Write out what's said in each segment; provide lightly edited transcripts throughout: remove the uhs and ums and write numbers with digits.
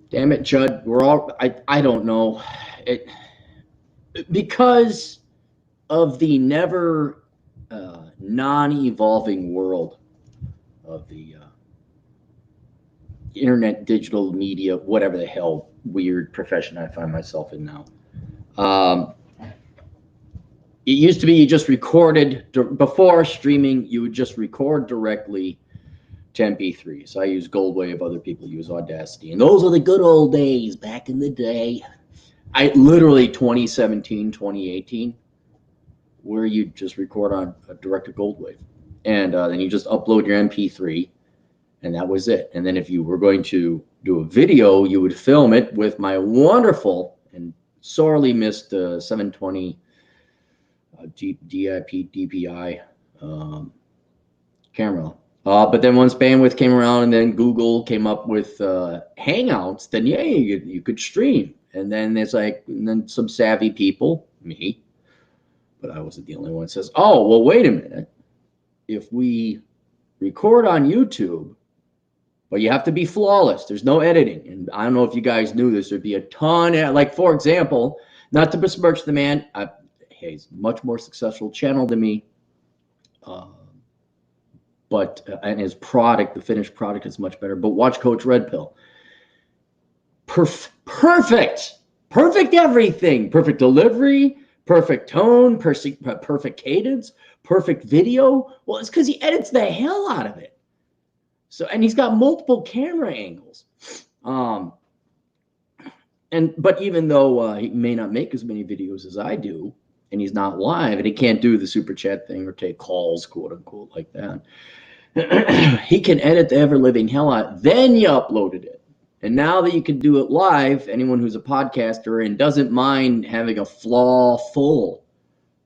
Damn it, Judd. I don't know. It, because of the never non-evolving world of the internet, digital media, whatever the hell weird profession I find myself in now. Um, it used to be you just recorded before streaming. You would just record directly to MP3. So I use Goldwave. Other people use Audacity, and those are the good old days back in the day. I literally 2017, 2018, where you just record on a direct to Goldwave, and then you just upload your MP3, and that was it. And then if you were going to do a video, you would film it with my wonderful and sorely missed 720 DPI camera. But then once bandwidth came around, and then Google came up with Hangouts, then yeah, you could stream. And then there's and then some savvy people, me, but I wasn't the only one, says, oh, well, wait a minute. If we record on YouTube, but you have to be flawless. There's no editing. And I don't know if you guys knew this. There'd be a ton of, like, for example, not to besmirch the man, he's a much more successful channel than me. And his product, the finished product, is much better. But watch Coach Red Pill. Perfect everything. Perfect delivery, perfect tone, perfect cadence, perfect video. Well, it's because he edits the hell out of it. So, and he's got multiple camera angles. But even though he may not make as many videos as I do, and he's not live, and he can't do the super chat thing or take calls, quote unquote, like that, he can edit the ever living hell out. Then you uploaded it. And now that you can do it live, anyone who's a podcaster and doesn't mind having a flaw-full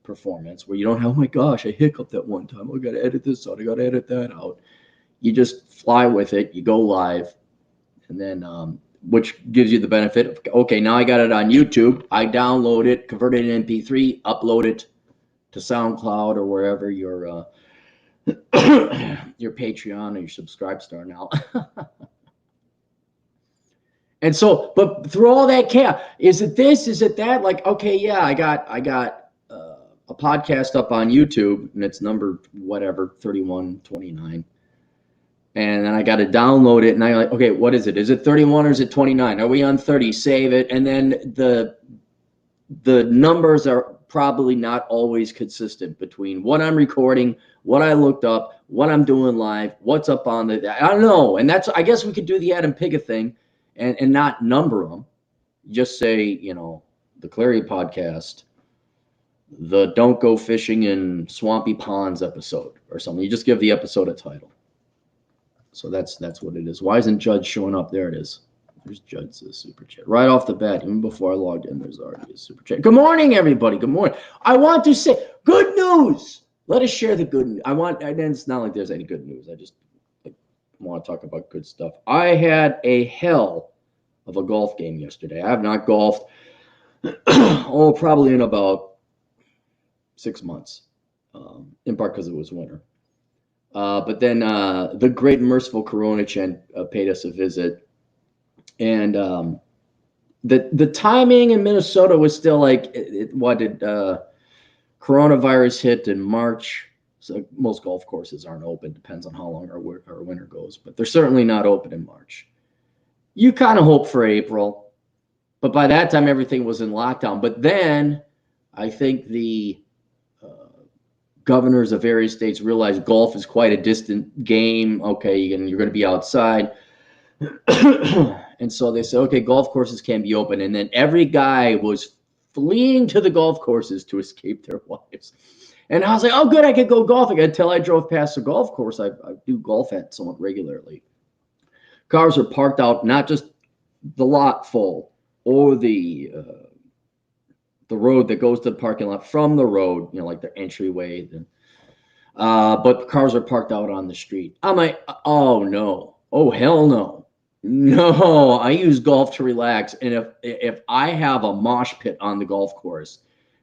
performance where you don't have, oh my gosh, I hiccuped that one time. I got to edit this out. I got to edit that out. You just fly with it. You go live. And then, which gives you the benefit of, okay, now I got it on YouTube. I download it, convert it in MP3, upload it to SoundCloud or wherever your Patreon or your Subscribestar now. And so, but through all that chaos, is it this? Is it that? Like, okay, yeah, I got a podcast up on YouTube, and it's number whatever 3129, and then I got to download it, and I like, okay, what is it? Is it 31 or is it 29? Are we on 30? Save it, and then the numbers are probably not always consistent between what I'm recording, what I looked up, what I'm doing live, what's up on the. I don't know, and that's, I guess we could do the Adam Piga thing. And not number them. Just say, the Clary podcast, the Don't Go Fishing in Swampy Ponds episode or something. You just give the episode a title. So that's what it is. Why isn't Judd showing up? There it is. There's Judd's super chat. Right off the bat, even before I logged in, there's already a super chat. Good morning, everybody. Good morning. I want to say good news. Let us share the good news. And it's not like there's any good news. I just want to talk about good stuff. I had a hell of a golf game yesterday. I have not golfed probably in about 6 months, in part because it was winter. But then the great and merciful Coronachan paid us a visit, and the timing in Minnesota was still like, what did coronavirus hit in March? So most golf courses aren't open. Depends on how long our winter goes, but they're certainly not open in March. You kind of hope for April, but by that time everything was in lockdown. But then I think the governors of various states realized golf is quite a distant game. Okay, you're going to be outside. And so they said, okay, golf courses can be open. And then every guy was fleeing to the golf courses to escape their wives. And I was like, oh, good, I could go golfing. Until I drove past the golf course I do golf at somewhat regularly. Cars are parked out, not just the lot full or the road that goes to the parking lot from the road, like the entryway. But cars are parked out on the street. I'm like, oh, no. Oh, hell no. No, I use golf to relax. And if I have a mosh pit on the golf course,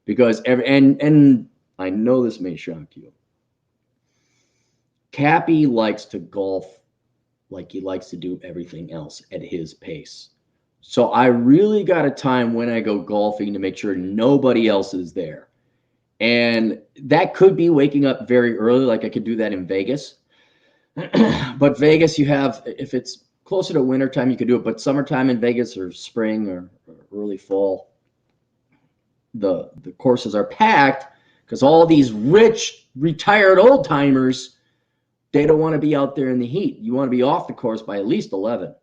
because and I know this may shock you, Cappy likes to golf like he likes to do everything else at his pace. So I really got a time when I go golfing to make sure nobody else is there. And that could be waking up very early, like I could do that in Vegas. But Vegas, you have, if it's closer to wintertime, you could do it. But summertime in Vegas or spring or early fall, the courses are packed because all these rich, retired old timers, they don't want to be out there in the heat. You want to be off the course by at least 11.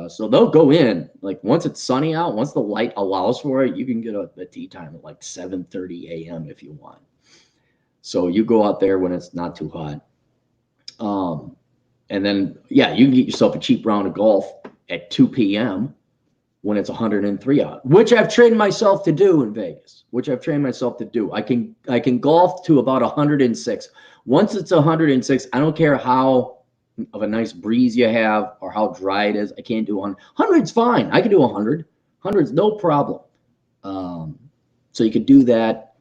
So they'll go in, like once it's sunny out, once the light allows for it, you can get a tee time at like 7:30 a.m. if you want. So you go out there when it's not too hot. And then, yeah, you can get yourself a cheap round of golf at 2 p.m. when it's 103 out, which I've trained myself to do in Vegas, I can golf to about 106. Once it's 106, I don't care how of a nice breeze you have or how dry it is. I can't do 100. 100's fine. I can do 100. 100's no problem. So you could do that.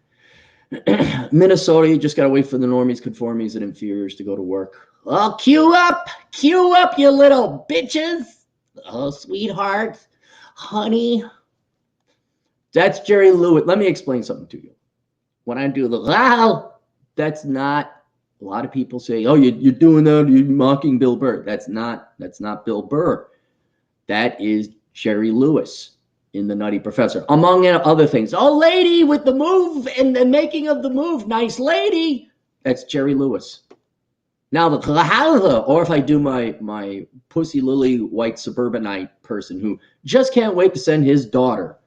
Minnesota, you just got to wait for the normies, conformies, and inferiors to go to work. Oh, queue up, you little bitches. Oh, sweetheart, honey. That's Jerry Lewis. Let me explain something to you. When I do the wow, that's not. A lot of people say, "Oh, you're doing that. You're mocking Bill Burr." That's not Bill Burr. That is Jerry Lewis in The Nutty Professor, among other things. Oh, lady with the move and the making of the move, nice lady. That's Jerry Lewis. Now or if I do my pussy lily white suburbanite person who just can't wait to send his daughter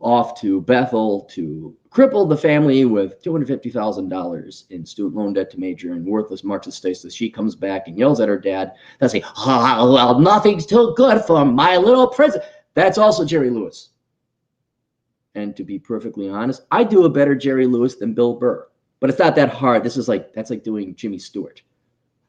off to Bethel to cripple the family with $250,000 in student loan debt to major in worthless Marxist status. She comes back and yells at her dad. They'll say, "Oh, well, nothing's too good for my little princess." That's also Jerry Lewis. And to be perfectly honest, I do a better Jerry Lewis than Bill Burr. But it's not that hard. That's like doing Jimmy Stewart.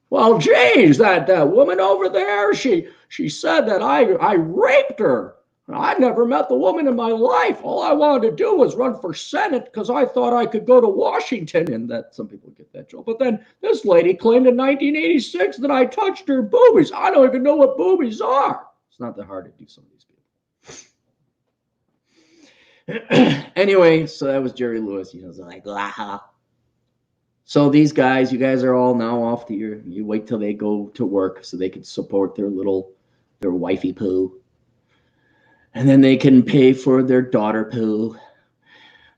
Well, geez, that woman over there, she said that I raped her. I never met the woman in my life. All I wanted to do was run for Senate because I thought I could go to Washington. And that some people get that joke. But then this lady claimed in 1986 that I touched her boobies. I don't even know what boobies are. It's not that hard to do some of these people. Anyway, so that was Jerry Lewis. He was like, wow. So these guys, you guys are all now off to you wait till they go to work so they can support their wifey poo. And then they can pay for their daughter poo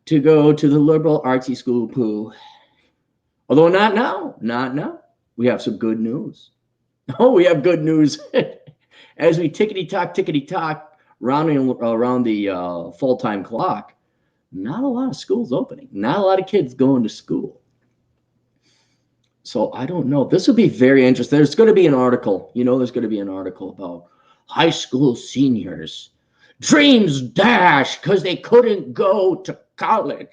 to go to the liberal artsy school poo. Although not now. We have some good news. Oh, we have good news. As we tickety-tock, around the full-time clock, not a lot of schools opening. Not a lot of kids going to school. So I don't know. This will be very interesting. There's going to be an article. There's going to be an article about high school seniors. Dreams dashed because they couldn't go to college.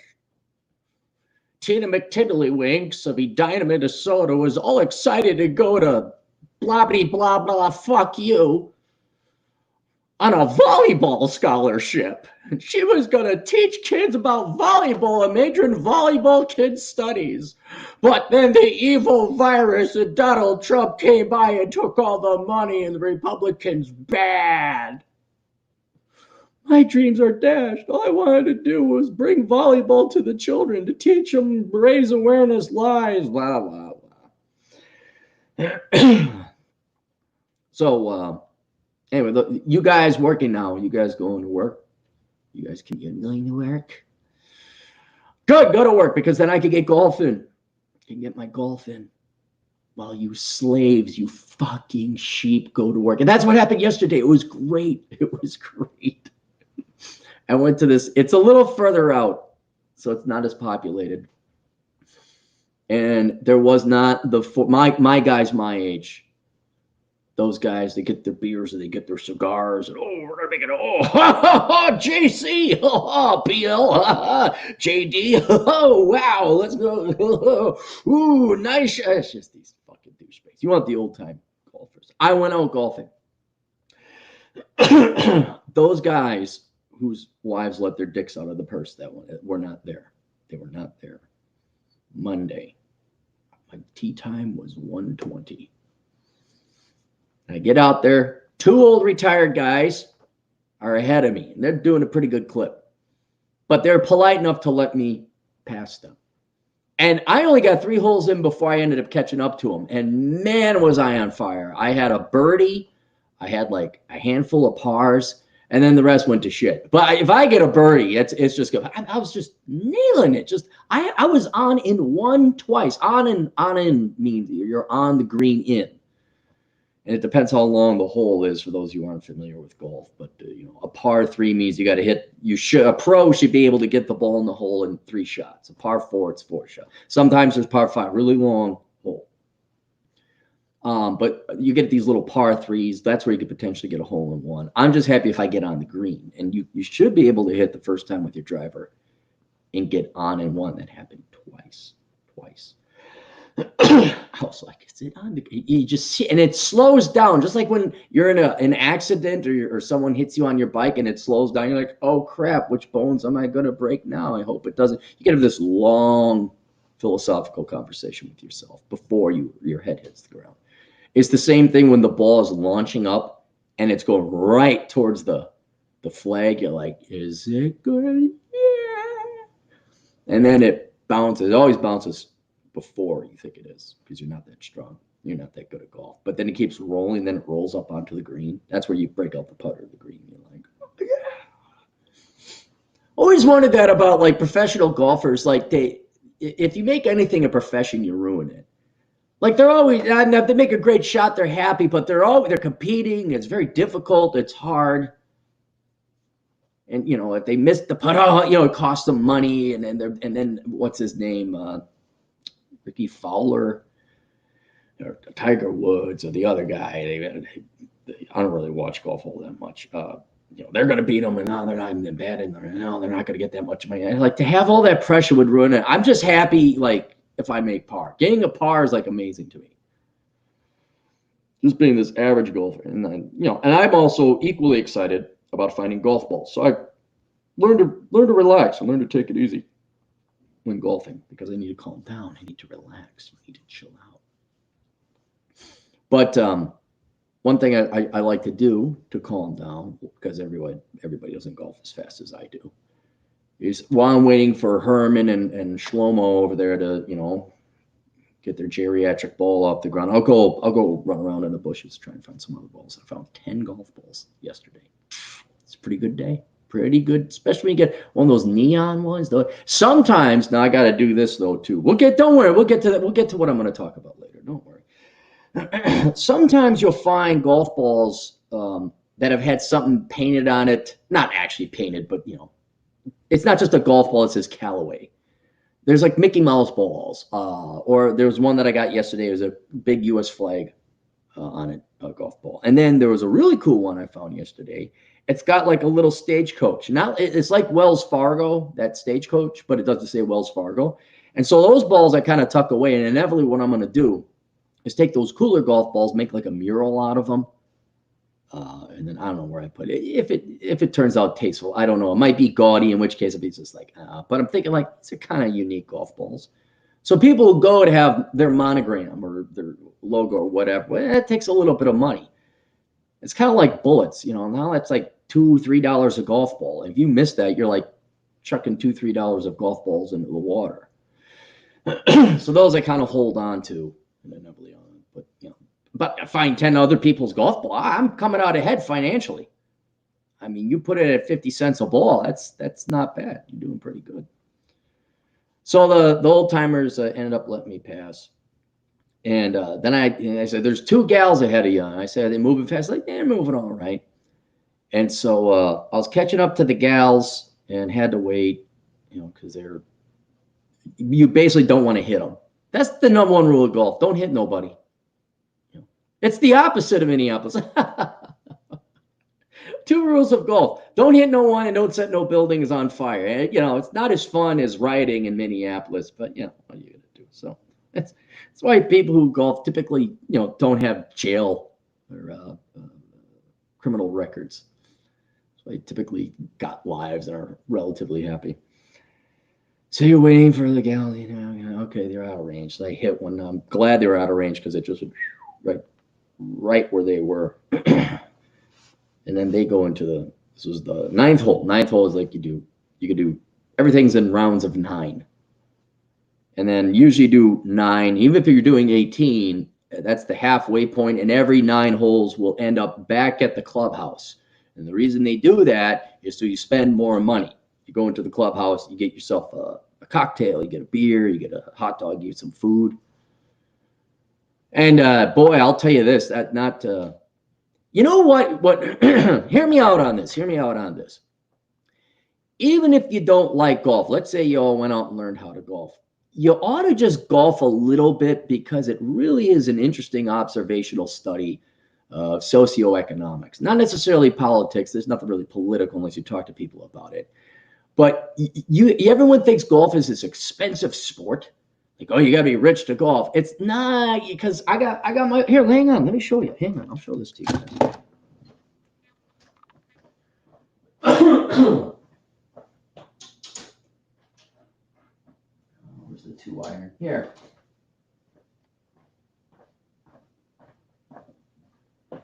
Tina McTiddlywinks of Edina, Minnesota was all excited to go to blah, blah, blah, fuck you on a volleyball scholarship. She was going to teach kids about volleyball and major in volleyball kids studies. But then the evil virus and Donald Trump came by and took all the money and the Republicans bad. My dreams are dashed. All I wanted to do was bring volleyball to the children to teach them, raise awareness, lies, blah, blah, blah. So, anyway, you guys working now. You guys going to work? You guys can get going to work? Good, go to work because then I can get golf in. I can get my golf in. While you slaves, you fucking sheep, go to work. And that's what happened yesterday. It was great. I went to this. It's a little further out, so it's not as populated. And there was not my guys my age. Those guys, they get their beers and they get their cigars. And, we're going to make it. JC. PL. JD. Wow. Let's go. Ooh, nice. It's just these fucking douchebags. You want the old time golfers. I went out golfing. Those guys whose wives let their dicks out of the purse were not there. They were not there. Monday, my tee time was 1:20. I get out there, two old retired guys, are ahead of me. And they're doing a pretty good clip. But they're polite enough to let me pass them. And I only got 3 holes in before I ended up catching up to them. And man, was I on fire. I had a birdie. I had like a handful of pars. And then the rest went to shit. But if I get a birdie, it's just good. I was just nailing it. Just I was on in one twice. On in means you're on the green in. And it depends how long the hole is for those who aren't familiar with golf. But a par 3 means you got to hit. A pro should be able to get the ball in the hole in 3 shots. A par 4, it's 4 shots. Sometimes there's par 5, really long hole. But you get these little par 3s. That's where you could potentially get a hole in 1. I'm just happy if I get on the green, and you should be able to hit the first time with your driver and get on in 1. That happened twice. I was like, is it on the? You just see, and it slows down, just like when you're in an accident or someone hits you on your bike and it slows down. You're like, oh crap, which bones am I going to break now? I hope it doesn't. You get this long philosophical conversation with yourself before your head hits the ground. It's the same thing when the ball is launching up and it's going right towards the flag. You're like, is it good? Yeah. And then it bounces. It always bounces before you think it is, because you're not that strong. You're not that good at golf. But then it keeps rolling, then it rolls up onto the green. That's where you break out the putter of the green. You're like, oh, yeah. Always wanted that about like professional golfers. Like if you make anything a profession, you ruin it. Like they make a great shot, they're happy, but they're competing. It's very difficult. It's hard. And if they miss the putter, it costs them money. And then what's his name? Ricky Fowler or Tiger Woods or the other guy. I don't really watch golf all that much. They're going to beat them, and now they're not even bad, and no, they're not going to get that much money. Like, to have all that pressure would ruin it. I'm just happy, like, if I make par. Getting a par is like amazing to me. Just being this average golfer, and then and I'm also equally excited about finding golf balls. So I learned to relax and learn to take it easy when golfing, because I need to calm down. I need to relax. I need to chill out. But one thing I like to do to calm down, because everybody doesn't golf as fast as I do, is while I'm waiting for Herman and Shlomo over there to get their geriatric ball off the ground, I'll go run around in the bushes, try and find some other balls. I found 10 golf balls yesterday. It's a pretty good day. Pretty good, especially when you get one of those neon ones. Though sometimes, now I got to do this though too. Don't worry, we'll get to that. We'll get to what I'm going to talk about later. Don't worry. Sometimes you'll find golf balls that have had something painted on it. Not actually painted, but it's not just a golf ball that says Callaway. There's like Mickey Mouse balls, or there was one that I got yesterday. It was a big U.S. flag on it, a golf ball. And then there was a really cool one I found yesterday. It's got like a little stagecoach. Now it's like Wells Fargo, that stagecoach, but it doesn't say Wells Fargo. And so those balls I kind of tuck away. And inevitably what I'm going to do is take those cooler golf balls, make like a mural out of them. And then I don't know where I put it. If it turns out tasteful, I don't know. It might be gaudy, in which case it'd be just like, but I'm thinking like, these are kind of unique golf balls. So people who go to have their monogram or their logo or whatever, well, it takes a little bit of money. It's kind of like bullets, now that's like $2-3 a golf ball. If you miss that, you're like chucking $2-3 of golf balls into the water. So those I kind of hold on to, and then inevitably on. But I find 10 other people's golf ball, I'm coming out ahead financially. I mean, you put it at 50 cents a ball, that's not bad. You're doing pretty good. So the old timers ended up letting me pass. And then I said, there's 2 gals ahead of you. And I said, are they moving fast? Like, they're moving all right. And so I was catching up to the gals and had to wait, because you basically don't want to hit them. That's the number 1 rule of golf. Don't hit nobody. It's the opposite of Minneapolis. 2 rules of golf. Don't hit no one and don't set no buildings on fire. It's not as fun as rioting in Minneapolis, but what are you going to do? So that's why people who golf typically, don't have jail or criminal records. So they typically got lives and are relatively happy. So you're waiting for the gal, okay, they're out of range. So I hit one. I'm glad they were out of range, because it just right where they were. And then they go into This was the ninth hole. Ninth hole is like you could do everything's in rounds of 9. And then usually do 9, even if you're doing 18, that's the halfway point, and every 9 holes will end up back at the clubhouse. And the reason they do that is so you spend more money. You go into the clubhouse, you get yourself a cocktail, you get a beer, you get a hot dog, you get some food. And boy, I'll tell you this, that not, you know what, hear me out on this, Even if you don't like golf, let's say you all went out and learned how to golf, you ought to just golf a little bit, because it really is an interesting observational study of socioeconomics, not necessarily politics. There's nothing really political unless you talk to people about it. But everyone thinks golf is this expensive sport. Like, oh, you got to be rich to golf. It's not, because I got my, here, hang on. Let me show you. Hang on. I'll show this to you guys. Where's the 2-iron? Here.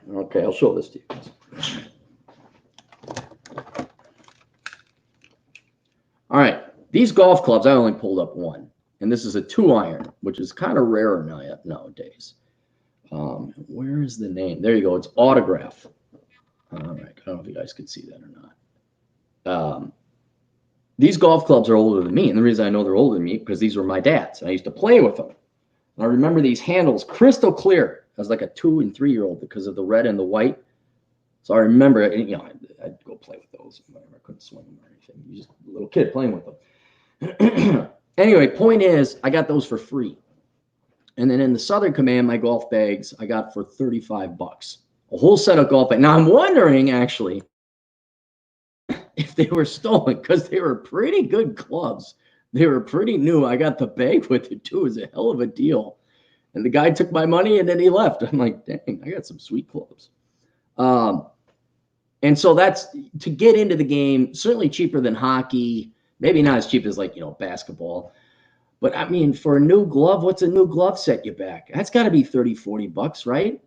Okay, I'll show this to you guys. All right, these golf clubs, I only pulled up one, and this is a 2-iron, which is kind of rare nowadays. Where is the name? There you go. It's Autograph. All right, I don't know if you guys can see that or not. These golf clubs are older than me, and the reason I know they're older than me because these were my dad's. I used to play with them. And I remember these handles crystal clear. I was like a 2- and 3-year-old because of the red and the white. So I remember, I'd go play with those. Whatever. I couldn't swing them or anything. You're just a little kid playing with them. Anyway, point is, I got those for free. And then in the Southern Command, my golf bags I got for $35. A whole set of golf bags. Now I'm wondering, actually, if they were stolen, because they were pretty good clubs. They were pretty new. I got the bag with it too. It was a hell of a deal. And the guy took my money and then he left. I'm like, dang, I got some sweet clubs. And so that's, to get into the game, certainly cheaper than hockey. Maybe not as cheap as basketball. But I mean, for a new glove, what's a new glove set you back? That's got to be $30-$40, right?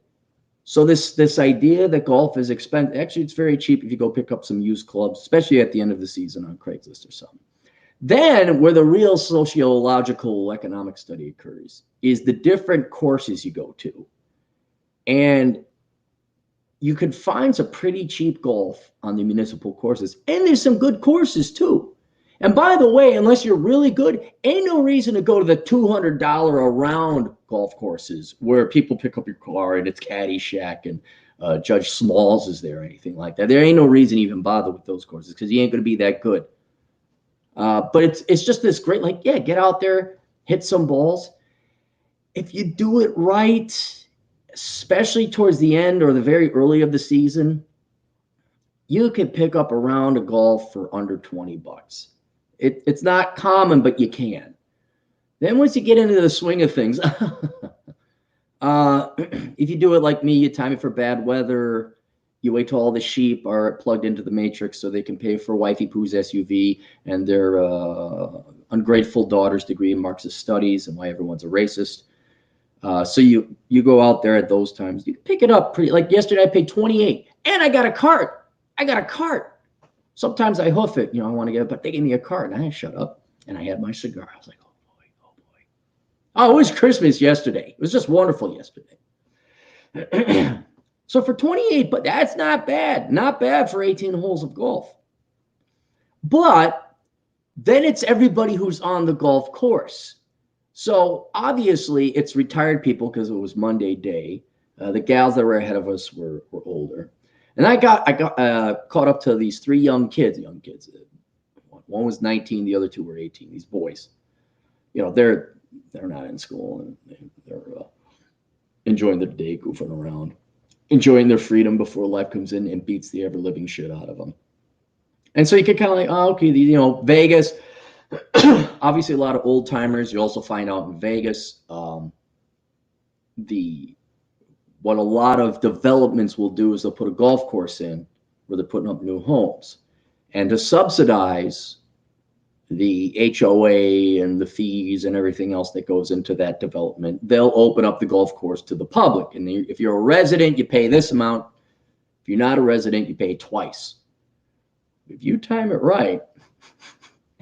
So this idea that golf is expensive, actually it's very cheap if you go pick up some used clubs, especially at the end of the season on Craigslist or something. Then where the real sociological economic study occurs is the different courses you go to. And you could find some pretty cheap golf on the municipal courses. And there's some good courses too. And by the way, unless you're really good, ain't no reason to go to the $200 a round golf courses where people pick up your car and it's Caddyshack and Judge Smalls is there or anything like that. There ain't no reason to even bother with those courses because you ain't going to be that good. But it's just this great, get out there, hit some balls. If you do it right, especially towards the end or the very early of the season, you can pick up a round of golf for under $20. It's not common, but you can. Then once you get into the swing of things, if you do it like me, you time it for bad weather. You wait till all the sheep are plugged into the matrix so they can pay for Wifey Pooh's SUV and their ungrateful daughter's degree in Marxist studies and why everyone's a racist. So you go out there at those times. You pick it up pretty. Like yesterday, I paid $28, and I got a cart. Sometimes I hoof it. I want to get it, but they gave me a cart, and I shut up, and I had my cigar. I was like, oh boy. Oh, it was Christmas yesterday. It was just wonderful yesterday. So for 28, but that's not bad. Not bad for 18 holes of golf. But then it's everybody who's on the golf course. So obviously it's retired people because it was Monday day. The gals that were ahead of us were older. And I got caught up to these 3 young kids. One was 19, the other 2 were 18. These boys, they're not in school and they're enjoying their day, goofing around, enjoying their freedom before life comes in and beats the ever living shit out of them. And so you could kind of okay, Vegas. Obviously, a lot of old timers. You also find out in Vegas, what a lot of developments will do is they'll put a golf course in where they're putting up new homes, and to subsidize the HOA and the fees and everything else that goes into that development, they'll open up the golf course to the public. And if you're a resident, you pay this amount. If you're not a resident, you pay twice. If you time it right,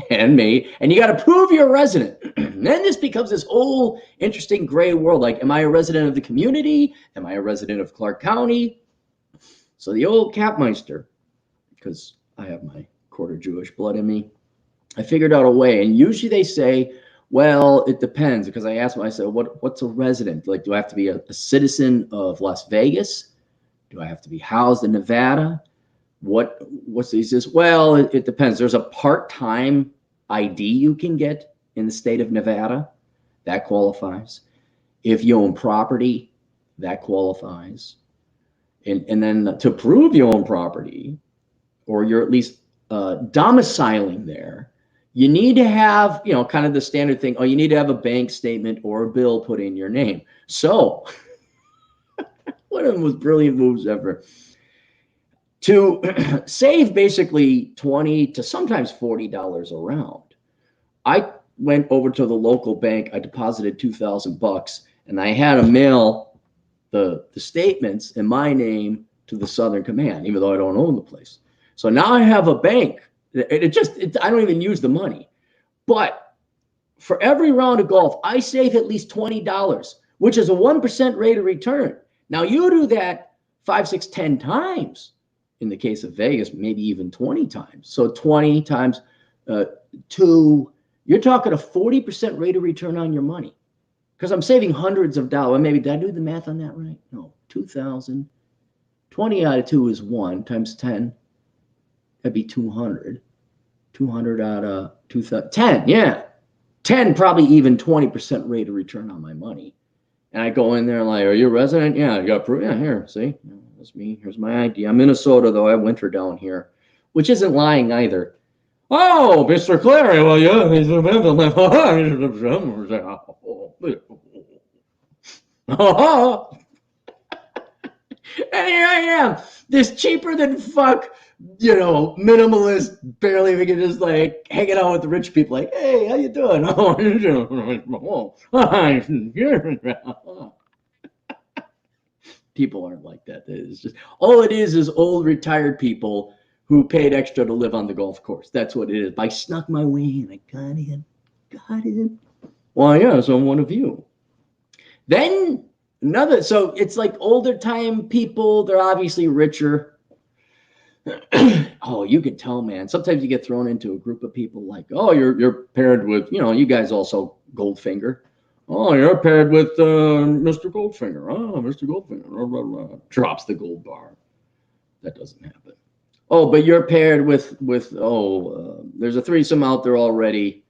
and me, and you got to prove you're a resident. Then this becomes this whole interesting gray world. Like, am I a resident of the community? Am I a resident of Clark County? So the old Capmeister, because I have my quarter Jewish blood in me, I figured out a way. And usually they say, well, it depends. Because I asked them, I said, what's a resident? Like, do I have to be a citizen of Las Vegas? Do I have to be housed in Nevada? What's he says? Well, it depends. There's a part-time ID you can get in the state of Nevada. That qualifies. If you own property, that qualifies. And then to prove you own property, or you're at least domiciling there, you need to have, kind of the standard thing. Oh, you need to have a bank statement or a bill put in your name. So one of the most brilliant moves ever. To save basically $20 to sometimes $40 a round, I went over to the local bank. I deposited $2,000, and I had to mail the statements in my name to the Southern Command, even though I don't own the place. So now I have a bank. I don't even use the money. But for every round of golf, I save at least $20, which is a 1% rate of return. Now you do that 5, 6, 10 times. In the case of Vegas, maybe even 20 times. So 20 times 2, you're talking a 40% rate of return on your money. Because I'm saving hundreds of dollars. Maybe, did I do the math on that right? No, 2,000. 20 out of 2 is 1 times 10. That'd be 200. 200 out of 2,000. 10, yeah. 10, probably even 20% rate of return on my money. And I go in there like, are you a resident? Yeah, you got proof. Yeah, here, see? That's me. Here's my ID. I'm Minnesota, though. I winter down here, which isn't lying either. Oh, Mr. Clary. Well, yeah, he's a member. And here I am, this cheaper than fuck, minimalist, barely even just like hanging out with the rich people. Like, hey, how you doing? Oh, you doing? People aren't like that. It's just all it is old retired people who paid extra to live on the golf course. That's what it is. I snuck my way in. I got in. Well, yeah, so I'm one of you. Then so it's like older time people. They're obviously richer. Oh, you can tell, man. Sometimes you get thrown into a group of people like, oh, you're paired with, you guys also Goldfinger. Oh, you're paired with Mr. Goldfinger. Oh, Mr. Goldfinger. Drops the gold bar. That doesn't happen. Oh, but you're paired with there's a threesome out there already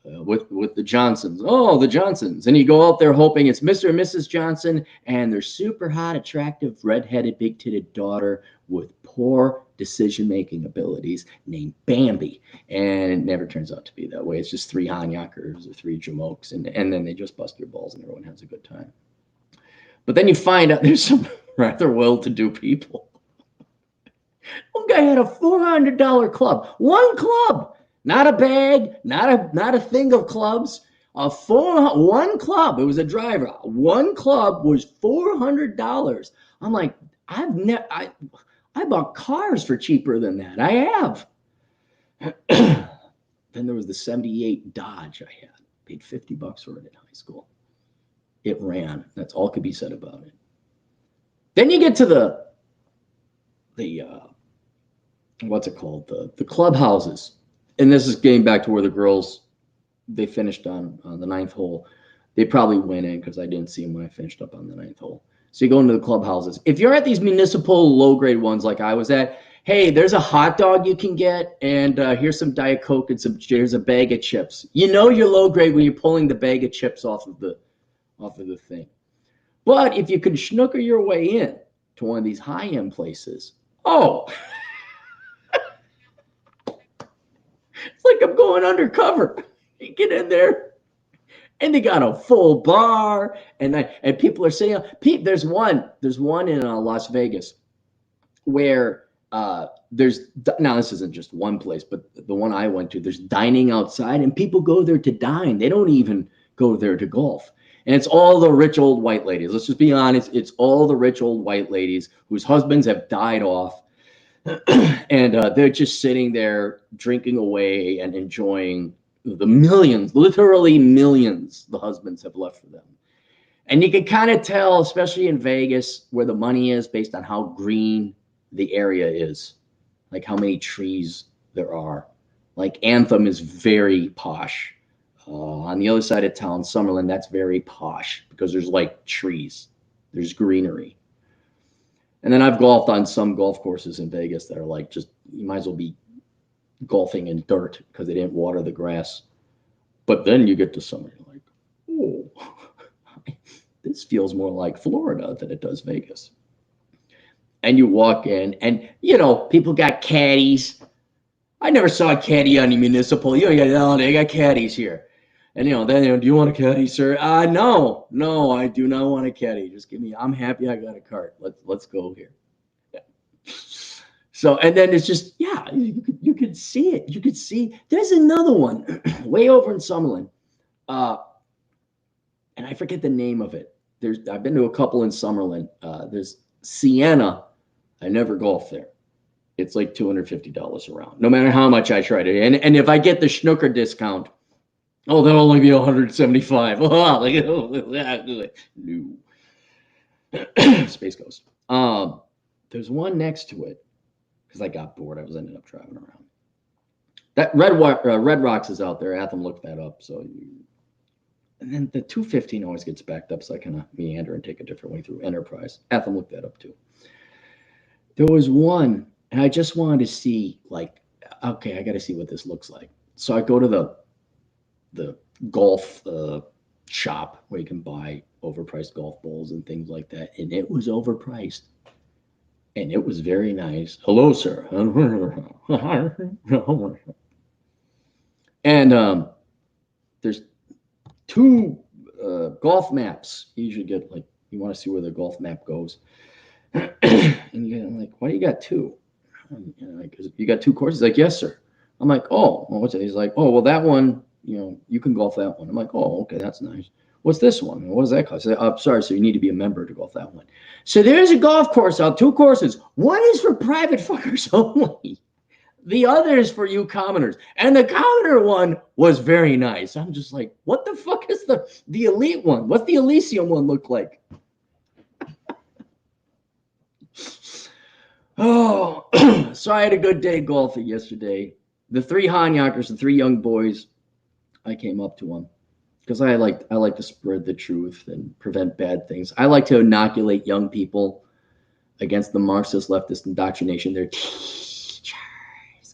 with the Johnsons. Oh, the Johnsons. And you go out there hoping it's Mr. and Mrs. Johnson and their super hot, attractive, redheaded, big-titted daughter with poor decision-making abilities named Bambi. And it never turns out to be that way. It's just 3 Hanyakers or 3 Jamokes, and then they just bust your balls and everyone has a good time. But then you find out there's some rather well-to-do people. One guy had a $400 club. One club. Not a bag, not a thing of clubs. One club. It was a driver. One club was $400. I'm like, I bought cars for cheaper than that. I have. Then there was the 78 Dodge I had. Paid $50 for it in high school. It ran. That's all could be said about it. Then you get to the what's it called? The clubhouses. And this is getting back to where the girls, they finished on the 9th hole. They probably went in because I didn't see them when I finished up on the 9th hole. So you go into the clubhouses. If you're at these municipal low-grade ones like I was at, hey, there's a hot dog you can get, and here's some Diet Coke and here's a bag of chips. You know you're low-grade when you're pulling the bag of chips off of the thing. But if you can snooker your way in to one of these high-end places, oh, it's like I'm going undercover. You get in there, and they got a full bar, and people are saying, there's one in Las Vegas where there's, now this isn't just one place, but the one I went to, there's dining outside, and people go there to dine. They don't even go there to golf. And it's all the rich old white ladies. Let's just be honest. It's all the rich old white ladies whose husbands have died off. And they're just sitting there drinking away and enjoying the millions, literally millions, the husbands have left for them. And you can kind of tell, especially in Vegas, where the money is based on how green the area is, like how many trees there are. Like Anthem is very posh. On the other side of town, Summerlin, that's very posh because there's like trees, there's greenery. And then I've golfed on some golf courses in Vegas that are like just, you might as well be golfing in dirt because they didn't water the grass. But then you get to summer, you're like, oh, this feels more like Florida than it does Vegas. And you walk in and, you know, people got caddies. I never saw a caddy on the municipal. You know, they got caddies here. And, you know, then, do you want a caddy, sir? No, I do not want a caddy. Just give me, I'm happy I got a cart. Let's go here. Yeah. So, and then it's just, yeah, you could see it. You could see, there's another one way over in Summerlin. And I forget the name of it. I've been to a couple in Summerlin. There's Sienna. I never golfed there. It's like $250 a round, no matter how much I try to. And if I get the snooker discount, oh, that'll only be $175. No. Space Ghost. There's one next to it because I got bored. I was ended up driving around. That Red Rocks is out there. Atham looked that up. And then the 215 always gets backed up, so I kind of meander and take a different way through Enterprise. Atham looked that up too. There was one, and I just wanted to see, like, okay, I got to see what this looks like. So I go to the golf shop where you can buy overpriced golf balls and things like that, and it was overpriced. And it was very nice. Hello, sir. And there's two golf maps. You usually get, like, you want to see where the golf map goes. And you're like, why do you got two? Like, you got two courses? Like, yes, sir. I'm like, oh, well, what's it? He's like, oh, well, that one, you know, you can golf that one. I'm like, oh, okay, that's nice. What's this one? What does that cost? I'm sorry, so you need to be a member to golf that one. So there's a golf course out, two courses. One is for private fuckers only. The other is for you commoners. And the commoner one was very nice. I'm just like, what the fuck is the elite one? What's the Elysium one look like? Oh, so I had a good day golfing yesterday. The three Hanyakers, the three young boys, I came up to them because I like to spread the truth and prevent bad things. I like to inoculate young people against the Marxist leftist indoctrination their teachers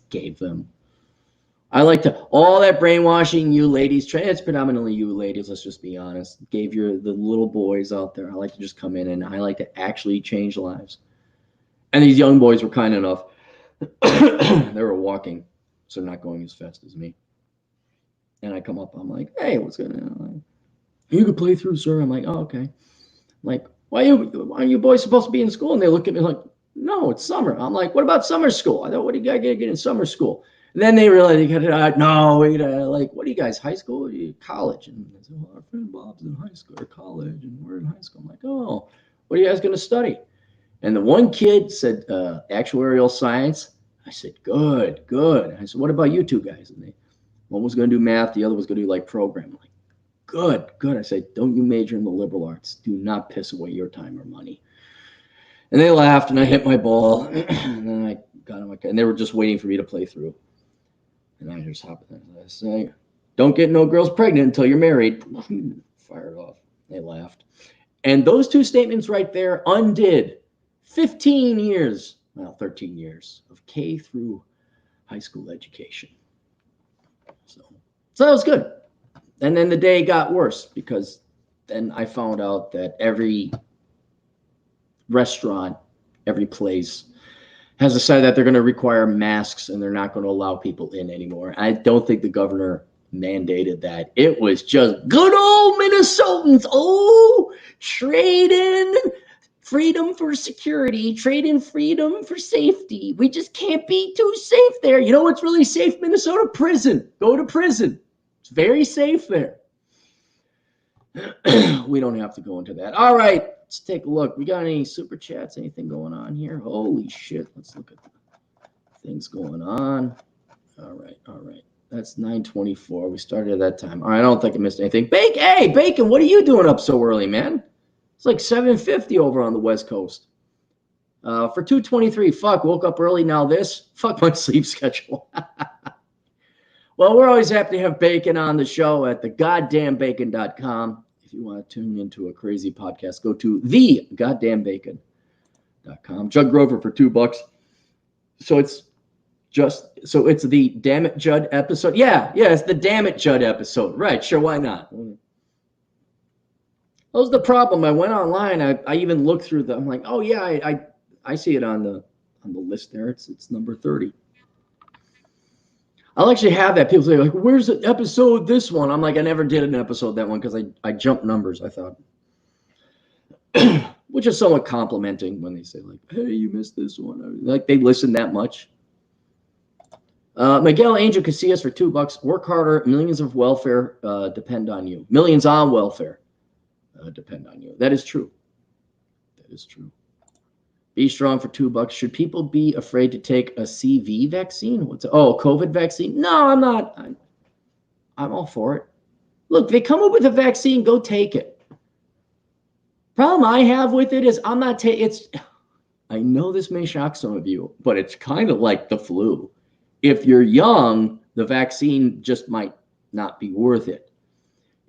gave them. I like to, all that brainwashing you ladies, it's predominantly you ladies, let's just be honest, gave the little boys out there. I like to just come in and I like to actually change lives. And these young boys were kind enough. They were walking, so they're not going as fast as me. And I come up, I'm like, hey, what's going on? You could play through, sir. I'm like, oh, okay. I'm like, why are you boys supposed to be in school? And they look at me like, no, it's summer. I'm like, what about summer school? I thought, what do you guys get in summer school? And then they realize they got it. No, like, what are you guys, high school or college? And they said, well, our friend Bob's in high school or college, and we're in high school. I'm like, oh, what are you guys going to study? And the one kid said actuarial science. I said, good. I said, what about you two guys? And one was going to do math. The other was going to do like programming. Like, good. I said, don't you major in the liberal arts. Do not piss away your time or money. And they laughed, and I hit my ball. And then I got on and they were just waiting for me to play through. And I just hopped in. I say, don't get no girls pregnant until you're married. Fired off. They laughed. And those two statements right there undid 15 years, well, 13 years of K through high school education. So that was good. And then the day got worse because then I found out that every restaurant, every place has decided that they're going to require masks and they're not going to allow people in anymore. I don't think the governor mandated that. It was just good old Minnesotans. Oh, trade in freedom for security, trade in freedom for safety. We just can't be too safe there. You know what's really safe, Minnesota? Prison. Go to prison. It's very safe there. We don't have to go into that. All right, let's take a look. We got any super chats, anything going on here? Holy shit. Let's look at that. things going on. All right. That's 9:24. We started at that time. All right, I don't think I missed anything. Hey, Bacon, what are you doing up so early, man? It's like 7:50 over on the West Coast. For 2:23, fuck, woke up early. Now this, fuck my sleep schedule. Well, we're always happy to have Bacon on the show at thegoddamnbacon.com. If you want to tune into a crazy podcast, go to thegoddamnbacon.com. Judd Grover for $2. So it's the Damn It Judd episode. Yeah, it's the Damn It Judd episode. Right, sure, why not? That was the problem. I went online. I even looked through I'm like, oh yeah, I see it on the list there. It's number 30. I'll actually have that. People say, like, where's the episode this one? I'm like, I never did an episode that one because I jumped numbers, I thought. Which is somewhat complimenting when they say, like, hey, you missed this one. Like, they listen that much. Miguel Angel Casillas for $2. Work harder. Millions of welfare depend on you. Millions on welfare depend on you. That is true. Be Strong for $2. Should people be afraid to take a CV vaccine? COVID vaccine? No, I'm not. I'm all for it. Look, they come up with a vaccine, go take it. Problem I have with it is I'm not taking it's. I know this may shock some of you, but it's kind of like the flu. If you're young, the vaccine just might not be worth it.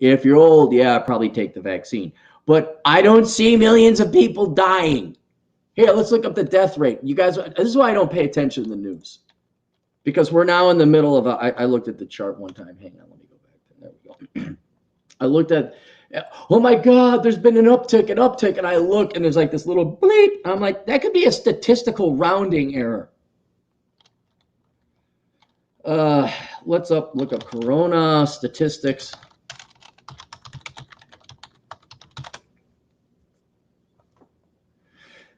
If you're old, yeah, probably take the vaccine. But I don't see millions of people dying. Here, let's look up the death rate. You guys, this is why I don't pay attention to the news. Because we're now in the middle of I looked at the chart one time. Hang on, let me go back. There we go. I looked at, oh my God, there's been an uptick. And I look, and there's like this little bleep. I'm like, that could be a statistical rounding error. Let's look up Corona statistics.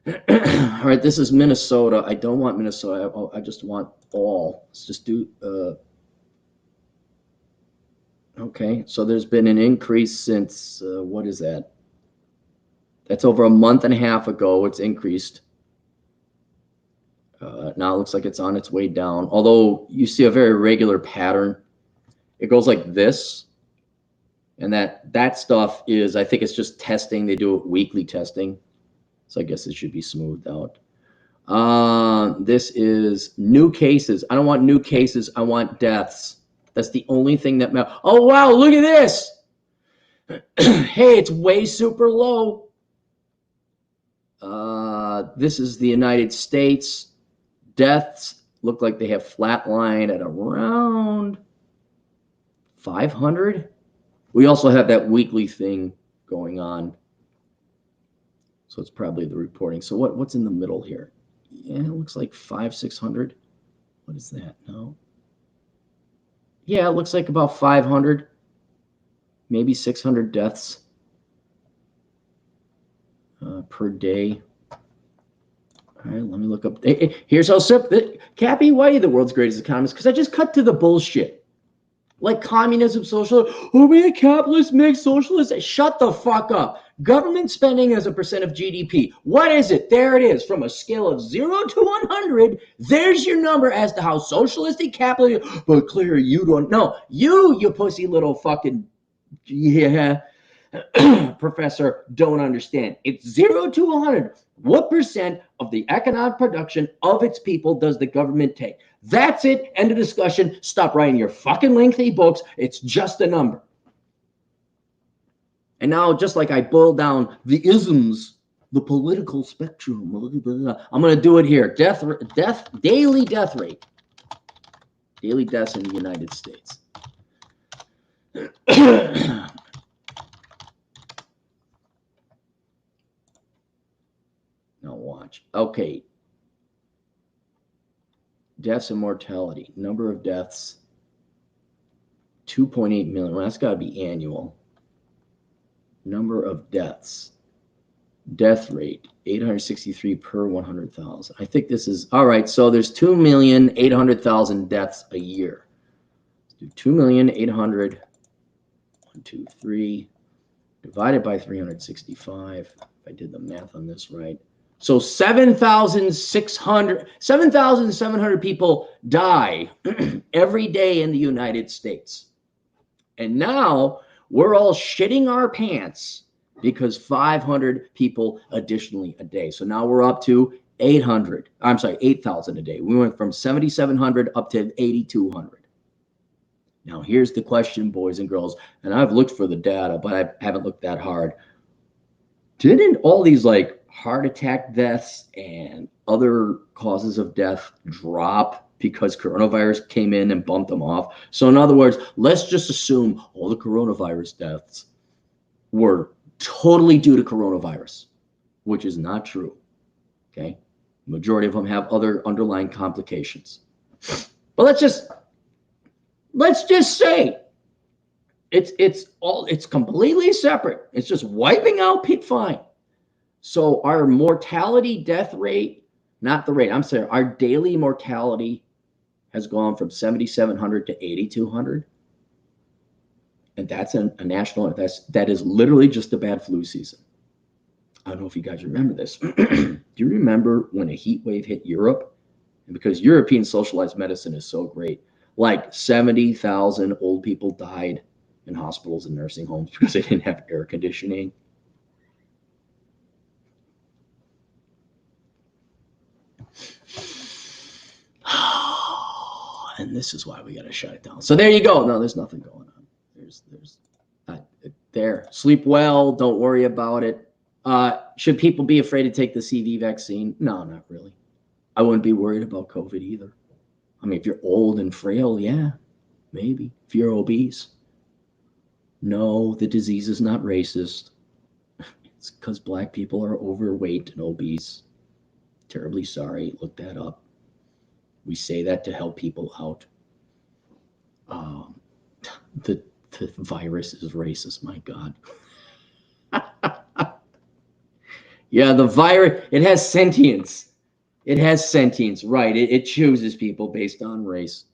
All right, this is Minnesota. I don't want Minnesota. I just want all. Let's just do. Okay, so there's been an increase since, what is that? That's over a month and a half ago. It's increased. Now it looks like it's on its way down. Although you see a very regular pattern. It goes like this. And that stuff is, I think it's just testing. They do weekly testing. So I guess it should be smoothed out. This is new cases. I don't want new cases. I want deaths. That's the only thing that matters. Oh, wow, look at this. Hey, it's way super low. This is the United States. Deaths look like they have flatlined at around 500. We also have that weekly thing going on. So it's probably the reporting. So what's in the middle here? Yeah, it looks like 500-600. What is that? No. Yeah, it looks like about 500, maybe 600 deaths per day. All right, let me look up. Here's how simple. Cappy, why are you the world's greatest economist? Because I just cut to the bullshit. Like communism, socialism. Oh, we a capitalist mix socialist. Shut the fuck up. Government spending as a percent of GDP. What is it? There it is. From a scale of 0 to 100, there's your number as to how socialistic capitalist. But clear, you don't know. You pussy little fucking, yeah, professor, don't understand. It's 0 to 100. What percent of the economic production of its people does the government take? That's it. End of discussion. Stop writing your fucking lengthy books. It's just a number. And now, just like I boiled down the isms, the political spectrum, I'm going to do it here. Daily death rate. Daily deaths in the United States. Now watch. Okay. Deaths and mortality. Number of deaths, 2.8 million. Well, that's got to be annual. Number of deaths. Death rate, 863 per 100,000. I think this is, all right, so there's 2,800,000 deaths a year. Let's do 2,800,000, 1, 2, 3, divided by 365, if I did the math on this right. So 7,700 people die every day in the United States. And now we're all shitting our pants because 500 people additionally a day. So now we're up to 800. I'm sorry, 8,000 a day. We went from 7,700 up to 8,200. Now here's the question, boys and girls, and I've looked for the data, but I haven't looked that hard. Didn't all these like heart attack deaths and other causes of death drop because coronavirus came in and bumped them off? So in other words, let's just assume all the coronavirus deaths were totally due to coronavirus, which is not true. Okay, majority of them have other underlying complications. But let's just say it's completely separate. It's just wiping out peak fine. So our mortality death rate, not the rate, I'm saying our daily mortality has gone from 7,700 to 8,200. And that's a national, that is literally just a bad flu season. I don't know if you guys remember this. Do you remember when a heat wave hit Europe? And because European socialized medicine is so great, like 70,000 old people died in hospitals and nursing homes because they didn't have air conditioning. And this is why we got to shut it down. So there you go. No, there's nothing going on. There. Sleep well. Don't worry about it. Should people be afraid to take the CV vaccine? No, not really. I wouldn't be worried about COVID either. I mean, if you're old and frail, yeah, maybe. If you're obese, no, the disease is not racist. It's because black people are overweight and obese. Terribly sorry. Look that up. We say that to help people out. The virus is racist, my God. Yeah, the virus, it has sentience. It has sentience, right. It chooses people based on race.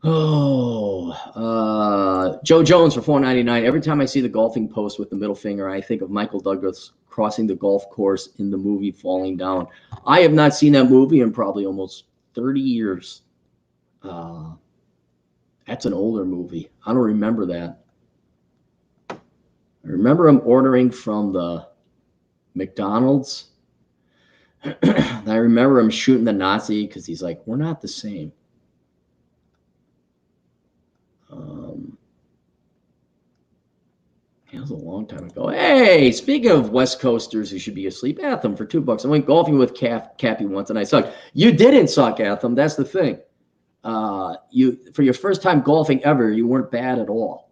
Oh, Joe Jones for $4.99. Every time I see the golfing post with the middle finger, I think of Michael Douglas crossing the golf course in the movie Falling Down. I have not seen that movie in probably almost 30 years. That's an older movie. I don't remember that. I remember him ordering from the McDonald's. I remember him shooting the Nazi because he's like, we're not the same. That was a long time ago. Hey, speaking of West Coasters who should be asleep, Atham for $2. I went golfing with Cappy once and I sucked. You didn't suck, Atham. That's the thing. You for your first time golfing ever, you weren't bad at all.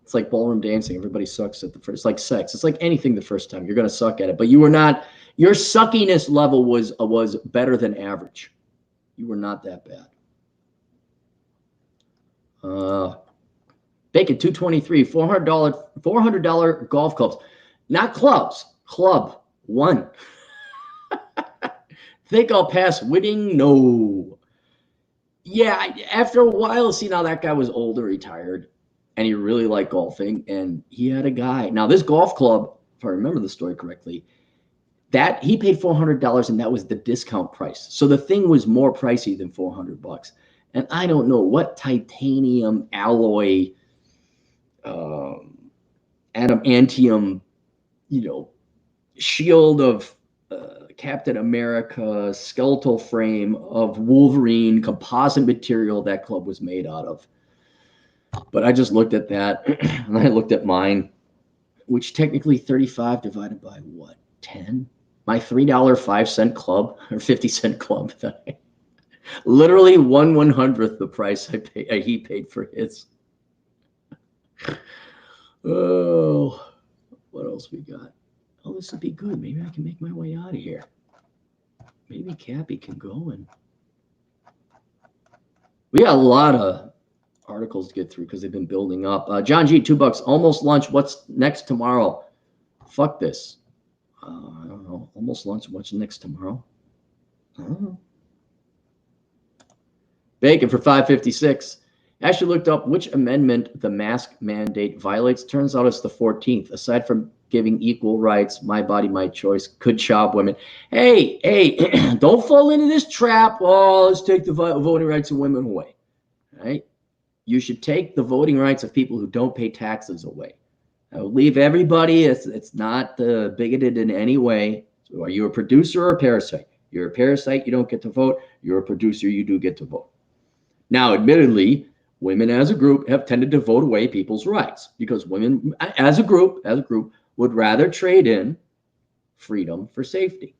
It's like ballroom dancing. Everybody sucks at the first. It's like sex. It's like anything the first time. You're going to suck at it. But you were not. Your suckiness level was better than average. You were not that bad. Bacon 223, $400 golf clubs, not clubs. Club 1. Think I'll pass winning? No. Yeah, after a while, see, now that guy was older, retired, and he really liked golfing, and he had a guy. Now, this golf club, if I remember the story correctly, that he paid $400, and that was the discount price. So the thing was more pricey than $400. And I don't know what titanium alloy, adamantium, shield of Captain America, skeletal frame of Wolverine, composite material that club was made out of. But I just looked at that, and I looked at mine, which technically 35 divided by what, 10? My $3 5-cent club or 50-cent club. Literally 1/100th the price he paid for his. Oh, what else we got? Oh, this would be good. Maybe I can make my way out of here. Maybe Cappy can go and we got a lot of articles to get through because they've been building up. John G, $2. Almost lunch. What's next tomorrow? Fuck this. I don't know. Almost lunch. What's next tomorrow? I don't know. Bacon for $5.56. Ashley looked up which amendment the mask mandate violates. Turns out it's the 14th. Aside from giving equal rights, my body, my choice, good job, women. Hey, don't fall into this trap. Oh, let's take the voting rights of women away, right? You should take the voting rights of people who don't pay taxes away. I will leave everybody, it's not bigoted in any way. So are you a producer or a parasite? You're a parasite, you don't get to vote. You're a producer, you do get to vote. Now, admittedly, women as a group have tended to vote away people's rights because women as a group would rather trade in freedom for safety,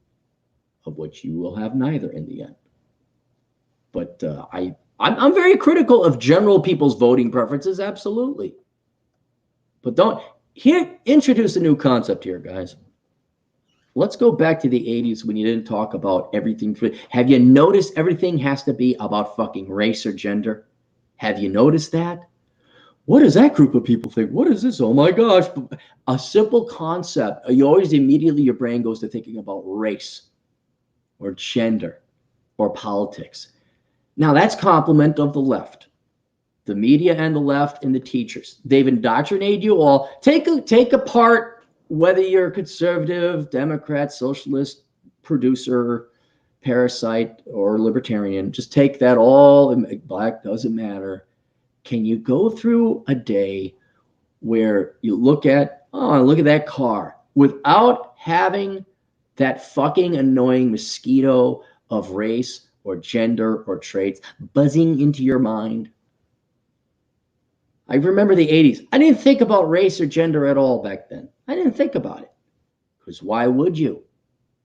of which you will have neither in the end. But I'm very critical of general people's voting preferences, absolutely. But don't introduce a new concept here, guys. Let's go back to the 80s when you didn't talk about everything. Have you noticed everything has to be about fucking race or gender? Have you noticed that? What does that group of people think? What is this? Oh my gosh. A simple concept. You always immediately, your brain goes to thinking about race or gender or politics. Now that's compliment of the left. The media and the left and the teachers. They've indoctrinated you all. Take apart whether you're conservative, Democrat, socialist, producer, parasite, or libertarian. Just take that all, black, doesn't matter. Can you go through a day where you look at that car without having that fucking annoying mosquito of race or gender or traits buzzing into your mind? I remember the 80s. I didn't think about race or gender at all back then. I didn't think about it. Because why would you?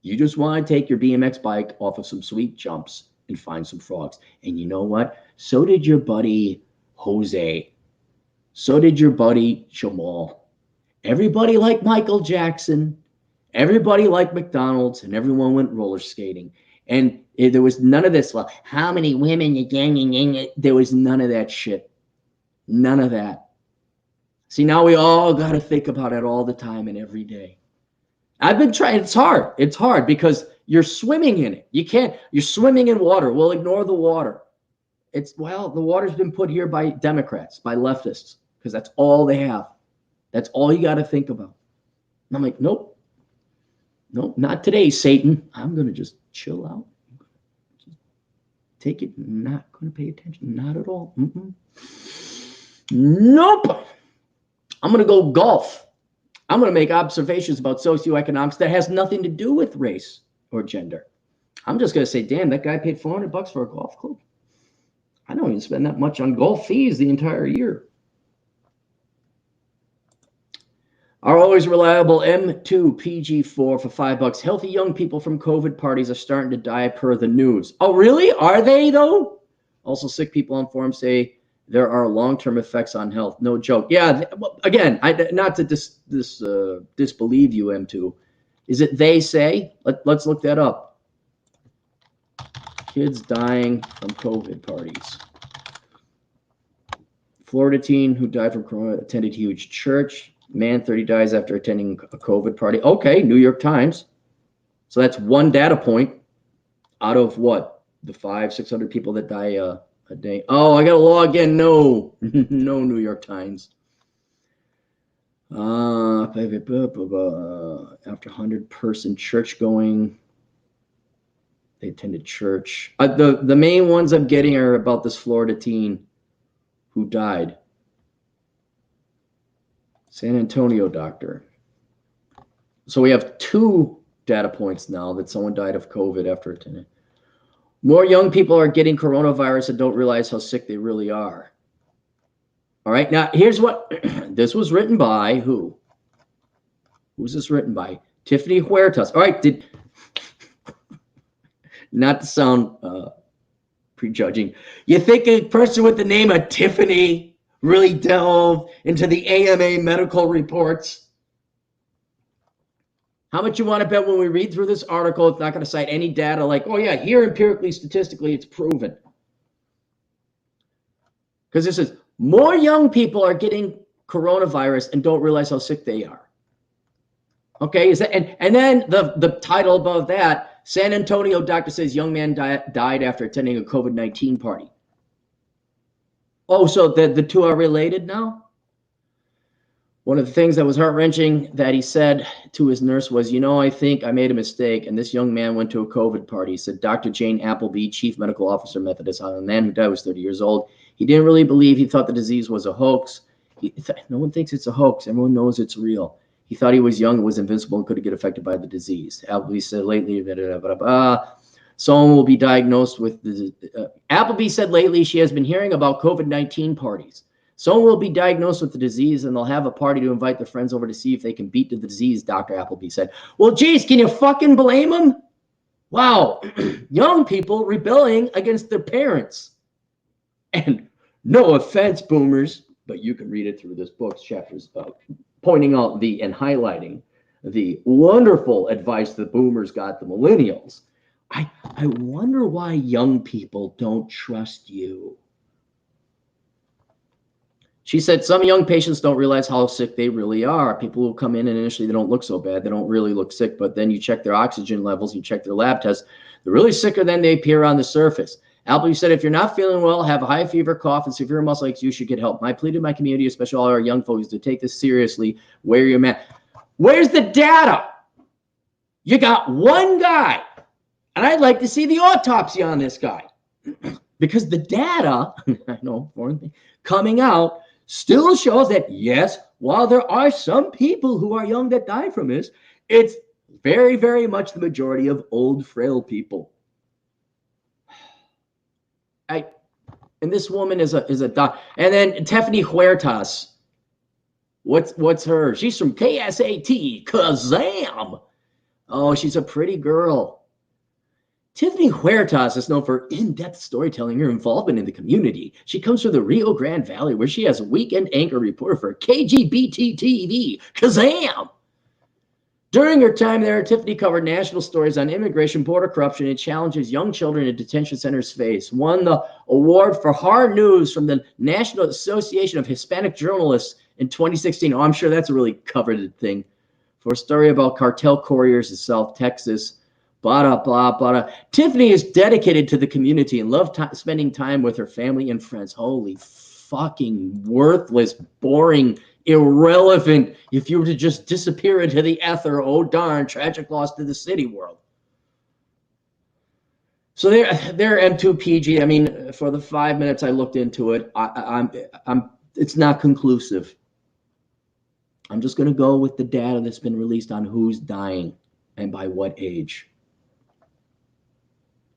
You just want to take your BMX bike off of some sweet jumps and find some frogs. And you know what? So did your buddy Jose. So did your buddy Jamal. Everybody liked Michael Jackson. Everybody liked McDonald's. And everyone went roller skating. And there was none of this. Well, how many women again? There was none of that shit. None of that. See, now we all got to think about it all the time and every day. I've been trying. It's hard. It's hard because you're swimming in it. You're swimming in water. Well, ignore the water. The water's been put here by Democrats, by leftists, because that's all they have. That's all you got to think about. And I'm like, nope, not today, Satan. I'm going to just chill out. Just take it. Not going to pay attention. Not at all. Nope. I'm going to go golf. I'm going to make observations about socioeconomics that has nothing to do with race or gender. I'm just going to say, damn, that guy paid $400 for a golf club. I don't even spend that much on golf fees the entire year. Our always reliable M2 PG4 for $5. Healthy young people from COVID parties are starting to die per the news. Oh, really? Are they, though? Also, sick people on forums say there are long-term effects on health. No joke. Yeah, again, not to disbelieve you, M2. Is it they say? Let's look that up. Kids dying from COVID parties. Florida teen who died from corona attended huge church. Man 30 dies after attending a COVID party. Okay, New York Times. So that's one data point out of what? The 500-600 people that die a day. Oh, I got to log in. No, no New York Times. After 100-person church going, they attended church. The main ones I'm getting are about this Florida teen who died. San Antonio doctor. So we have 2 data points now that someone died of COVID after attending. More young people are getting coronavirus and don't realize how sick they really are. All right, now here's what this was written by who? Who's this written by? Tiffany Huertas. All right, not to sound prejudging. You think a person with the name of Tiffany really delved into the AMA medical reports? How much you want to bet when we read through this article, it's not going to cite any data like, oh yeah, here empirically, statistically, it's proven. Because this is more young people are getting coronavirus and don't realize how sick they are. Okay, is that and then the title above that, San Antonio doctor says young man died after attending a COVID-19 party. Oh, so the 2 are related now? One of the things that was heart-wrenching that he said to his nurse was, I think I made a mistake. And this young man went to a COVID party. He said, Dr. Jane Appleby, chief medical officer, Methodist, a man who died was 30 years old. He didn't really believe. He thought the disease was a hoax. No one thinks it's a hoax. Everyone knows it's real. He thought he was young, was invincible, and couldn't get affected by the disease. Appleby said lately, someone will be diagnosed with the. Appleby said lately she has been hearing about COVID-19 parties. Someone will be diagnosed with the disease, and they'll have a party to invite their friends over to see if they can beat the disease, Dr. Appleby said. Well, geez, can you fucking blame them? Wow. Young people rebelling against their parents. And no offense, boomers, but you can read it through this book's chapters, pointing out and highlighting the wonderful advice the boomers got the millennials. I wonder why young people don't trust you. She said some young patients don't realize how sick they really are. People who come in and initially they don't look so bad. They don't really look sick, but then you check their oxygen levels, you check their lab tests. They're really sicker than they appear on the surface. Appleby said, if you're not feeling well, have a high fever, cough, and severe muscle aches, you should get help. I pleaded my community, especially all our young folks, to take this seriously. Wear your mask. Where's the data? You got one guy, and I'd like to see the autopsy on this guy. Because the data, I know, coming out, still shows that, yes, while there are some people who are young that die from this, it's very, very much the majority of old, frail people. And this woman is a doc. And then Tiffany Huertas. What's her? She's from KSAT. Kazam! Oh, she's a pretty girl. Tiffany Huertas is known for in-depth storytelling, her involvement in the community. She comes from the Rio Grande Valley, where she has a weekend anchor reporter for KGBT TV. Kazam! During her time there, Tiffany covered national stories on immigration, border corruption, and challenges young children in detention centers face. Won the award for hard news from the National Association of Hispanic Journalists in 2016. Oh, I'm sure that's a really coveted thing. For a story about cartel couriers in South Texas. Blah, blah, blah. Tiffany is dedicated to the community and loves spending time with her family and friends. Holy fucking worthless, boring, irrelevant. If you were to just disappear into the ether, oh darn, tragic loss to the city world. So they're M2PG. I mean, for the 5 minutes I looked into it, it's not conclusive. I'm just going to go with the data that's been released on who's dying and by what age.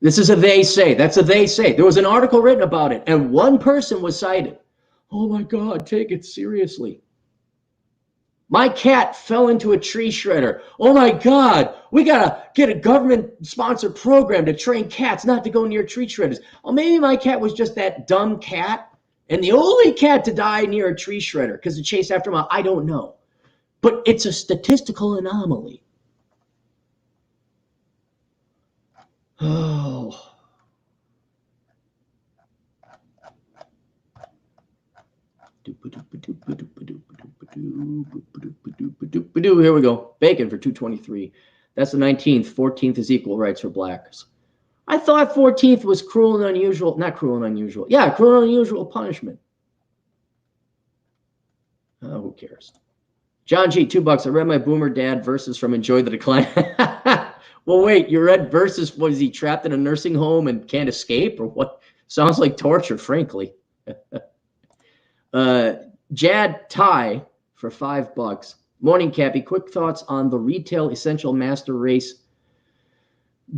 This is a they say. That's a they say. There was an article written about it, and one person was cited. Oh my God, take it seriously. My cat fell into a tree shredder. Oh my God, we gotta get a government-sponsored program to train cats not to go near tree shredders. Oh, maybe my cat was just that dumb cat, and the only cat to die near a tree shredder because it chased after him. I don't know. But it's a statistical anomaly. Oh. Here we go. Bacon for $2.23. That's the 19th. 14th is equal rights for blacks. I thought 14th was cruel and unusual. Not cruel and unusual. Yeah, cruel and unusual punishment. Oh, who cares? John G, $2. I read my boomer dad verses from Enjoy the Decline. Well, wait, you read verses. Was he trapped in a nursing home and can't escape, or what? Sounds like torture, frankly. Jad Ty for $5. Morning, Cappy. Quick thoughts on the retail essential master race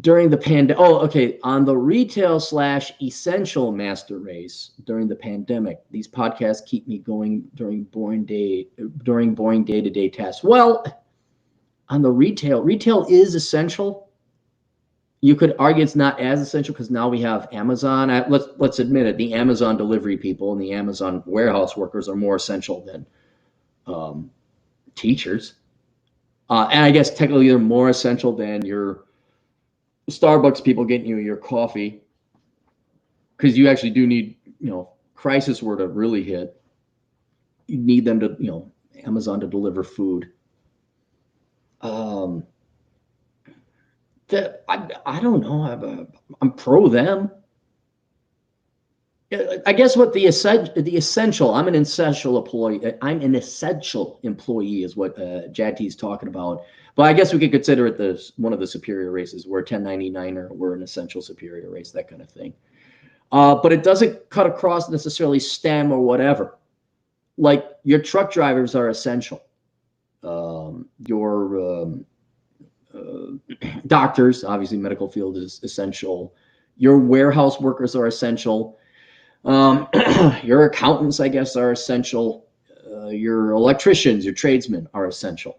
during the pandemic. Oh, okay. On the retail / essential master race during the pandemic. These podcasts keep me going during boring day-to-day tasks. Well, on the retail is essential. You could argue it's not as essential because now we have Amazon. Let's admit it. The Amazon delivery people and the Amazon warehouse workers are more essential than teachers. And I guess technically they're more essential than your Starbucks people getting you your coffee, because you actually do need, crisis were to really hit, you need them to, Amazon to deliver food. I don't know. I'm pro them. I guess what the essential, I'm an essential employee. I'm an essential employee is what Jati's talking about. But I guess we could consider it one of the superior races. We're a 1099er, we're an essential superior race, that kind of thing. But it doesn't cut across necessarily STEM or whatever. Like your truck drivers are essential. Your doctors, obviously medical field is essential. Your warehouse workers are essential. Your accountants, I guess, are essential. Your electricians, your tradesmen are essential.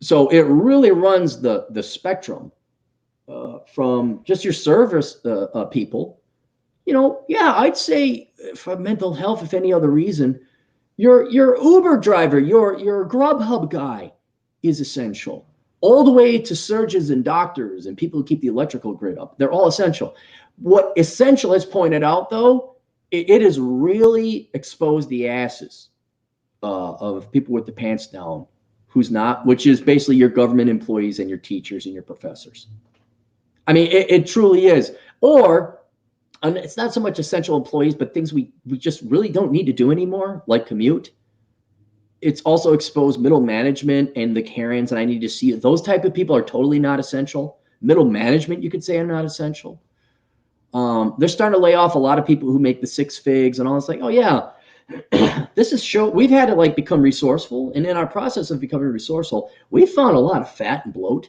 So it really runs the spectrum from just your service people. Yeah, I'd say for mental health, if any other reason, your Uber driver, your Grubhub guy is essential. All the way to surgeons and doctors and people who keep the electrical grid up. They're all essential. What essential has pointed out, though, it has really exposed the asses of people with the pants down who's not, which is basically your government employees and your teachers and your professors. I mean, it truly is. Or and it's not so much essential employees, but things we just really don't need to do anymore, like commute. It's also exposed middle management and the Karens, and I need to see it. Those type of people are totally not essential. Middle management, you could say, are not essential. They're starting to lay off a lot of people who make the 6 figs and all. It's like, oh yeah, this is we've had to like become resourceful, and in our process of becoming resourceful, we found a lot of fat and bloat.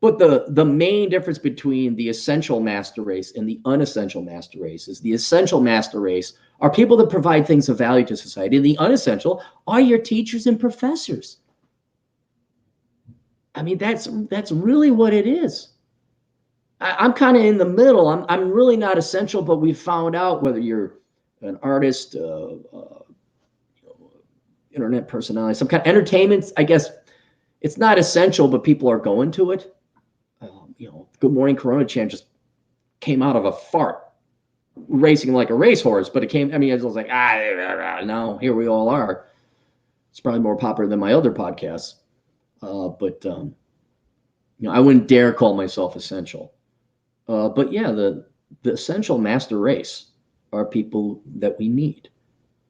But the main difference between the essential master race and the unessential master race is the essential master race are people that provide things of value to society. And the unessential are your teachers and professors. I mean, that's really what it is. I'm kind of in the middle. I'm really not essential, but we found out whether you're an artist, internet personality, some kind of entertainment. I guess it's not essential, but people are going to it. Good Morning Coronachan just came out of a fart, racing like a racehorse, but it came, I mean, it was like, now here we all are. It's probably more popular than my other podcasts. But I wouldn't dare call myself essential. But yeah, the essential master race are people that we need.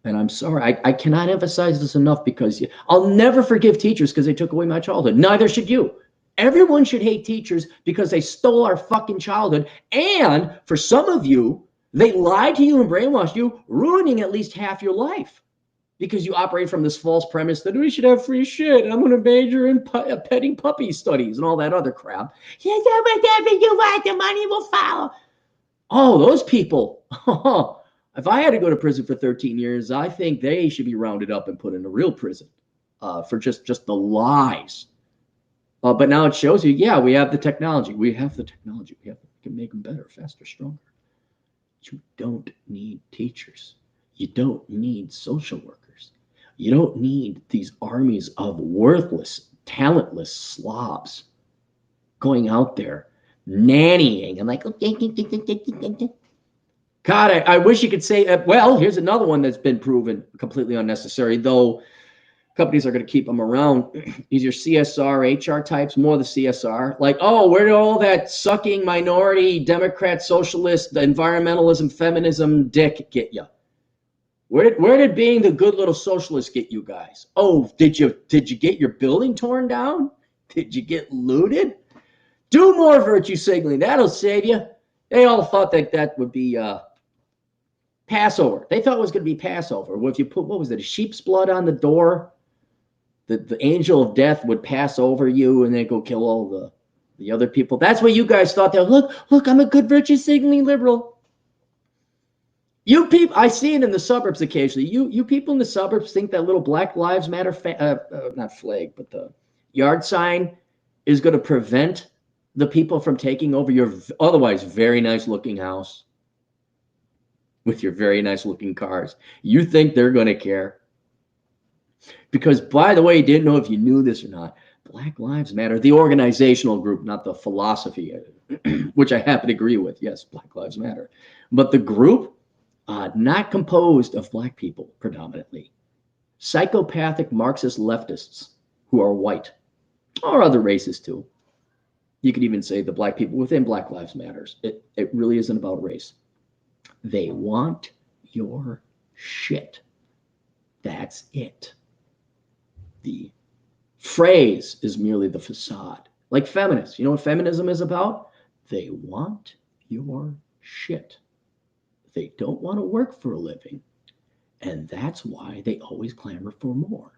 And I'm sorry, I cannot emphasize this enough because I'll never forgive teachers because they took away my childhood. Neither should you. Everyone should hate teachers because they stole our fucking childhood. And for some of you, they lied to you and brainwashed you, ruining at least half your life because you operate from this false premise that we should have free shit. And I'm going to major in petting puppy studies and all that other crap. Yeah, whatever you want, the money will follow. Oh, those people. If I had to go to prison for 13 years, I think they should be rounded up and put in a real prison for just the lies. But now it shows you, yeah, we have the technology. We have the technology. We can make them better, faster, stronger. You don't need teachers. You don't need social workers. You don't need these armies of worthless, talentless slobs going out there nannying and like, God, I wish you could say, well, here's another one that's been proven completely unnecessary, though companies are going to keep them around. These are CSR, HR types, more the CSR. Like, oh, where did all that sucking minority, Democrat, socialist, environmentalism, feminism dick get you? Where did being the good little socialist get you guys? Oh, did you get your building torn down? Did you get looted? Do more virtue signaling. That'll save you. They all thought that would be Passover. They thought it was going to be Passover. Well, if you put, what was it, a sheep's blood on the door, the angel of death would pass over you and then go kill all the other people. That's what you guys thought. That look, I'm a good virtue signaling liberal. You people, I see it in the suburbs occasionally. You people in the suburbs think that little Black Lives Matter, not flag, but the yard sign is going to prevent the people from taking over your otherwise very nice looking house with your very nice looking cars. You think they're going to care? Because, by the way, you didn't know if you knew this or not, Black Lives Matter, the organizational group, not the philosophy, which I happen to agree with. Yes, Black Lives Matter. But the group, not composed of Black people predominantly. Psychopathic Marxist leftists who are white, or other races too. You could even say the Black people within Black Lives Matters. It really isn't about race. They want your shit. That's it. The phrase is merely the facade. Like feminists. You know what feminism is about? They want your shit. They don't want to work for a living. And that's why they always clamor for more.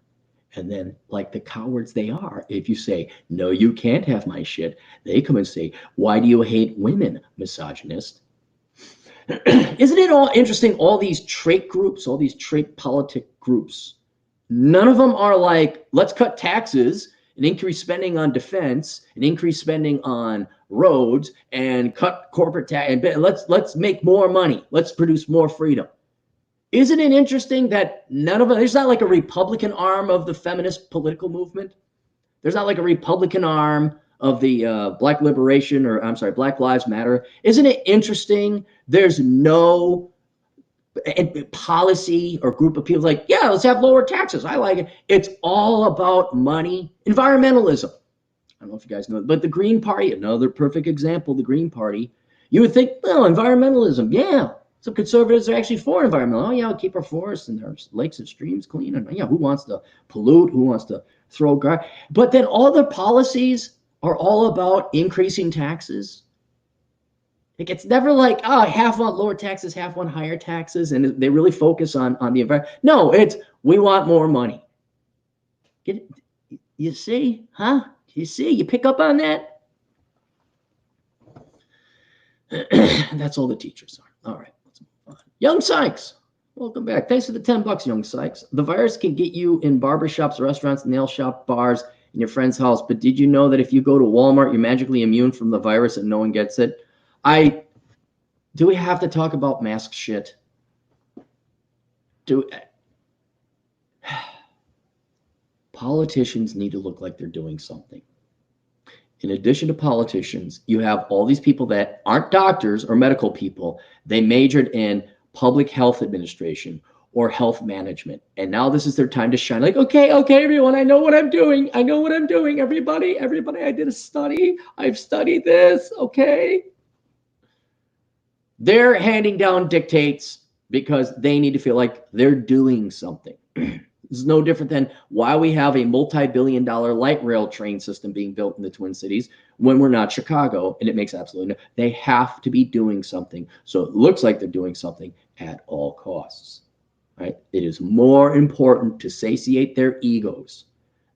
And then, like the cowards they are, if you say, no, you can't have my shit, they come and say, why do you hate women, misogynist? Isn't it all interesting? All these trait groups, all these trait politic groups, none of them are like, let's cut taxes and increase spending on defense and increase spending on roads and cut corporate tax. And let's make more money. Let's produce more freedom. Isn't it interesting that none of them, there's not like a Republican arm of the feminist political movement. There's not like a Republican arm of the Black Liberation, or I'm sorry, Black Lives Matter. Isn't it interesting? There's no policy or group of people like, yeah, let's have lower taxes. I like it. It's all about money. Environmentalism. I don't know if you guys know, but the Green Party, another perfect example, the Green Party. You would think, well, environmentalism, yeah. Some conservatives are actually for environmental. Oh, yeah, we'll keep our forests and our lakes and streams clean. And yeah, who wants to pollute? Who wants to throw garbage? But then all the policies are all about increasing taxes. Like, it's never like, oh, half want lower taxes, half want higher taxes, and they really focus on the environment. No, it's we want more money. You see, huh? You see, you pick up on that? That's all the teachers are. All right. Young Sykes, welcome back. Thanks for the $10, Young Sykes. The virus can get you in barbershops, restaurants, nail shop, bars, in your friend's house. But did you know that if you go to Walmart, you're magically immune from the virus and no one gets it? Do we have to talk about mask shit? Politicians need to look like they're doing something. In addition to politicians, you have all these people that aren't doctors or medical people. They majored in public health administration or health management. And now this is their time to shine. Like, okay, everyone, I know what I'm doing. Everybody, I did a study. I've studied this, okay? They're handing down dictates because they need to feel like they're doing something. This is no different than why we have a multi-billion-dollar light rail train system being built in the Twin Cities when we're not Chicago, and it makes absolutely no. They have to be doing something, so it looks like they're doing something at all costs. Right? It is more important to satiate their egos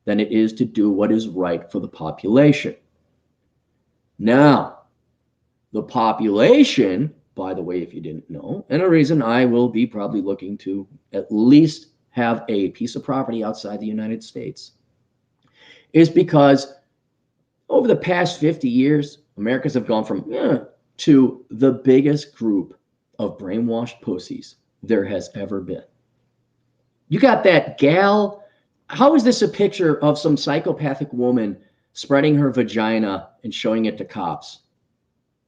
than it is to do what is right for the population. Now, the population, by the way, if you didn't know, and a reason I will be probably looking to at least have a piece of property outside the United States, is because over the past 50 years, Americans have gone from to the biggest group of brainwashed pussies there has ever been. You got that gal. How is this a picture of some psychopathic woman spreading her vagina and showing it to cops?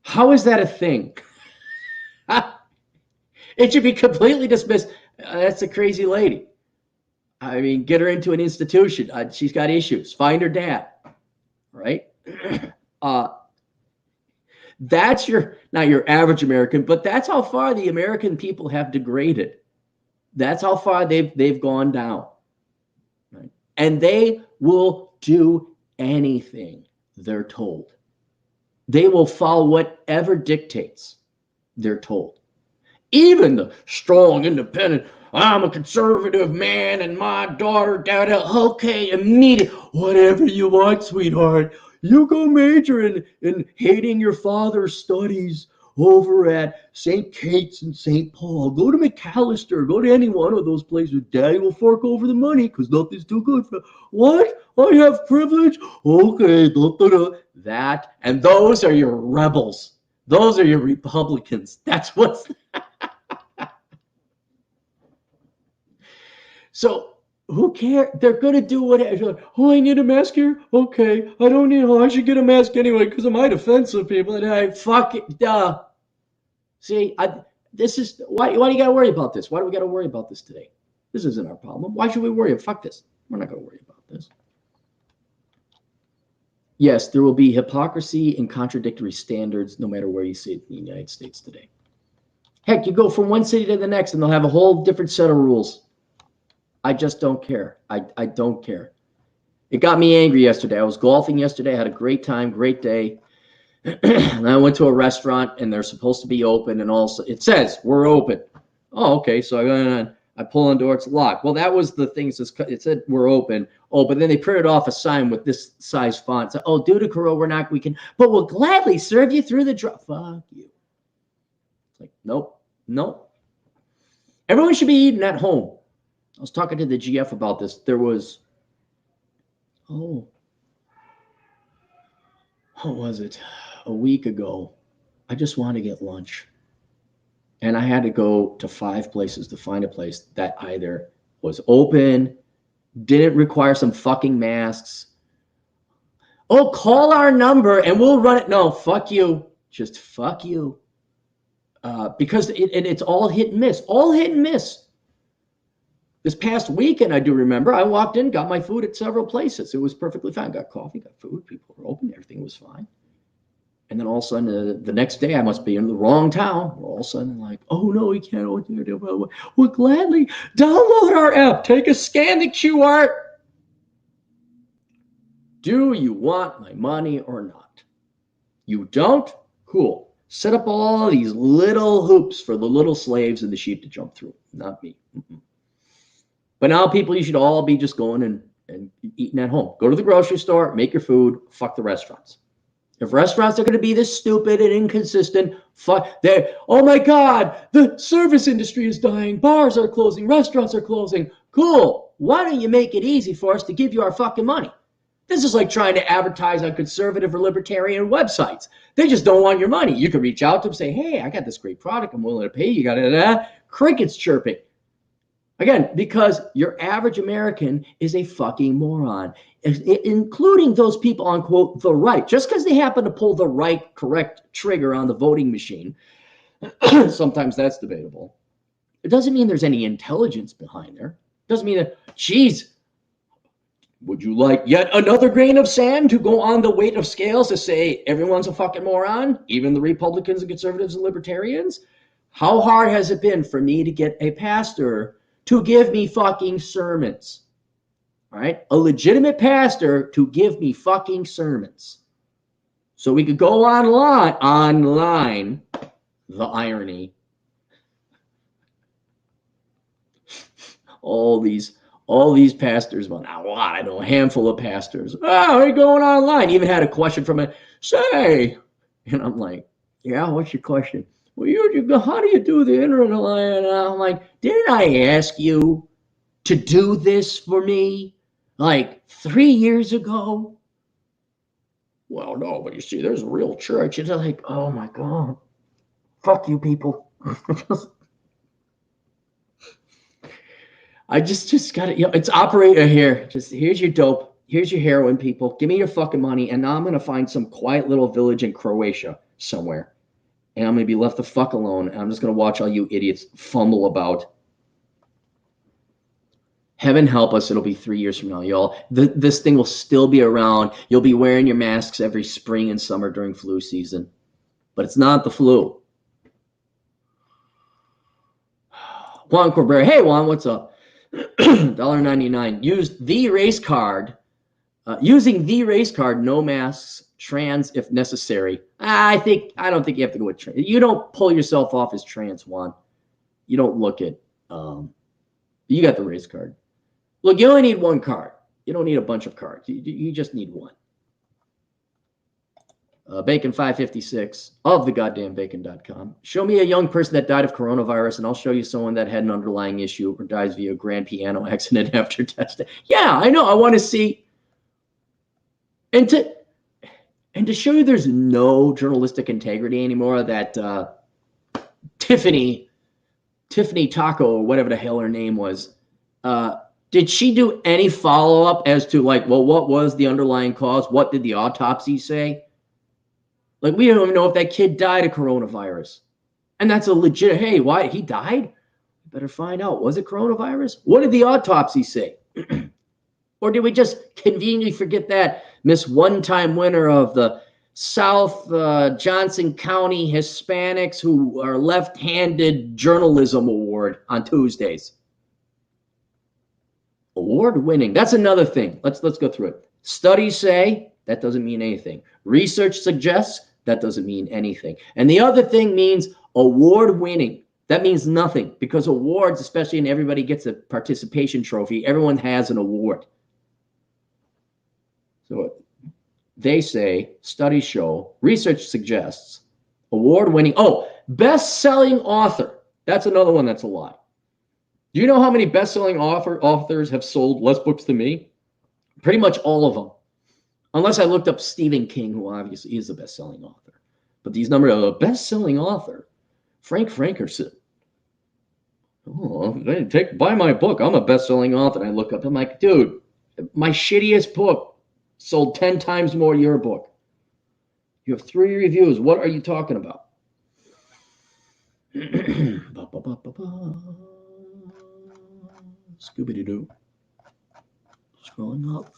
How is that a thing? It should be completely dismissed. That's a crazy lady. I mean, get her into an institution. She's got issues. Find her dad, right? That's not your average American, but that's how far the American people have degraded. That's how far they've gone down. Right? And they will do anything they're told. They will follow whatever dictates they're told. Even the strong, independent, I'm a conservative man and my daughter, okay, immediate, whatever you want, sweetheart. You go major in hating your father's studies over at St. Kate's and St. Paul. Go to McAllister. Go to any one of those places. Daddy will fork over the money because nothing's too good for what? I have privilege? Okay. That, and those are your rebels. Those are your Republicans. That's what's... So who cares? They're going to do whatever. Oh, I need a mask here? Okay. I don't need, I should get a mask anyway because it might offend some people. And I fuck it. Duh. See, this is, why do you got to worry about this? Why do we got to worry about this today? This isn't our problem. Why should we worry? Fuck this. We're not going to worry about this. Yes, there will be hypocrisy and contradictory standards no matter where you see it in the United States today. Heck, you go from one city to the next and they'll have a whole different set of rules. I just don't care. I don't care. It got me angry yesterday. I was golfing yesterday. I had a great time, great day. And I went to a restaurant and they're supposed to be open, and also it says we're open. Oh, okay. So I pull on the door, it's locked. Well, that was the thing. It said we're open. Oh, but then they printed off a sign with this size font. So, oh, due to Corona, but we'll gladly serve you through the drive. Fuck you. It's like, nope. Everyone should be eating at home. I was talking to the GF about this. There was, what was it? A week ago, I just wanted to get lunch. And I had to go to 5 places to find a place that either was open, didn't require some fucking masks. Oh, call our number and we'll run it. No, fuck you. Just fuck you. Because it's all hit and miss. All hit and miss. This past weekend, I do remember, I walked in, got my food at several places. It was perfectly fine. Got coffee, got food. People were open. Everything was fine. And then all of a sudden, the next day, I must be in the wrong town. All of a sudden, like, oh, no, we can't. We'll gladly download our app. Take a scan the QR. Do you want my money or not? You don't? Cool. Set up all these little hoops for the little slaves and the sheep to jump through. Not me. But now, people, you should all be just going and eating at home. Go to the grocery store, make your food, fuck the restaurants. If restaurants are going to be this stupid and inconsistent, oh my God, the service industry is dying. Bars are closing. Restaurants are closing. Cool. Why don't you make it easy for us to give you our fucking money? This is like trying to advertise on conservative or libertarian websites. They just don't want your money. You can reach out to them, say, hey, I got this great product. I'm willing to pay you. Got it. Crickets chirping. Again, because your average American is a fucking moron, including those people on, quote, the right. Just because they happen to pull the right correct trigger on the voting machine, sometimes that's debatable. It doesn't mean there's any intelligence behind there. It doesn't mean that, geez, would you like yet another grain of sand to go on the weight of scales to say everyone's a fucking moron, even the Republicans and conservatives and libertarians? How hard has it been for me to get a pastor to give me fucking sermons? All right? A legitimate pastor to give me fucking sermons. So we could go online, the irony. All these pastors, well, not a lot, I know a handful of pastors. Oh, we're going online. Even had a question from a, say, and I'm like, yeah, what's your question? Well, how do you do the internet? And I'm like, didn't I ask you to do this for me like 3 years ago? Well, no, but you see, there's a real church. It's like, oh my God, fuck you people. I just got it. It's operator here. Just here's your dope. Here's your heroin, people. Give me your fucking money. And now I'm going to find some quiet little village in Croatia somewhere. And I'm going to be left the fuck alone. And I'm just going to watch all you idiots fumble about. Heaven help us. It'll be 3 years from now, y'all. This thing will still be around. You'll be wearing your masks every spring and summer during flu season. But it's not the flu. Juan Corbera. Hey, Juan, what's up? $1.99. Using the race card, no masks, trans if necessary. I don't think you have to go with trans. You don't pull yourself off as trans, Juan. You don't look at, you got the race card. Look, you only need one card. You don't need a bunch of cards. You just need one. Bacon 556 of thegoddamnbacon.com. Show me a young person that died of coronavirus, and I'll show you someone that had an underlying issue or dies via grand piano accident after testing. Yeah, I know. I want to see. And to show you there's no journalistic integrity anymore, that Tiffany Taco, or whatever the hell her name was, did she do any follow-up as to, like, well, what was the underlying cause? What did the autopsy say? Like, we don't even know if that kid died of coronavirus. And that's a legit, hey, why? He died? Better find out. Was it coronavirus? What did the autopsy say? Or did we just conveniently forget that Miss One-Time winner of the South Johnson County Hispanics who are left-handed journalism award on Tuesdays. Award-winning. That's another thing. Let's go through it. Studies say that doesn't mean anything. Research suggests that doesn't mean anything. And the other thing means award-winning. That means nothing, because awards, especially when everybody gets a participation trophy, everyone has an award. So they say, studies show, research suggests, award-winning. Oh, best-selling author. That's another one that's a lie. Do you know how many best-selling authors have sold less books than me? Pretty much all of them. Unless I looked up Stephen King, who obviously is a best-selling author. But these numbers are a best-selling author. Frank Frankerson. Oh, buy my book. I'm a best-selling author. And I look up, I'm like, dude, my shittiest book sold 10 times more than your book. You have 3 reviews. What are you talking about? Scooby-Doo. Scrolling up.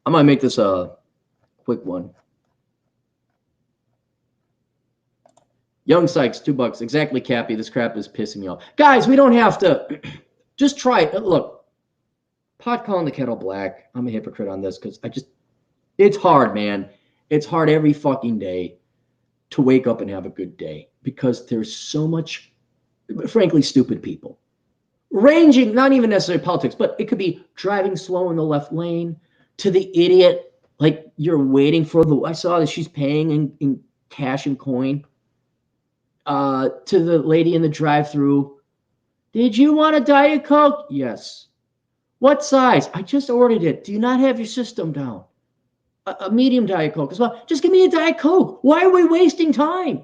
I might make this a quick one. Young Sykes, $2. Exactly, Cappy. This crap is pissing me off. Guys, we don't have to. Just try it. Look, pot calling the kettle black. I'm a hypocrite on this because it's hard, man. It's hard every fucking day to wake up and have a good day because there's so much, frankly, stupid people. Ranging, not even necessarily politics, but it could be driving slow in the left lane to the idiot, like you're waiting for I saw that she's paying in cash and coin. To the lady in the drive-thru, did you want a Diet Coke? Yes. What size? I just ordered it. Do you not have your system down? A medium Diet Coke as well. Just give me a Diet Coke. Why are we wasting time?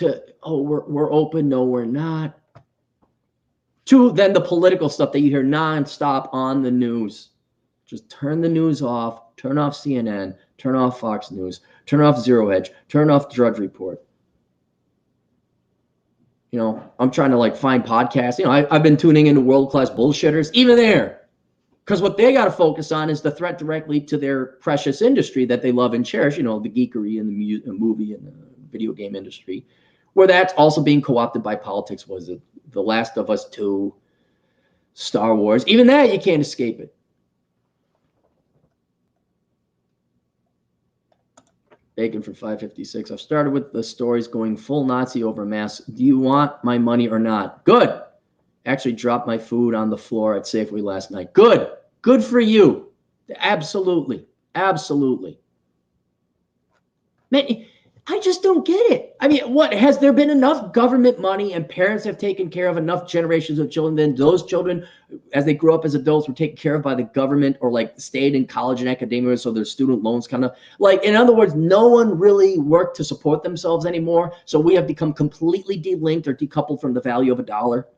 We're open. No, we're not. To then the political stuff that you hear nonstop on the news. Just turn the news off. Turn off CNN. Turn off Fox News. Turn off Zero Hedge. Turn off Drudge Report. You know, I'm trying to like find podcasts. You know, I've been tuning into world-class bullshitters, even there. Because what they got to focus on is the threat directly to their precious industry that they love and cherish, you know, the geekery and the movie and the video game industry, where that's also being co-opted by politics. Was it The Last of Us 2, Star Wars? Even that, you can't escape it. Bacon for $5.56. I've started with the stories going full Nazi over masks. Do you want my money or not? Good. Actually dropped my food on the floor at Safeway last night. Good. Good for you. Absolutely. Absolutely. Man, I just don't get it. I mean, what, has there been enough government money and parents have taken care of enough generations of children? Then those children, as they grow up as adults, were taken care of by the government or like stayed in college and academia, so their student loans kind of like, in other words, no one really worked to support themselves anymore. So we have become completely delinked or decoupled from the value of a dollar.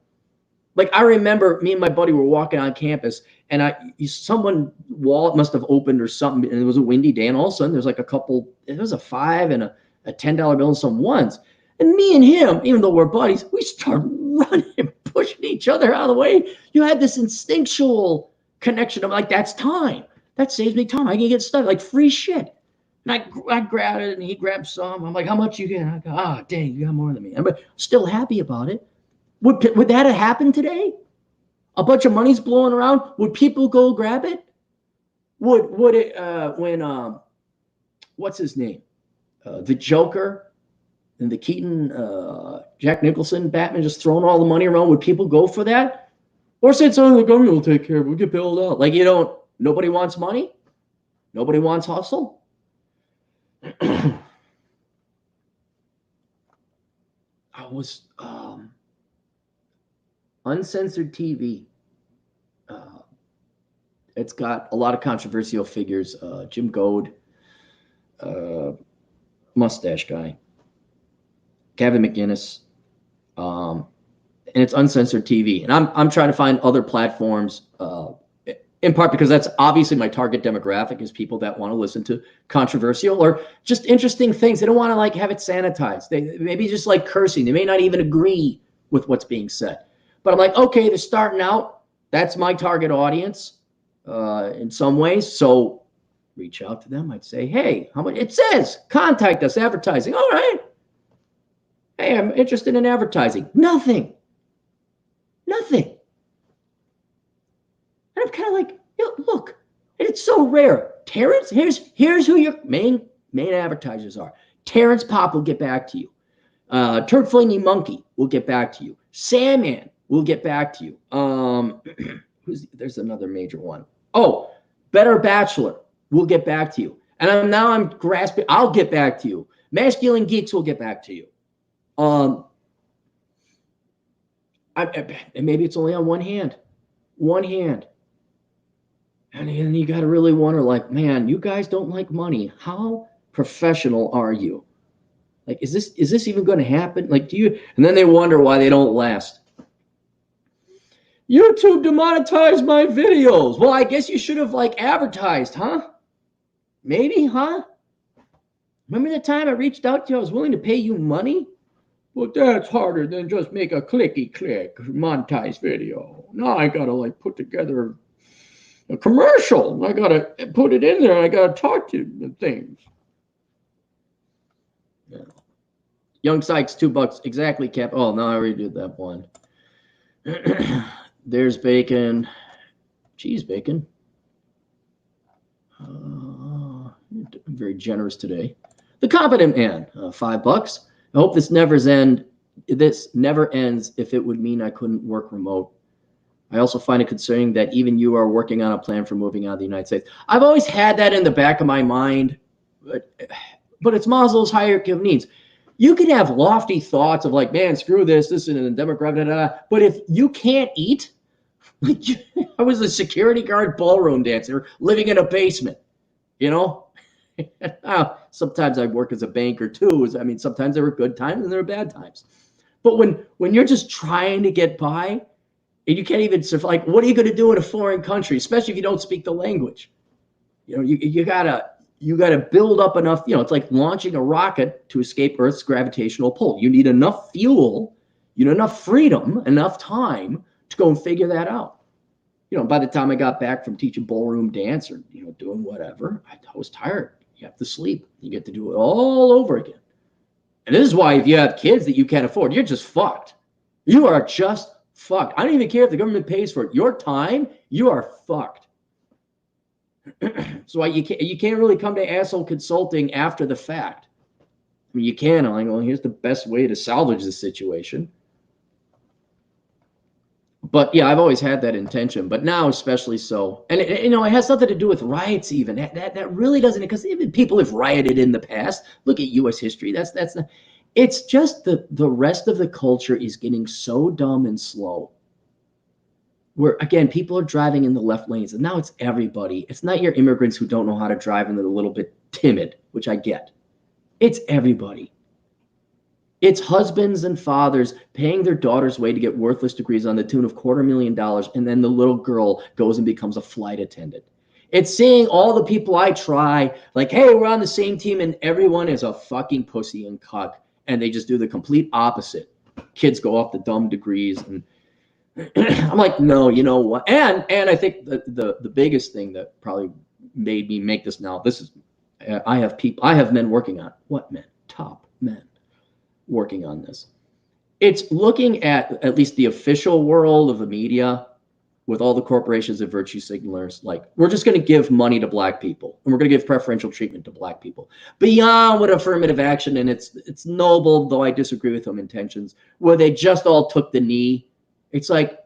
Like I remember me and my buddy were walking on campus and someone wallet must have opened or something, and it was a windy day, and all of a sudden there's like a couple, it was a $5 and a $10 bill and some ones. And me and him, even though we're buddies, we start running and pushing each other out of the way. You had this instinctual connection of like, that's time. That saves me time. I can get stuff like free shit. And I grabbed it and he grabbed some. I'm like, how much you get? I go, dang, you got more than me. I'm still happy about it. Would that have happened today? A bunch of money's blowing around. Would people go grab it? Would it when what's his name? The Joker and the Keaton, Jack Nicholson, Batman just throwing all the money around. Would people go for that? Or say, oh, the government will take care of it. We'll get bailed out. Like, nobody wants money. Nobody wants hustle. I was uncensored TV. It's got a lot of controversial figures. Jim Goad, mustache guy, Gavin McInnes, and it's uncensored TV. And I'm trying to find other platforms, in part because that's obviously my target demographic is people that want to listen to controversial or just interesting things. They don't want to like have it sanitized. They maybe just like cursing. They may not even agree with what's being said. But I'm like, okay, they're starting out. That's my target audience in some ways. So reach out to them. I'd say, hey, how much? It says contact us, advertising. All right. Hey, I'm interested in advertising. Nothing. And I'm kind of like, look, and it's so rare. Terrence, here's who your main advertisers are. Terrence Pop will get back to you. Turd Flinging Monkey will get back to you. Sandman will get back to you. There's another major one. Oh, Better Bachelor will get back to you. And I'm grasping. I'll get back to you. Masculine Geeks will get back to you. And maybe it's only on one hand. And you got to really wonder, like, man, you guys don't like money. How professional are you? Like, is this even going to happen? Like, do you? And then they wonder why they don't last. YouTube demonetized my videos. Well, I guess you should have like advertised, huh? Maybe, huh? Remember the time I reached out to you? I was willing to pay you money. Well, that's harder than just make a clicky-click monetized video. Now I gotta like put together a commercial. I gotta put it in there. I gotta talk to the things. Yeah. Young Sykes, $2 exactly. Cap. Oh no, I already did that one. There's bacon, cheese bacon. I'm very generous today. The Competent Man, $5. I hope this never ends. If it would mean I couldn't work remote. I also find it concerning that even you are working on a plan for moving out of the United States. I've always had that in the back of my mind, but it's Maslow's hierarchy of needs. You can have lofty thoughts of like, man, screw this is a demographic, but if you can't eat, like I was a security guard ballroom dancer living in a basement, you know? Sometimes I work as a banker too. I mean, sometimes there were good times and there were bad times. But when you're just trying to get by and you can't even survive, like, what are you going to do in a foreign country, especially if you don't speak the language? You know, you gotta build up enough. You know, it's like launching a rocket to escape Earth's gravitational pull. You need enough fuel, you know, enough freedom, enough time to go and figure that out. You know, by the time I got back from teaching ballroom dance or, you know, doing whatever, I was tired. You have to sleep. You get to do it all over again. And this is why if you have kids that you can't afford, you're just fucked. You are just fucked. I don't even care if the government pays for it. Your time, you are fucked. So you can't really come to asshole consulting after the fact. I mean, you can. I'm like, well, here's the best way to salvage the situation. But yeah, I've always had that intention, but now especially so. And you know, it has nothing to do with riots even. That really doesn't, because even people have rioted in the past. Look at U.S. history. That's not. It's just the rest of the culture is getting so dumb and slow. Where again, people are driving in the left lanes, and now it's everybody. It's not your immigrants who don't know how to drive and they're a little bit timid, which I get. It's everybody. It's husbands and fathers paying their daughters way to get worthless degrees on the tune of $250,000, and then the little girl goes and becomes a flight attendant. It's seeing all the people I try, like, hey, we're on the same team, and everyone is a fucking pussy and cuck, and they just do the complete opposite. Kids go off the dumb degrees, and I'm like, no, you know what? And I think the biggest thing that probably made me make this now, this is, I have men working on it. What men? Top men working on this. It's looking at least the official world of the media with all the corporations and virtue signalers, like, we're just going to give money to black people and we're going to give preferential treatment to black people beyond what affirmative action, and it's noble, though I disagree with them intentions, where they just all took the knee. It's like,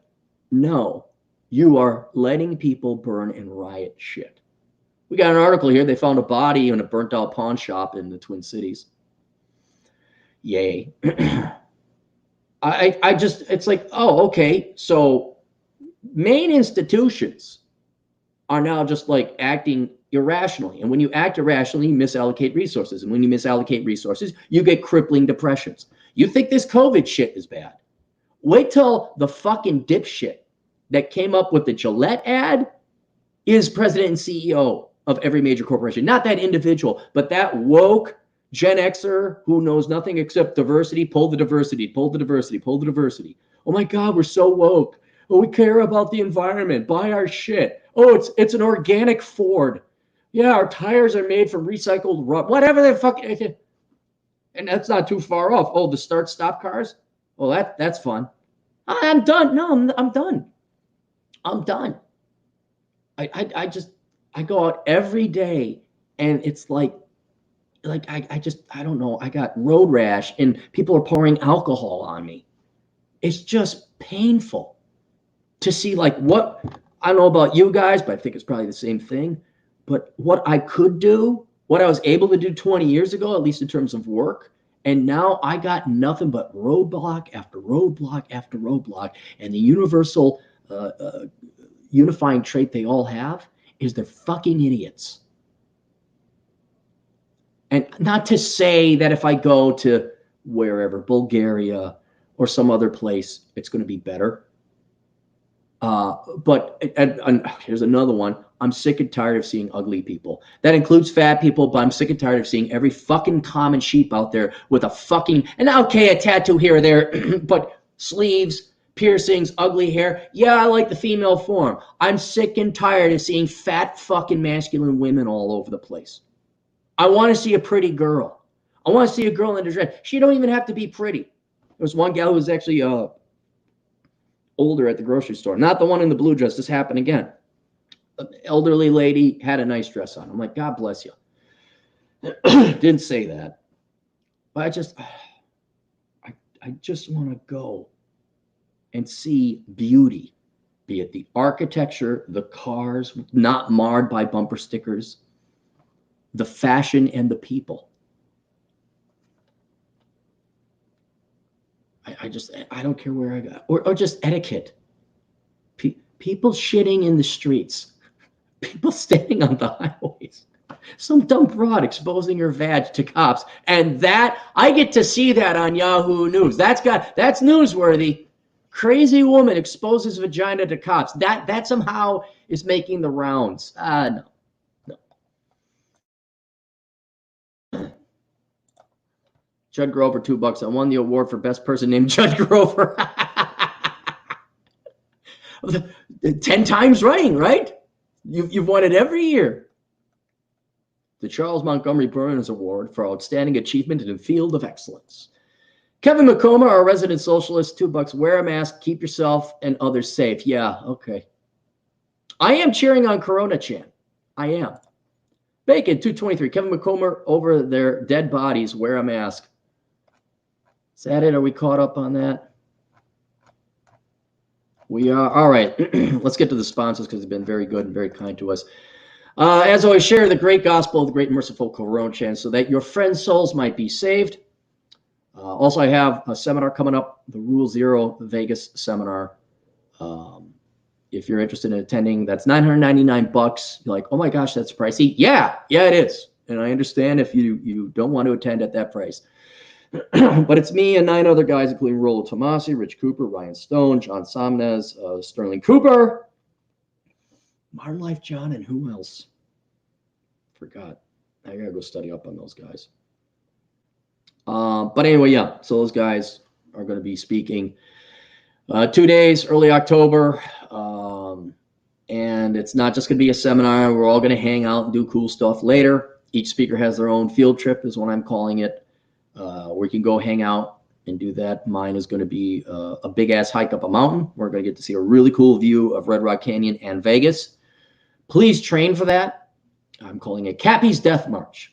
no, you are letting people burn and riot shit. We got an article here. They found a body in a burnt out pawn shop in the Twin Cities. Yay. I just, it's like, oh, okay. So main institutions are now just like acting irrationally. And when you act irrationally, you misallocate resources. And when you misallocate resources, you get crippling depressions. You think this COVID shit is bad. Wait till the fucking dipshit that came up with the Gillette ad is president and CEO of every major corporation. Not that individual, but that woke Gen Xer who knows nothing except diversity. Pull the diversity, pull the diversity, pull the diversity. Oh my God, we're so woke. Oh, we care about the environment. Buy our shit. Oh, it's an organic Ford. Yeah, our tires are made from recycled rubber. Whatever the fuck. And that's not too far off. Oh, the start-stop cars? Well, that's fun. I'm done. No, I'm done. I'm done. I go out every day, and it's like I don't know. I got road rash, and people are pouring alcohol on me. It's just painful to see like what I don't know about you guys, but I think it's probably the same thing. But what I could do, what I was able to do 20 years ago, at least in terms of work, and now I got nothing but roadblock after roadblock after roadblock. And the universal unifying trait they all have is they're fucking idiots. And not to say that if I go to wherever, Bulgaria or some other place, it's going to be better. But here's another one. I'm sick and tired of seeing ugly people. That includes fat people, but I'm sick and tired of seeing every fucking common sheep out there with a fucking, and okay, a tattoo here or there, but sleeves, piercings, ugly hair. Yeah, I like the female form. I'm sick and tired of seeing fat fucking masculine women all over the place. I want to see a pretty girl. I want to see a girl in a dress. She don't even have to be pretty. There was one gal who was actually older at the grocery store. Not the one in the blue dress. This happened again. An elderly lady had a nice dress on. I'm like, God bless you. Didn't say that. But I just want to go and see beauty, be it the architecture, the cars, not marred by bumper stickers, the fashion, and the people. I don't care where I go. Or just etiquette. People shitting in the streets. People standing on the highways. Some dumb broad exposing her vag to cops. And that, I get to see that on Yahoo News. That's newsworthy. Crazy woman exposes vagina to cops. That somehow is making the rounds. No. Judd Grover, $2. I won the award for best person named Judd Grover. 10 times running, right? You've won it every year. The Charles Montgomery Burns Award for Outstanding Achievement in the Field of Excellence. Kevin McComber, our resident socialist, $2. Wear a mask, keep yourself and others safe. Yeah, okay. I am cheering on Coronachan. I am. Bacon, 223. Kevin McComber, over their dead bodies, wear a mask. Is that it? Are we caught up on that? We are. All right. Let's get to the sponsors because they've been very good and very kind to us. As always, share the great gospel of the great merciful Coronachan so that your friends' souls might be saved. Also, I have a seminar coming up, the Rule Zero Vegas seminar. If you're interested in attending, that's $999. You're like, oh my gosh, that's pricey. Yeah, it is. And I understand if you don't want to attend at that price. But it's me and 9 other guys, including Rollo Tomasi, Rich Cooper, Ryan Stone, John Somnes, Sterling Cooper, Modern Life John, and who else? Forgot. I gotta go study up on those guys. But anyway, yeah. So those guys are going to be speaking 2 days, early October. And it's not just going to be a seminar. We're all going to hang out and do cool stuff later. Each speaker has their own field trip, is what I'm calling it. We can go hang out and do that. Mine is going to be a big-ass hike up a mountain. We're going to get to see a really cool view of Red Rock Canyon and Vegas. Please train for that. I'm calling it Cappy's Death March.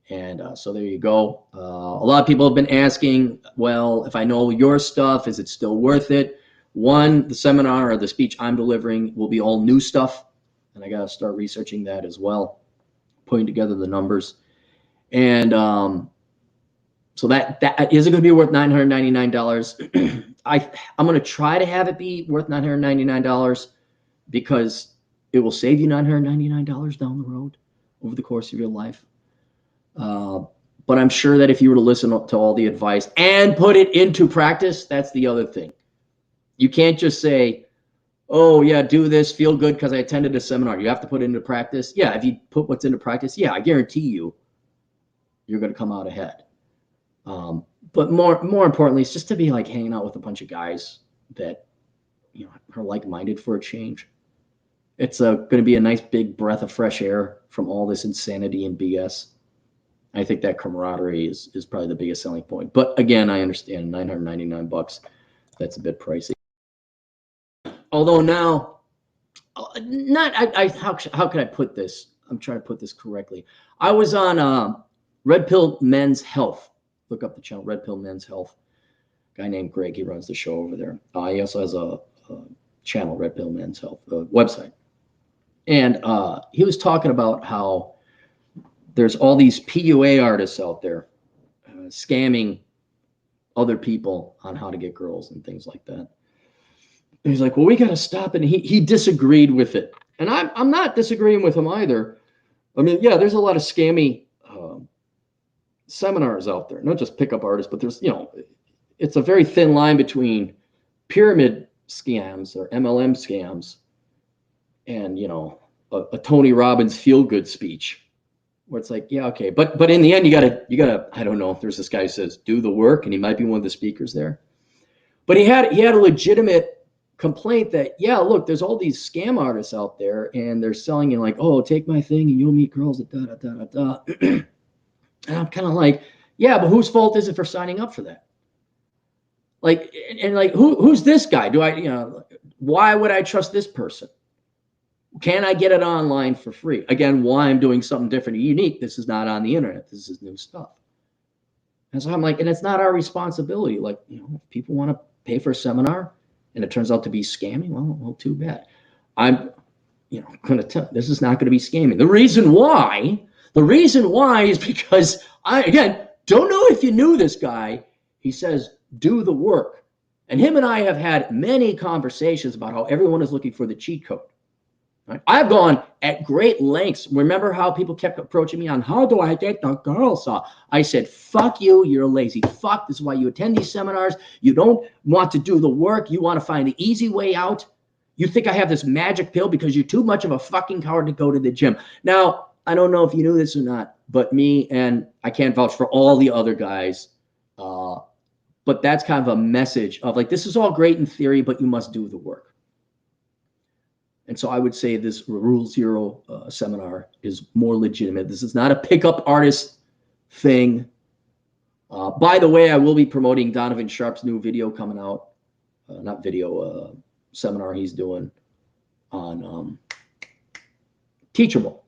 And so there you go. A lot of people have been asking, well, if I know your stuff, is it still worth it? One, the seminar or the speech I'm delivering will be all new stuff. And I got to start researching that as well, putting together the numbers. And so that is it going to be worth $999? I'm going to try to have it be worth $999 because it will save you $999 down the road over the course of your life. But I'm sure that if you were to listen to all the advice and put it into practice, that's the other thing. You can't just say, oh, yeah, do this, feel good because I attended a seminar. You have to put it into practice. Yeah, if you put what's into practice, yeah, I guarantee you're going to come out ahead. But more importantly, it's just to be like hanging out with a bunch of guys that are like-minded for a change. It's going to be a nice big breath of fresh air from all this insanity and BS. I think that camaraderie is probably the biggest selling point. But again, I understand $999. That's a bit pricey. Although now, how can I put this? I'm trying to put this correctly. I was on Red Pill Men's Health. Look up the channel, Red Pill Men's Health. Guy named Greg, he runs the show over there. He also has a channel, Red Pill Men's Health, website. And he was talking about how there's all these PUA artists out there scamming other people on how to get girls and things like that. And he's like, well, we got to stop it. And he disagreed with it. And I'm not disagreeing with him either. I mean, yeah, there's a lot of scammy seminars out there, not just pickup artists, but there's, it's a very thin line between pyramid scams or MLM scams and, a Tony Robbins feel-good speech where it's like, yeah, okay. But in the end, you gotta, I don't know, there's this guy who says, do the work, and he might be one of the speakers there. But he had a legitimate complaint that, yeah, look, there's all these scam artists out there and they're selling you like, oh, take my thing and you'll meet girls at da. And I'm kind of like, yeah, but whose fault is it for signing up for that? Like, and like, who's this guy? Why would I trust this person? Can I get it online for free? Again, why I'm doing something different and unique. This is not on the internet. This is new stuff. And so I'm like, and it's not our responsibility. Like, if people want to pay for a seminar and it turns out to be scamming, well, too bad. I'm, going to tell, this is not going to be scamming. The reason why is because I, again, don't know if you knew this guy. He says, do the work. And him and I have had many conversations about how everyone is looking for the cheat code. Right? I've gone at great lengths. Remember how people kept approaching me on, how do I get the girls off? I said, fuck you, you're a lazy fuck. This is why you attend these seminars. You don't want to do the work. You want to find the easy way out. You think I have this magic pill because you're too much of a fucking coward to go to the gym. Now, I don't know if you knew this or not, but me, and I can't vouch for all the other guys, but that's kind of a message of like, this is all great in theory, but you must do the work. And so I would say this Rule Zero seminar is more legitimate. This is not a pickup artist thing. By the way, I will be promoting Donovan Sharp's new video coming out. Not video, seminar he's doing on Teachable.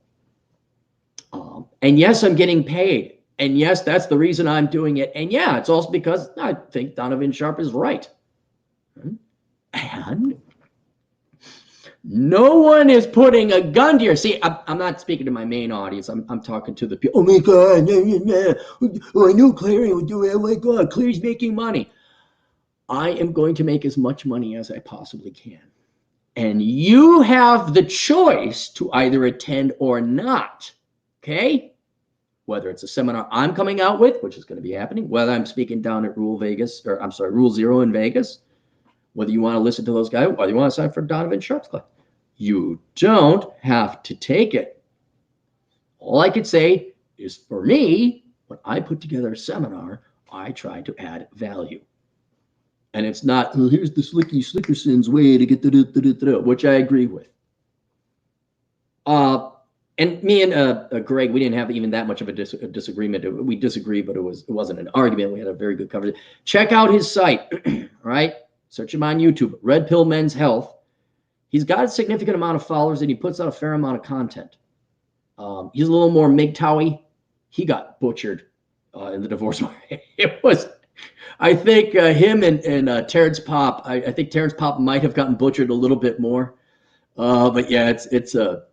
And yes, I'm getting paid. And yes, that's the reason I'm doing it. And yeah, it's also because I think Donovan Sharp is right. And no one is putting a gun to your... See, I'm not speaking to my main audience. I'm talking to the people. Oh my God, oh, I knew Clary would do it. Oh my God, Clary's making money. I am going to make as much money as I possibly can. And you have the choice to either attend or not, okay? Whether it's a seminar I'm coming out with, which is going to be happening, whether I'm speaking down at Rule Zero in Vegas, whether you want to listen to those guys, whether you want to sign for Donovan Sharp's class. You don't have to take it. All I could say is for me, when I put together a seminar, I try to add value. And it's not, oh, here's the Slickerson's way to get which I agree with. And me and Greg, we didn't have even that much of a disagreement. We disagreed, but it wasn't an argument. We had a very good conversation. Check out his site, right? Search him on YouTube, Red Pill Men's Health. He's got a significant amount of followers, and he puts out a fair amount of content. He's a little more MGTOW-y. He got butchered in the divorce market. It was, I think, him and Terrence Popp. I think Terrence Popp might have gotten butchered a little bit more. But yeah, it's a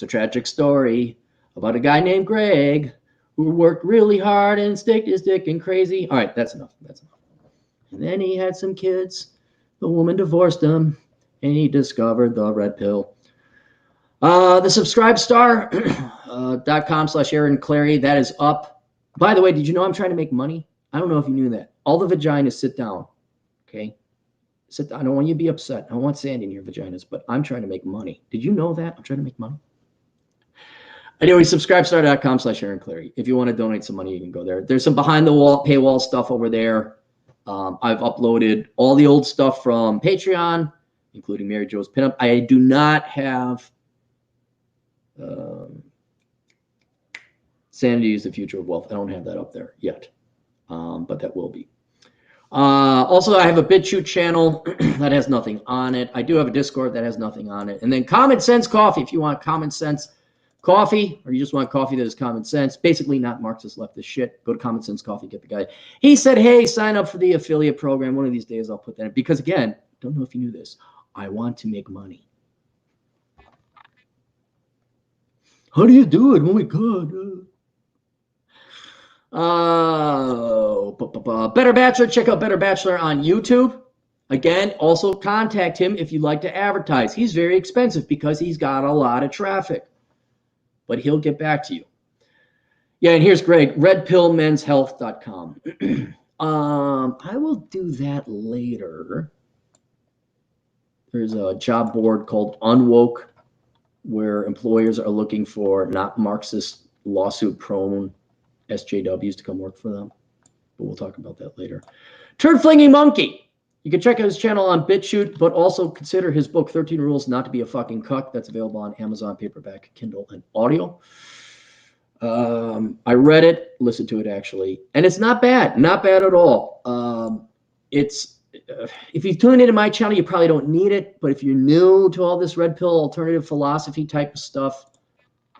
tragic story about a guy named Greg who worked really hard and stick his dick and crazy. All right, that's enough. That's enough. And then he had some kids. The woman divorced him, and he discovered the red pill. The subscribestar.com/Aaron Clary, that is up. By the way, did you know I'm trying to make money? I don't know if you knew that. All the vaginas sit down, okay? Sit down. I don't want you to be upset. I don't want sand in your vaginas, but I'm trying to make money. Did you know that? I'm trying to make money. Anyway, subscribestar.com/Aaron Clary. If you want to donate some money, you can go there. There's some behind the wall paywall stuff over there. I've uploaded all the old stuff from Patreon, including Mary Jo's Pinup. I do not have Sanity is the Future of Wealth. I don't have that up there yet, but that will be. Also, I have a BitChute channel that has nothing on it. I do have a Discord that has nothing on it. And then Common Sense Coffee, if you want Common Sense Coffee, or you just want coffee that is common sense, basically not Marxist leftist shit, go to Common Sense Coffee, get the guy. He said, hey, sign up for the affiliate program. One of these days I'll put that in. Because again, don't know if you knew this, I want to make money. How do you do it? Oh my God. Better Bachelor, check out Better Bachelor on YouTube. Again, also contact him if you'd like to advertise. He's very expensive because he's got a lot of traffic, but he'll get back to you. Yeah, and here's Greg, redpillmenshealth.com. I will do that later. There's a job board called Unwoke where employers are looking for not Marxist lawsuit prone SJWs to come work for them. But we'll talk about that later. Turd Flinging Monkey. You can check out his channel on BitChute, but also consider his book, 13 Rules Not to Be a Fucking Cuck. That's available on Amazon, paperback, Kindle, and audio. I read it, listened to it actually, and it's not bad. Not bad at all. If you've tuned into my channel, you probably don't need it. But if you're new to all this red pill alternative philosophy type of stuff,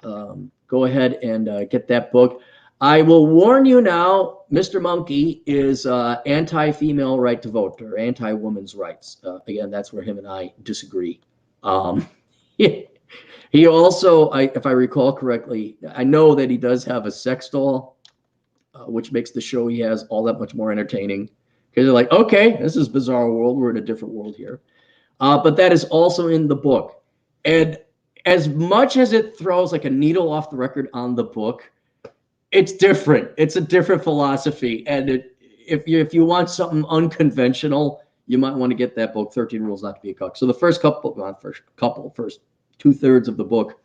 go ahead and get that book. I will warn you now, Mr. Monkey is anti-female right to vote or anti-women's rights. Again, that's where him and I disagree. He also, if I recall correctly, I know that he does have a sex doll, which makes the show he has all that much more entertaining. Because they're like, okay, this is bizarre world. We're in a different world here. But that is also in the book. And as much as it throws like a needle off the record on the book, it's different. It's a different philosophy. And if you want something unconventional, you might want to get that book, 13 Rules Not to Be a Cuck. So the first 2/3 of the book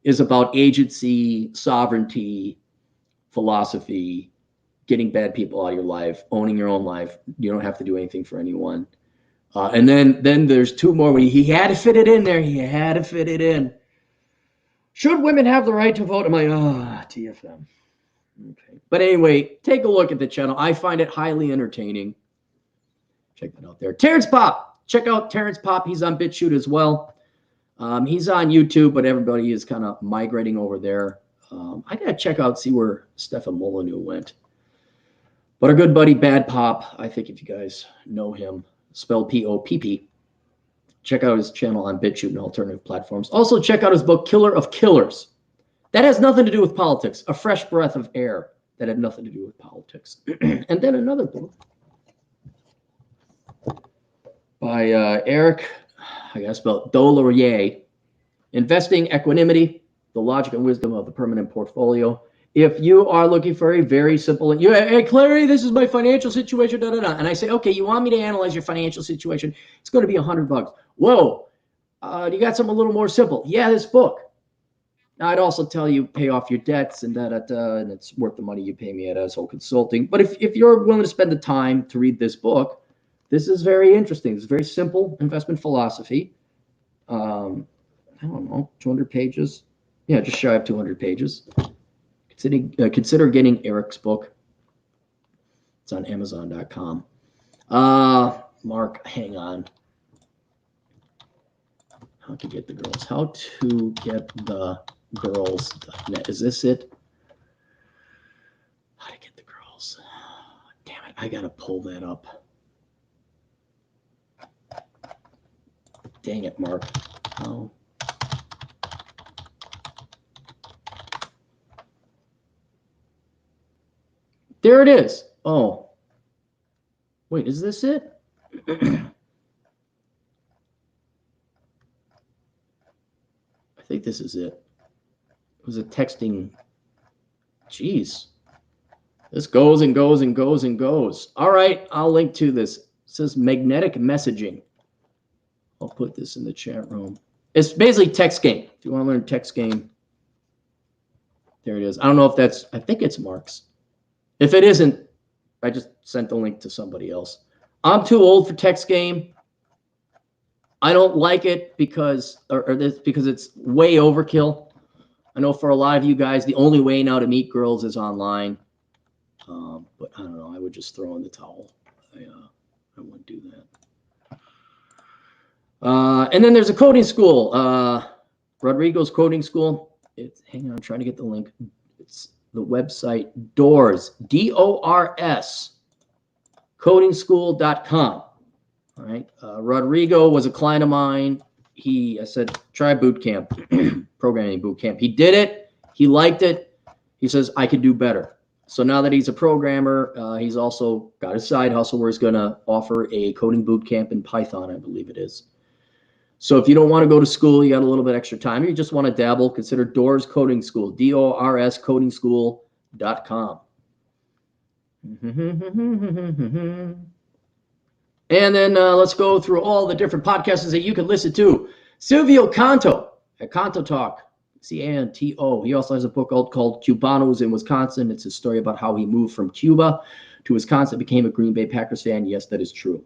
is about agency, sovereignty, philosophy, getting bad people out of your life, owning your own life. You don't have to do anything for anyone. And then there's 2 more where he had to fit it in there. He had to fit it in. Should women have the right to vote? I'm like, TFM. Okay. But anyway, take a look at the channel. I find it highly entertaining. Check that out there. Terrence Pop. Check out Terrence Pop. He's on BitChute as well. He's on YouTube, but everybody is kind of migrating over there. I got to check out, see where Stefan Molyneux went. But our good buddy Bad Pop, I think if you guys know him, spelled P-O-P-P, check out his channel on BitChute and alternative platforms. Also, check out his book, Killer of Killers. That has nothing to do with politics. A fresh breath of air that had nothing to do with politics. And then another book by Eric, I got to spell it, Dolorier, Investing Equanimity, the Logic and Wisdom of the Permanent Portfolio. If you are looking for a very simple, hey, Clary, this is my financial situation, and I say, okay, you want me to analyze your financial situation? It's going to be $100. Whoa, you got something a little more simple? Yeah, this book. Now, I'd also tell you pay off your debts and and it's worth the money you pay me at Asshole Consulting. But if you're willing to spend the time to read this book, this is very interesting. It's very simple investment philosophy. I don't know, 200 pages. Yeah, just shy of 200 pages. Consider getting Eric's book. It's on Amazon.com. Mark, hang on. How to get the girls? How to get the girls.net. Is this it? How to get the girls? Damn it! I gotta pull that up. Dang it, Mark. Oh. There it is. Oh. Wait, is this it? I think this is it. It was a texting. Jeez. This goes and goes and goes and goes. All right, I'll link to this. It says magnetic messaging. I'll put this in the chat room. It's basically text game. If you want to learn text game, there it is. I don't know if that's, I think it's Mark's. If it isn't, I just sent the link to somebody else. I'm too old for text game. I don't like it because it's way overkill. I know for a lot of you guys, the only way now to meet girls is online. But I don't know. I would just throw in the towel. I wouldn't do that. And then there's a coding school. Rodrigo's coding school. Hang on, I'm trying to get the link. It's the website DORS, DORS, codingschool.com. All right. Rodrigo was a client of mine. I said, try boot camp, programming boot camp. He did it. He liked it. He says, I could do better. So now that he's a programmer, he's also got a side hustle where he's going to offer a coding boot camp in Python, I believe it is. So if you don't want to go to school, you got a little bit extra time, or you just want to dabble, consider DORS Coding School, DORS codingschool.com. And then let's go through all the different podcasts that you can listen to. Silvio Canto at Canto Talk, Canto. He also has a book called Cubanos in Wisconsin. It's a story about how he moved from Cuba to Wisconsin, became a Green Bay Packers fan. Yes, that is true.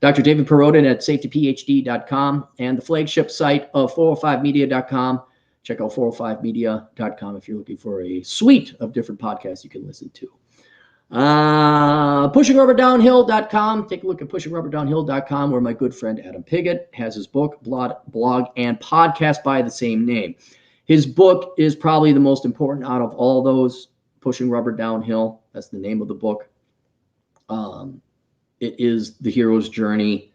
Dr. David Perodin at safetyphd.com and the flagship site of 405media.com. Check out 405media.com if you're looking for a suite of different podcasts you can listen to. PushingRubberDownhill.com. Take a look at PushingRubberDownhill.com, where my good friend Adam Piggott has his book, blog, and podcast by the same name. His book is probably the most important out of all those. Pushing Rubber Downhill. That's the name of the book. It is the hero's journey,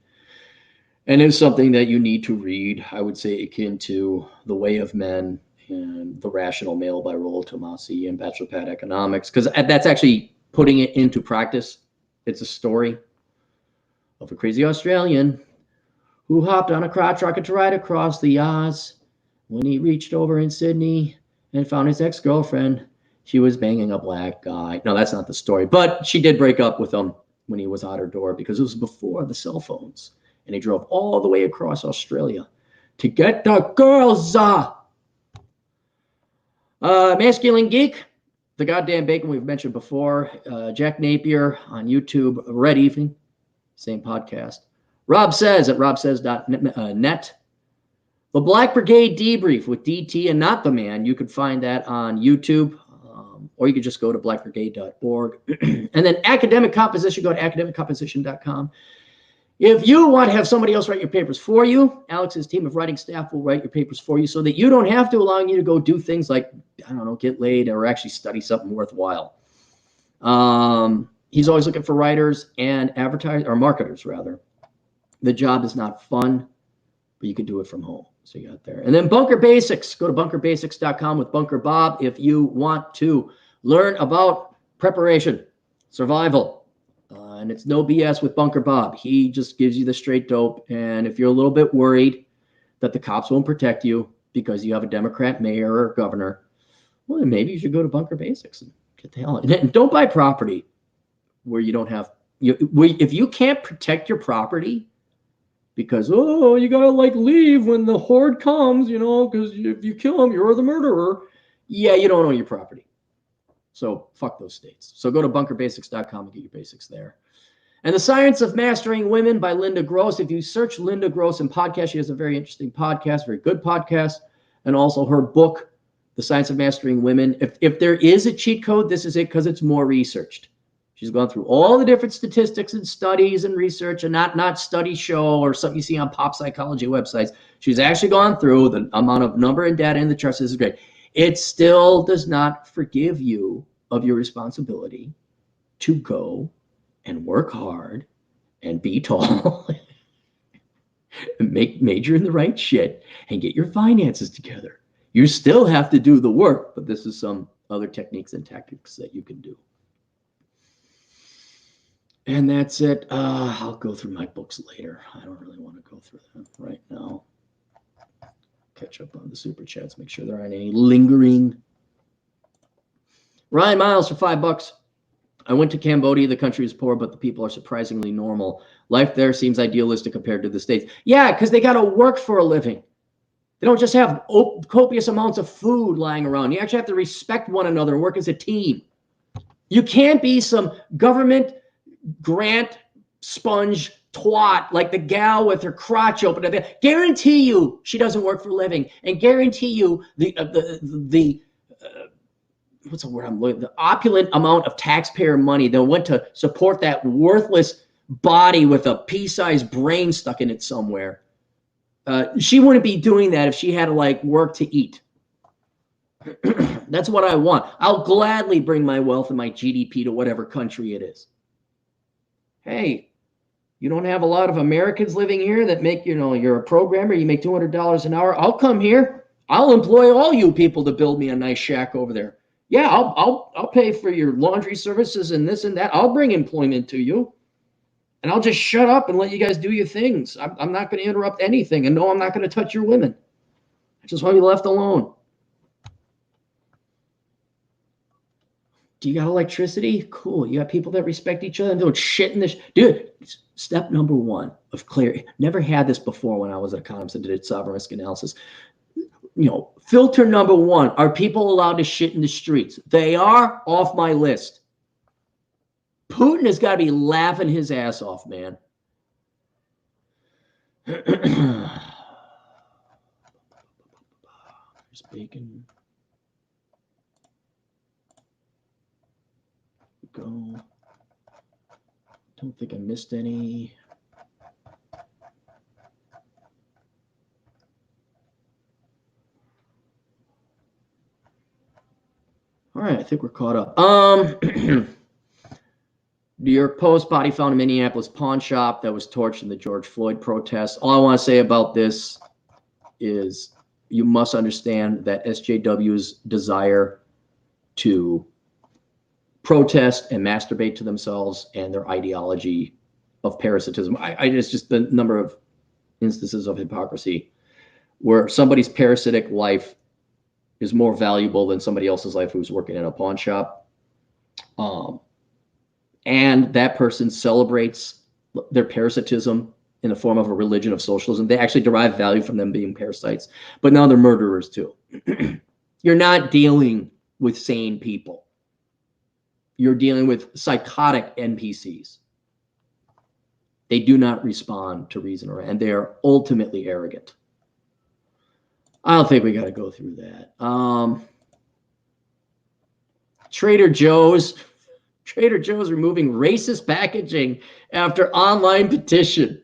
and it's something that you need to read. I would say akin to The Way of Men and The Rational Male by Rollo Tomassi and Bachelor Pad Economics, because that's actually putting it into practice. It's a story of a crazy Australian who hopped on a crotch rocket to ride across the Oz. When he reached over in Sydney and found his ex-girlfriend, she was banging a black guy. No, that's not the story, but she did break up with him when he was out her door, because it was before the cell phones. And he drove all the way across Australia to get the girls. Masculine Geek, The Goddamn Bacon, we've mentioned before. Jack Napier on YouTube, Red Evening, same podcast. Rob Says at robsays.net. The Black Brigade Debrief with DT and Not the Man. You could find that on YouTube, or you could just go to blackbrigade.org. And then academic composition, go to academiccomposition.com. If you want to have somebody else write your papers for you, Alex's team of writing staff will write your papers for you so that you don't have to, allowing you to go do things like, I don't know, get laid or actually study something worthwhile. He's always looking for writers and marketers, rather. The job is not fun, but you can do it from home. So you got there. And then Bunker Basics. Go to bunkerbasics.com with Bunker Bob if you want to learn about preparation, survival. And it's no BS with Bunker Bob. He just gives you the straight dope. And if you're a little bit worried that the cops won't protect you because you have a Democrat mayor or governor, well, then maybe you should go to Bunker Basics and get the hell out. And don't buy property where you don't have, if you can't protect your property because, you got to leave when the horde comes, because if you kill them, you're the murderer. Yeah, you don't own your property. So fuck those states. So go to bunkerbasics.com and get your basics there. And The Science of Mastering Women by Linda Gross. If you search Linda Gross in podcast, she has a very interesting podcast, very good podcast. And also her book, The Science of Mastering Women. If there is a cheat code, this is it, because it's more researched. She's gone through all the different statistics and studies and research, and not study show or something you see on pop psychology websites. She's actually gone through the amount of number and data in the charts. This is great. It still does not forgive you of your responsibility to go and work hard and be tall and major in the right shit and get your finances together. You still have to do the work, but this is some other techniques and tactics that you can do. And that's it. I'll go through my books later. I don't really want to go through them right now. Catch up on the super chats, make sure there aren't any lingering. Ryan Miles for $5. I went to Cambodia. The country is poor, but the people are surprisingly normal. Life there seems idealistic compared to the States. Yeah, because they got to work for a living. They don't just have copious amounts of food lying around. You actually have to respect one another and work as a team. You can't be some government grant sponge twat, like the gal with her crotch open. Guarantee you she doesn't work for a living, and guarantee you the what's the word I'm looking? The opulent amount of taxpayer money that went to support that worthless body with a pea-sized brain stuck in it somewhere. She wouldn't be doing that if she had to like work to eat. That's what I want. I'll gladly bring my wealth and my GDP to whatever country it is. Hey, you don't have a lot of Americans living here that make, you're a programmer, you make $200 an hour. I'll come here. I'll employ all you people to build me a nice shack over there. Yeah, I'll pay for your laundry services and this and that. I'll bring employment to you. And I'll just shut up and let you guys do your things. I'm not going to interrupt anything. And no, I'm not going to touch your women. I just want to be left alone. Do you got electricity? Cool. You got people that respect each other and doing shit in this. Dude, step number one of clarity. Never had this before when I was an economist and did sovereign risk analysis. Filter number one, are people allowed to shit in the streets? They are. Off my list. Putin has got to be laughing his ass off, man. There's bacon. Go. Don't think I missed any. All right, I think we're caught up. New York Post, body found in Minneapolis pawn shop that was torched in the George Floyd protests. All I want to say about this is you must understand that SJW's desire to protest and masturbate to themselves and their ideology of parasitism. It's just the number of instances of hypocrisy where somebody's parasitic life is more valuable than somebody else's life who's working in a pawn shop. And that person celebrates their parasitism in the form of a religion of socialism. They actually derive value from them being parasites, but now they're murderers too. You're not dealing with sane people. You're dealing with psychotic NPCs. They do not respond to reason, and they are ultimately arrogant. I don't think we got to go through that. Trader Joe's removing racist packaging after online petition.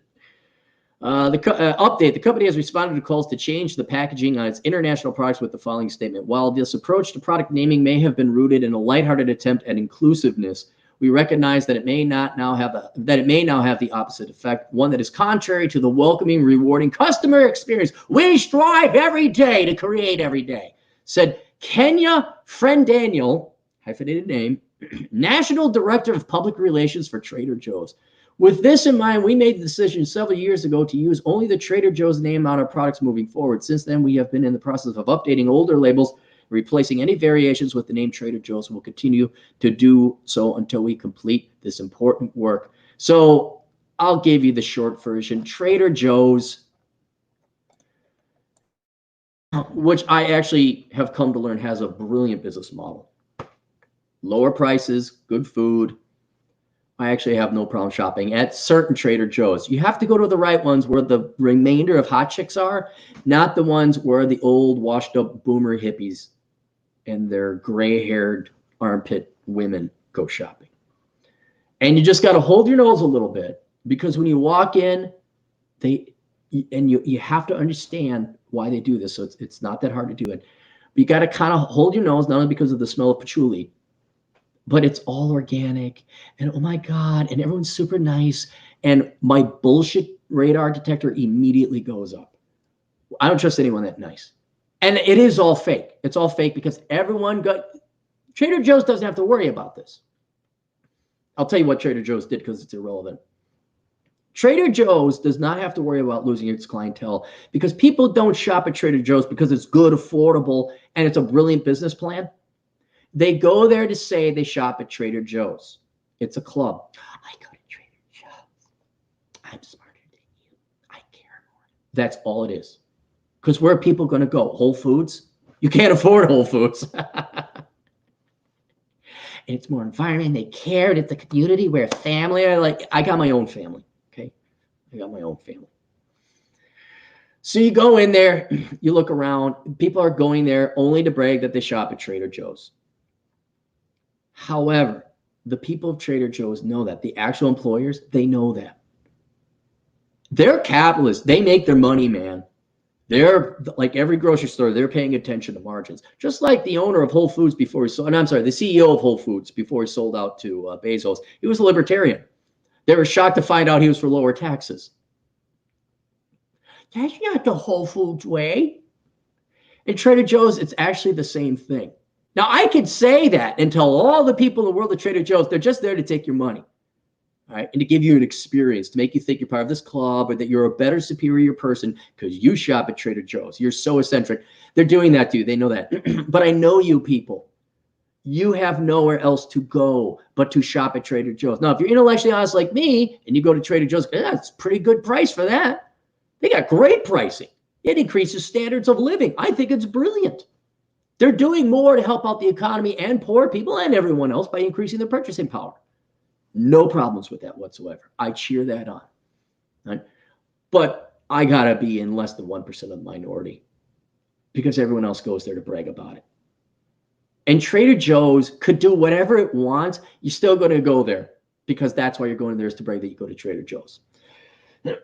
Update, the company has responded to calls to change the packaging on its international products with the following statement. While this approach to product naming may have been rooted in a lighthearted attempt at inclusiveness, we recognize that it may now have the opposite effect, one that is contrary to the welcoming, rewarding customer experience we strive every day to create every day, said Kenya Friend Daniel, hyphenated name, National Director of Public Relations for Trader Joe's. With this in mind, we made the decision several years ago to use only the Trader Joe's name on our products moving forward. Since then, we have been in the process of updating older labels, replacing any variations with the name Trader Joe's, and we'll continue to do so until we complete this important work. So I'll give you the short version. Trader Joe's, which I actually have come to learn has a brilliant business model. Lower prices, good food. I actually have no problem shopping at certain Trader Joe's. You have to go to the right ones where the remainder of hot chicks are, not the ones where the old washed up boomer hippies and their gray-haired armpit women go shopping. And you just got to hold your nose a little bit, because when you walk in, you have to understand why they do this. So it's not that hard to do it. But you got to kind of hold your nose, not only because of the smell of patchouli, but it's all organic, and oh my God, and everyone's super nice, and my bullshit radar detector immediately goes up. I don't trust anyone that nice. And it is all fake. It's all fake because Trader Joe's doesn't have to worry about this. I'll tell you what Trader Joe's did because it's irrelevant. Trader Joe's does not have to worry about losing its clientele because people don't shop at Trader Joe's because it's good, affordable, and it's a brilliant business plan. They go there to say they shop at Trader Joe's. It's a club. I go to Trader Joe's. I'm smarter than you. I care more. That's all it is. Because where are people going to go? Whole Foods? You can't afford Whole Foods. It's more environment. They care. It's a community where family are like, I got my own family. Okay. I got my own family. So you go in there, you look around. People are going there only to brag that they shop at Trader Joe's. However, the people of Trader Joe's know that. The actual employers, they know that. They're capitalists. They make their money, man. They're like every grocery store, they're paying attention to margins. Just like the owner of Whole Foods before he sold, and I'm sorry, the CEO of Whole Foods before he sold out to Bezos, he was a libertarian. They were shocked to find out he was for lower taxes. That's not the Whole Foods way. In Trader Joe's, it's actually the same thing. Now, I could say that and tell all the people in the world of Trader Joe's, they're just there to take your money. All right, and to give you an experience, to make you think you're part of this club or that you're a better, superior person because you shop at Trader Joe's. You're so eccentric. They're doing that to you. They know that. But I know you people. You have nowhere else to go but to shop at Trader Joe's. Now, if you're intellectually honest like me and you go to Trader Joe's, that's a pretty good price for that. They got great pricing. It increases standards of living. I think it's brilliant. They're doing more to help out the economy and poor people and everyone else by increasing their purchasing power. No problems with that whatsoever. I cheer that on. Right? But I got to be in less than 1% of the minority because everyone else goes there to brag about it. And Trader Joe's could do whatever it wants. You're still going to go there because that's why you're going there is to brag that you go to Trader Joe's.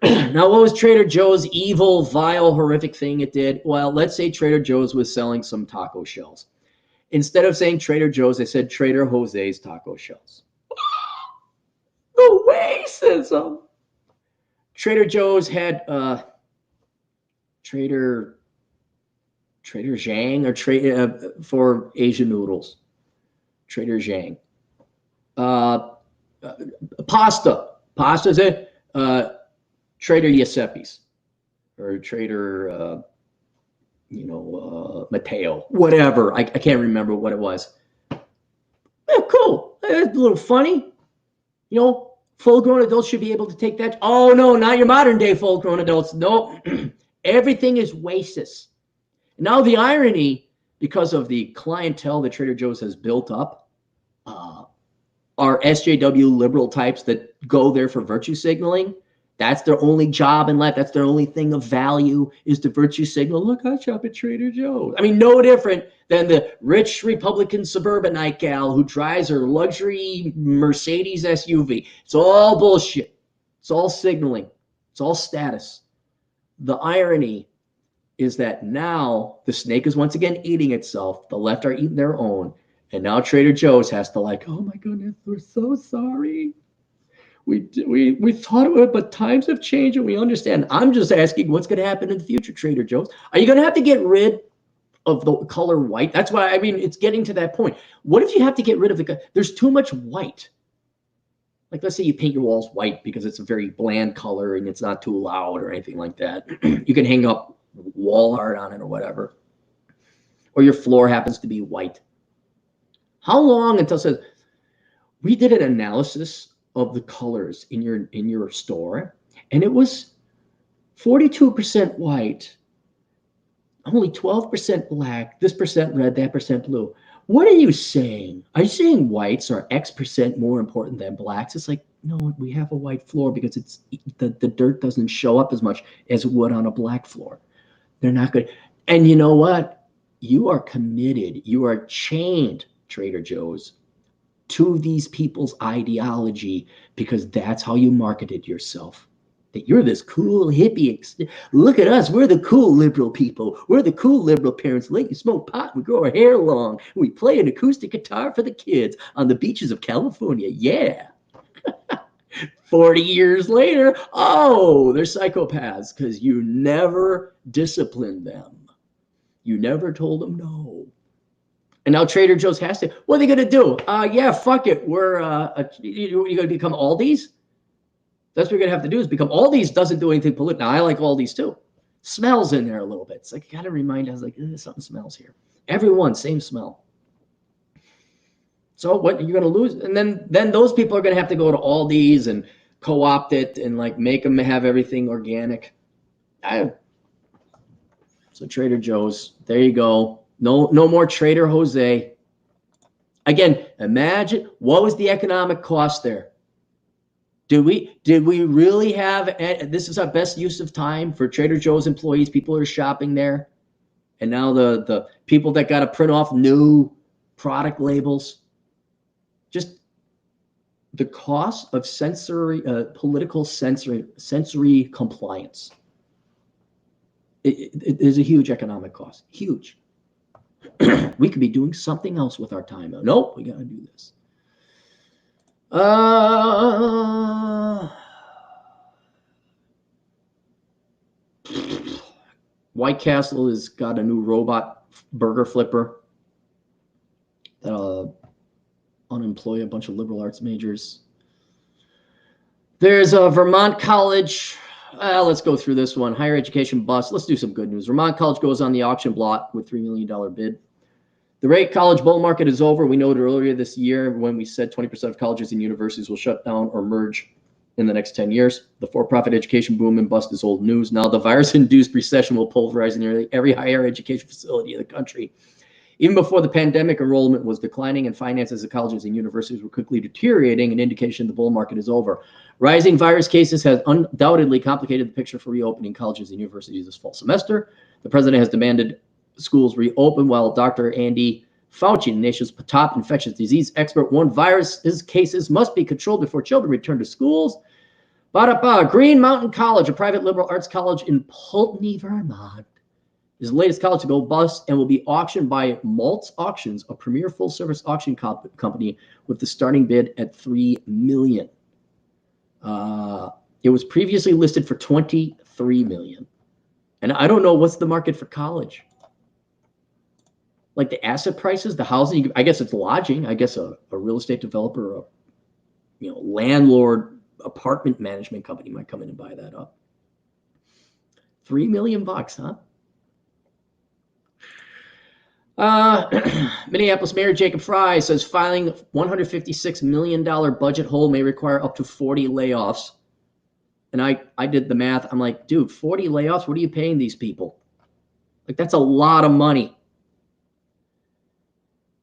Now, what was Trader Joe's evil, vile, horrific thing it did? Well, let's say Trader Joe's was selling some taco shells. Instead of saying Trader Joe's, they said Trader Jose's taco shells. The racism. Trader Joe's had Trader Zhang or for Asian noodles. Trader Zhang. Pasta. Pasta's it. Trader Giuseppe's or Trader, Mateo, whatever. I can't remember what it was. Yeah, cool. It's a little funny. Full-grown adults should be able to take that. Oh, no, not your modern-day full-grown adults. Nope. Everything is racist. Now, the irony, because of the clientele that Trader Joe's has built up, are SJW liberal types that go there for virtue signaling. That's their only job in life. That's their only thing of value is to virtue signal. Look, I shop at Trader Joe's. I mean, no different than the rich Republican suburbanite gal who drives her luxury Mercedes SUV. It's all bullshit. It's all signaling. It's all status. The irony is that now the snake is once again eating itself. The left are eating their own. And now Trader Joe's has to oh my goodness, we're so sorry. We thought it, but times have changed and we understand. I'm just asking what's going to happen in the future, Trader Joe's. Are you going to have to get rid of the color white? That's why, it's getting to that point. What if you have to get rid of there's too much white. Like, let's say you paint your walls white because it's a very bland color and it's not too loud or anything like that. You can hang up wall art on it or whatever. Or your floor happens to be white. How long until it says, we did an analysis of the colors in your store, and it was 42% white, only 12% black, this percent red, that percent blue. What are you saying? Are you saying whites are X% more important than blacks? It's like, no, we have a white floor because it's the dirt doesn't show up as much as it would on a black floor. They're not good. And you know what? You are committed. You are chained, Trader Joe's, to these people's ideology because that's how you marketed yourself. That you're this cool hippie. Look at us. We're the cool liberal people. We're the cool liberal parents. Let you smoke pot. We grow our hair long. We play an acoustic guitar for the kids on the beaches of California. Yeah. 40 years later, they're psychopaths because you never disciplined them. You never told them no. And now Trader Joe's has to. What are they going to do? Yeah, fuck it. You're going to become Aldi's? That's what you're going to have to do is become Aldi's doesn't do anything political. Now, I like Aldi's too. Smells in there a little bit. It's like, you got to remind us, something smells here. Everyone, same smell. So what, you're going to lose? And then those people are going to have to go to Aldi's and co-opt it and make them have everything organic. So Trader Joe's, there you go. No more Trader Jose. Again, imagine what was the economic cost there? Did we really have, this is our best use of time for Trader Joe's employees, people who are shopping there, and now the people that got to print off new product labels, just the cost of political sensory compliance. It is a huge economic cost, huge. We could be doing something else with our time. Nope, we got to do this. White Castle has got a new robot burger flipper that'll unemploy a bunch of liberal arts majors. There's a Vermont College. Let's go through this one. Higher education bust. Let's do some good news. Vermont College goes on the auction block with $3 million bid. The rate college bull market is over. We noted earlier this year when we said 20% of colleges and universities will shut down or merge in the next 10 years. The for-profit education boom and bust is old news. Now the virus-induced recession will pulverize nearly every higher education facility in the country. Even before the pandemic, enrollment was declining and finances of colleges and universities were quickly deteriorating, an indication the bull market is over. Rising virus cases has undoubtedly complicated the picture for reopening colleges and universities this fall semester. The president has demanded schools reopen, while Dr. Andy Fauci, the nation's top infectious disease expert, warned virus cases must be controlled before children return to schools. Green Mountain College, a private liberal arts college in Pulteney, Vermont, is the latest college to go bust and will be auctioned by Maltz Auctions, a premier full-service auction company, with the starting bid at $3 million. It was previously listed for $23 million. And I don't know what's the market for college. Like the asset prices, the housing, I guess it's lodging. I guess a real estate developer, landlord apartment management company might come in and buy that up. $3 million, huh? Minneapolis Mayor Jacob Fry says filing $156 million budget hole may require up to 40 layoffs. And I did the math. I'm like, dude, 40 layoffs? What are you paying these people? Like, that's a lot of money.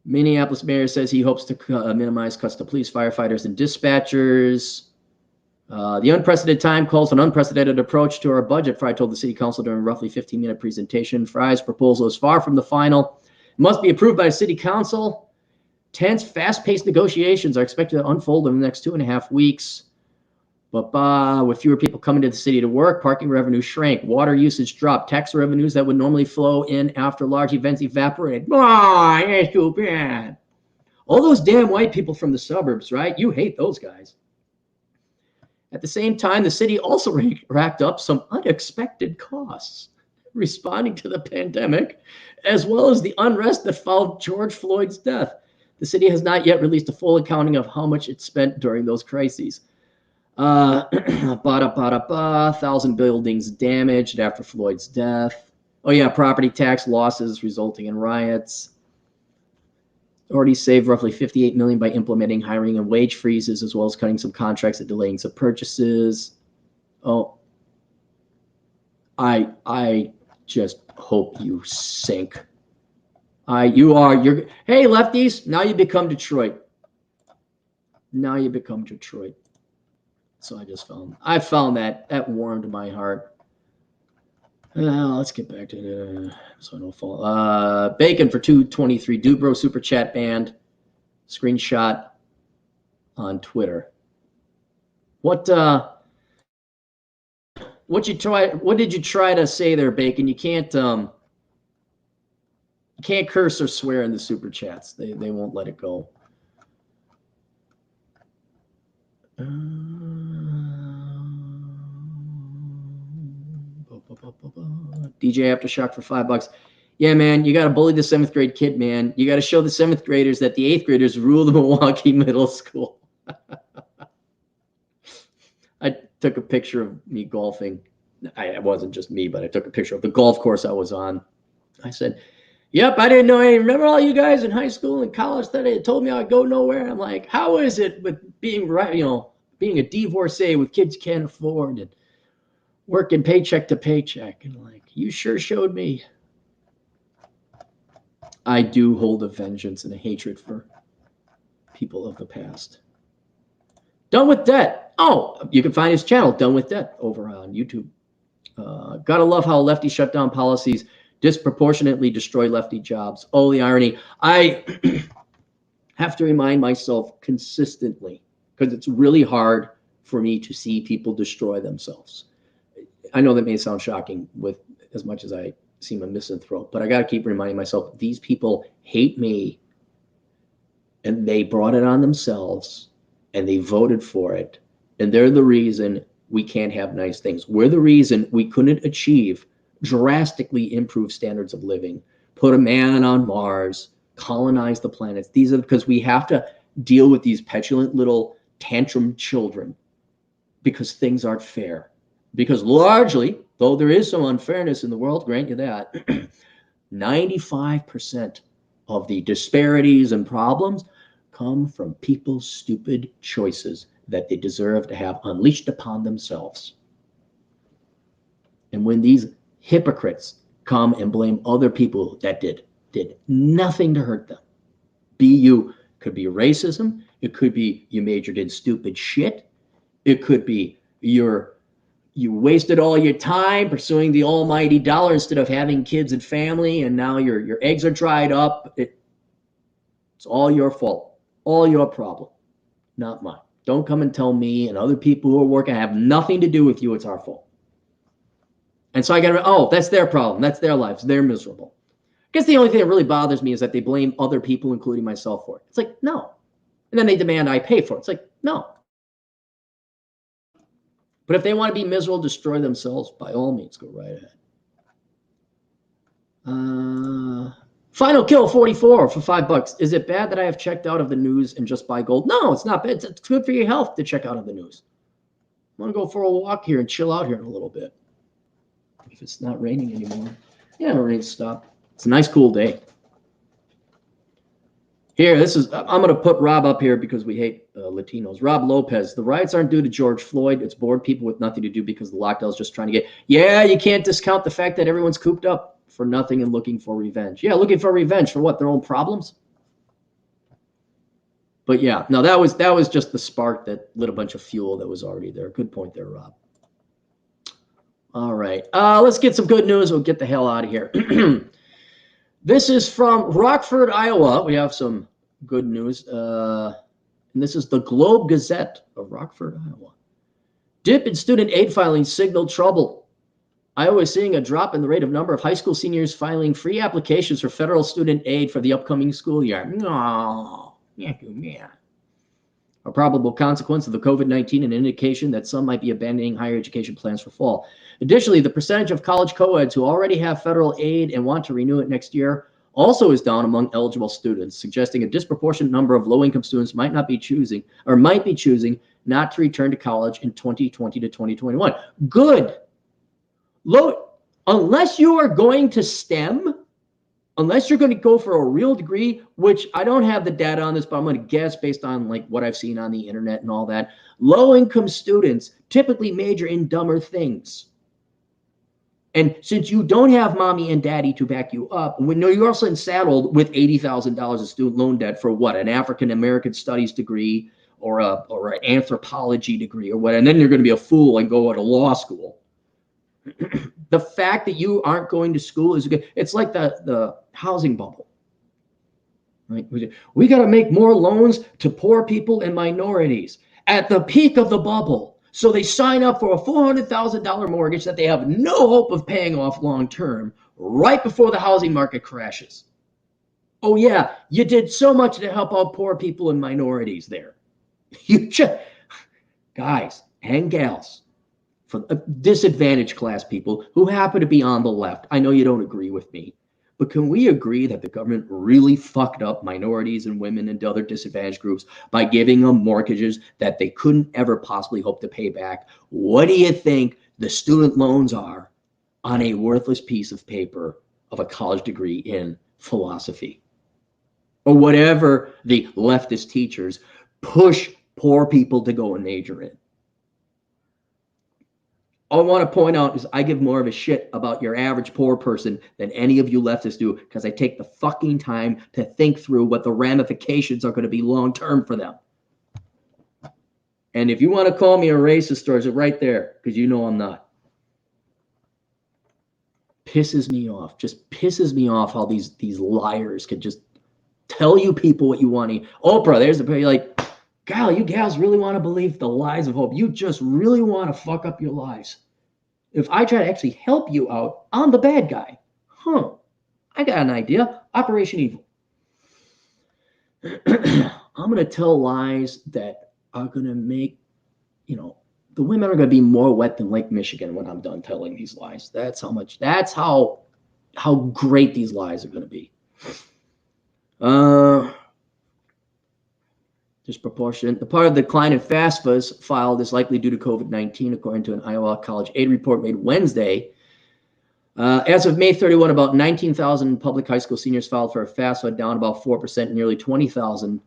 Minneapolis mayor says he hopes to minimize cuts to police, firefighters, and dispatchers. The unprecedented time calls for an unprecedented approach to our budget, Fry told the city council during a roughly 15-minute presentation. Fry's proposal is far from the final. It must be approved by the city council. Tense, fast-paced negotiations are expected to unfold in the next 2.5 weeks. But with fewer people coming to the city to work, parking revenue shrank, water usage dropped, tax revenues that would normally flow in after large events evaporated. It's too bad. All those damn white people from the suburbs, right? You hate those guys. At the same time, the city also racked up some unexpected costs responding to the pandemic, as well as the unrest that followed George Floyd's death. The city has not yet released a full accounting of how much it spent during those crises. 1,000 buildings damaged after Floyd's death. Oh yeah, property tax losses resulting in riots. Already saved roughly $58 million by implementing hiring and wage freezes, as well as cutting some contracts and delaying some purchases. Oh, I just hope you sink. Hey, lefties, now you become Detroit. Now you become Detroit. So I found that warmed my heart. Let's get back to so I don't fall. Bacon for 223. Dubro super chat banned. Screenshot on Twitter. What did you try to say there, Bacon? You can't curse or swear in the super chats. They won't let it go. DJ Aftershock for $5. Yeah, man, you got to bully the 7th grade kid, man. You got to show the 7th graders that the 8th graders rule the Milwaukee Middle School. I took a picture of me golfing. It wasn't just me, but I took a picture of the golf course I was on. I said, yep, I didn't know any. Remember all you guys in high school and college that they told me I'd go nowhere? I'm like, how is it with being a divorcee with kids you can't afford and working paycheck to paycheck? And like, you sure showed me. I do hold a vengeance and a hatred for people of the past. Done with debt. Oh, you can find his channel, Done With Debt, over on YouTube. Gotta love how lefty shutdown policies disproportionately destroy lefty jobs. Oh, the irony. I have to remind myself consistently, because it's really hard for me to see people destroy themselves. I know that may sound shocking with as much as I seem a misanthrope, but I got to keep reminding myself, these people hate me and they brought it on themselves and they voted for it. And they're the reason we can't have nice things. We're the reason we couldn't achieve drastically improved standards of living, put a man on Mars, colonize the planets. These are because we have to deal with these petulant little tantrum children because things aren't fair. Because largely, though there is some unfairness in the world, grant you that, 95% of the disparities and problems come from people's stupid choices that they deserve to have unleashed upon themselves. And when these hypocrites come and blame other people that did nothing to hurt them, could be racism, it could be you majored in stupid shit, it could be you wasted all your time pursuing the almighty dollar instead of having kids and family, and now your eggs are dried up. It's all your fault, all your problem, not mine. Don't come and tell me and other people who are working, I have nothing to do with you. It's our fault. And so I got to, oh, that's their problem. That's their lives. They're miserable. I guess the only thing that really bothers me is that they blame other people, including myself, for it. It's like, no. And then they demand I pay for it. It's like, no. But if they want to be miserable, destroy themselves, by all means, go right ahead. Final Kill 44 for $5. Is it bad that I have checked out of the news and just buy gold? No, it's not bad. It's good for your health to check out of the news. I want to go for a walk here and chill out here in a little bit. If it's not raining anymore. Yeah, the rain stopped. It's a nice cool day. Here, I'm going to put Rob up here because we hate Latinos. Rob Lopez, the riots aren't due to George Floyd. It's bored people with nothing to do because the lockdown is just trying to get, yeah, you can't discount the fact that everyone's cooped up for nothing and looking for revenge. Yeah, looking for revenge for what? Their own problems? But yeah, no, that was just the spark that lit a bunch of fuel that was already there. Good point there, Rob. All right, let's get some good news. We'll get the hell out of here. This is from Rockford, Iowa. We have some good news. And this is the Globe Gazette of Rockford, Iowa. Dip in student aid filings signal trouble. Iowa is seeing a drop in the rate of number of high school seniors filing free applications for federal student aid for the upcoming school year. No, yeah. A probable consequence of the COVID-19 and an indication that some might be abandoning higher education plans for fall. Additionally, the percentage of college co-eds who already have federal aid and want to renew it next year also is down among eligible students, suggesting a disproportionate number of low-income students might be choosing not to return to college in 2020 to 2021. Good. Unless you are going to STEM, unless you're going to go for a real degree, which I don't have the data on this, but I'm going to guess based on like what I've seen on the internet and all that, low-income students typically major in dumber things. And since you don't have mommy and daddy to back you up, you're also saddled with $80,000 of student loan debt for what? An African-American studies degree or an anthropology degree or what? And then you're going to be a fool and go to law school. The fact that you aren't going to school is good. It's like the housing bubble. Right? We got to make more loans to poor people and minorities at the peak of the bubble. So they sign up for a $400,000 mortgage that they have no hope of paying off long term right before the housing market crashes. Oh yeah, you did so much to help out poor people and minorities there. You just, guys and gals, for disadvantaged class people who happen to be on the left. I know you don't agree with me, but can we agree that the government really fucked up minorities and women and other disadvantaged groups by giving them mortgages that they couldn't ever possibly hope to pay back? What do you think the student loans are on a worthless piece of paper of a college degree in philosophy? Or whatever the leftist teachers push poor people to go and major in. All I want to point out is I give more of a shit about your average poor person than any of you leftists do, because I take the fucking time to think through what the ramifications are going to be long term for them. And if you want to call me a racist, there's it right there, because you know I'm not. Pisses me off. Just pisses me off how these liars could just tell you people what you want to. Oprah, there's the you're like, gal, you gals really want to believe the lies of hope. You just really want to fuck up your lives. If I try to actually help you out, I'm the bad guy. I got an idea. Operation Evil. I'm going to tell lies that are going to make, the women are going to be more wet than Lake Michigan when I'm done telling these lies. That's how great these lies are going to be. Disproportionate. The part of the decline in FAFSAs filed is likely due to COVID-19, according to an Iowa College Aid report made Wednesday. As of May 31, about 19,000 public high school seniors filed for a FAFSA, down about 4%, nearly 20,000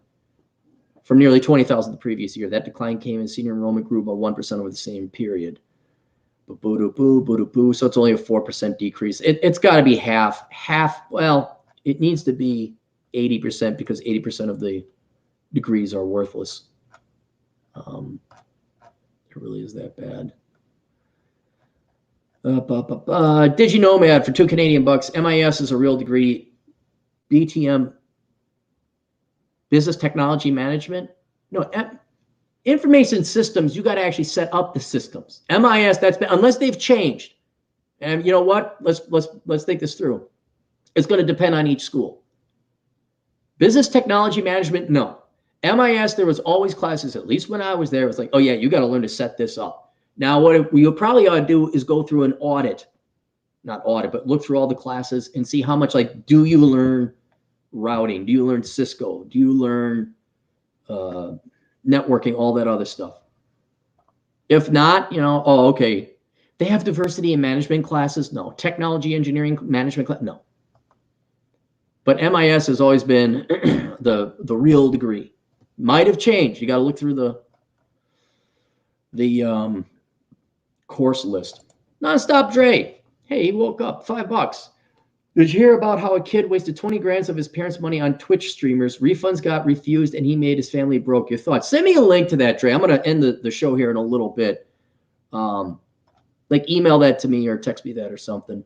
from nearly 20,000 the previous year. That decline came as senior enrollment grew about 1% over the same period. So it's only a 4% decrease. It's got to be half. Well, it needs to be 80% because 80% of the degrees are worthless. It really is that bad. DigiNomad for $2 Canadian. MIS is a real degree. BTM, Business Technology Management. No, Information Systems. You got to actually set up the systems. MIS, that's been, unless they've changed. And you know what? Let's think this through. It's going to depend on each school. Business Technology Management, no. MIS, there was always classes, at least when I was there, it was like, oh yeah, you got to learn to set this up. Now, what you probably ought to do is go through an audit, not audit, but look through all the classes and see how much, like, do you learn routing? Do you learn Cisco? Do you learn networking, all that other stuff? If not, okay. They have diversity in management classes? No. Technology engineering management class? No. But MIS has always been the real degree. Might have changed. You got to look through the course list. Nonstop Dre. Hey, he woke up. $5. Did you hear about how a kid wasted 20 grand of his parents' money on Twitch streamers? Refunds got refused and he made his family broke. Your thoughts? Send me a link to that, Dre. I'm going to end the show here in a little bit. Like email that to me or text me that or something.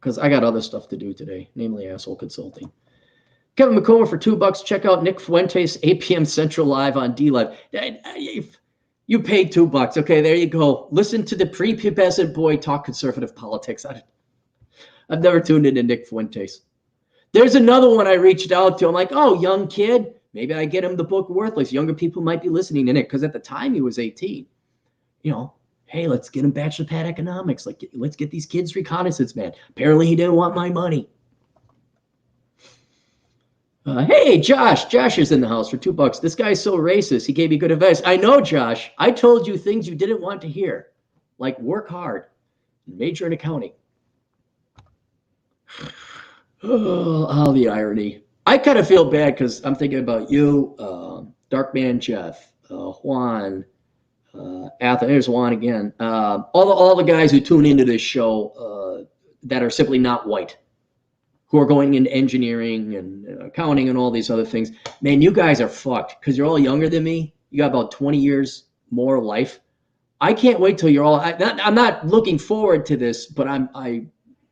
Because I got other stuff to do today, namely asshole consulting. Kevin McComber for $2. Check out Nick Fuentes, 8 p.m. Central Live on DLive. You paid $2. Okay, there you go. Listen to the prepubescent boy talk conservative politics. I've never tuned into Nick Fuentes. There's another one I reached out to. I'm like, oh, young kid. Maybe I get him the book Worthless. Younger people might be listening to Nick because at the time he was 18. Hey, let's get him Bachelor Pad Economics. Let's get these kids reconnaissance, man. Apparently he didn't want my money. Hey, Josh. Josh is in the house for $2. This guy's so racist. He gave me good advice. I know, Josh. I told you things you didn't want to hear. Like work hard. Major in accounting. Oh, the irony. I kind of feel bad because I'm thinking about you, Darkman Jeff, Juan, Athens. There's Juan again. All the guys who tune into this show that are simply not white, who are going into engineering and accounting and all these other things. Man, you guys are fucked because you're all younger than me. You got about 20 years more life. I can't wait till you're all. I'm not looking forward to this, but I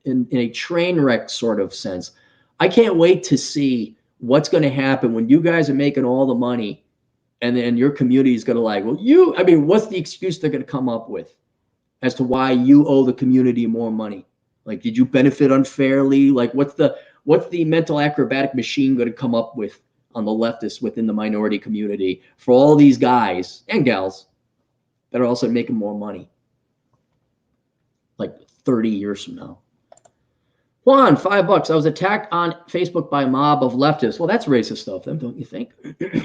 in a train wreck sort of sense. I can't wait to see what's going to happen when you guys are making all the money and then your community is going to what's the excuse they're going to come up with as to why you owe the community more money? Like, did you benefit unfairly? Like, what's the mental acrobatic machine going to come up with on the leftists within the minority community for all these guys and gals that are also making more money? Like 30 years from now. Juan, $5. I was attacked on Facebook by a mob of leftists. Well, that's racist stuff, then, don't you think?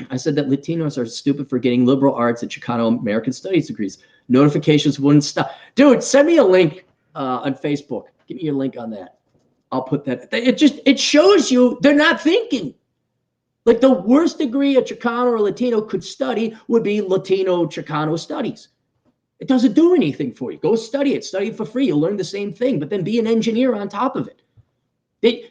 I said that Latinos are stupid for getting liberal arts and Chicano American Studies degrees. Notifications wouldn't stop. Dude, send me a link on Facebook. Give me your link on that. I'll put that. It shows you they're not thinking. Like the worst degree a Chicano or Latino could study would be Latino Chicano studies. It doesn't do anything for you. Go study it. Study it for free. You'll learn the same thing, but then be an engineer on top of it.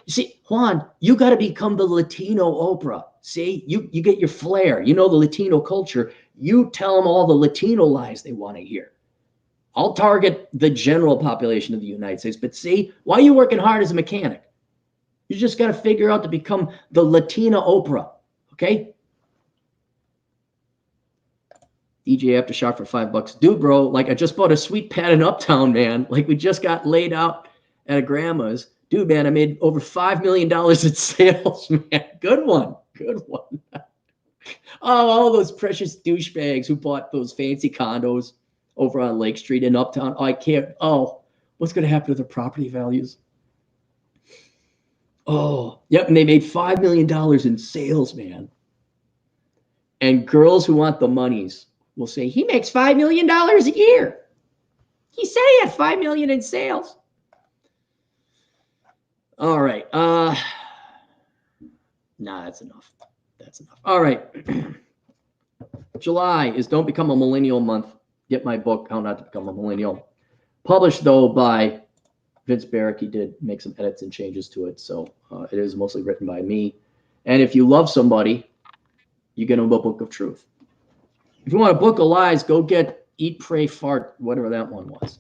See, Juan, you got to become the Latino Oprah. See, you get your flair. You know the Latino culture. You tell them all the Latino lies they want to hear. I'll target the general population of the United States. But see, why are you working hard as a mechanic? You just got to figure out to become the Latina Oprah, okay? DJ Aftershock for $5. Dude, bro, like I just bought a sweet pad in Uptown, man. Like we just got laid out at a grandma's. Dude, man, I made over $5 million in sales, man. Good one. Good one. Oh, all those precious douchebags who bought those fancy condos over on Lake Street in Uptown. Oh, I can't. Oh, what's going to happen to their property values? Oh, yep. And they made $5 million in sales, man. And girls who want the monies will say, he makes $5 million a year. He said he had $5 million in sales. All right. Nah, that's enough. That's enough. All right. July is Don't Become a Millennial month. Get my book, How Not to Become a Millennial. Published, though, by Vince Barrick. He did make some edits and changes to it. So it is mostly written by me. And if you love somebody, you get them a book of truth. If you want a book of lies, go get Eat, Pray, Fart, whatever that one was.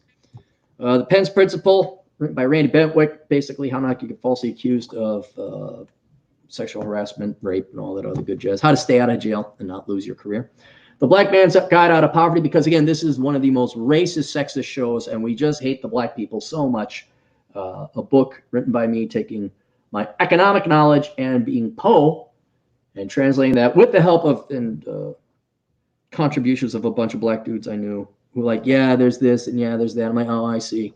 The Pence Principle, written by Randy Bentwick, basically how not to get falsely accused of sexual harassment, rape, and all that other good jazz. How to stay out of jail and not lose your career. The Black Man's Guide Out of Poverty, because, again, this is one of the most racist, sexist shows, and we just hate the black people so much. A book written by me taking my economic knowledge and being Poe and translating that with the help of and contributions of a bunch of black dudes I knew who were like, yeah, there's this and yeah, there's that. I'm like, oh, I see.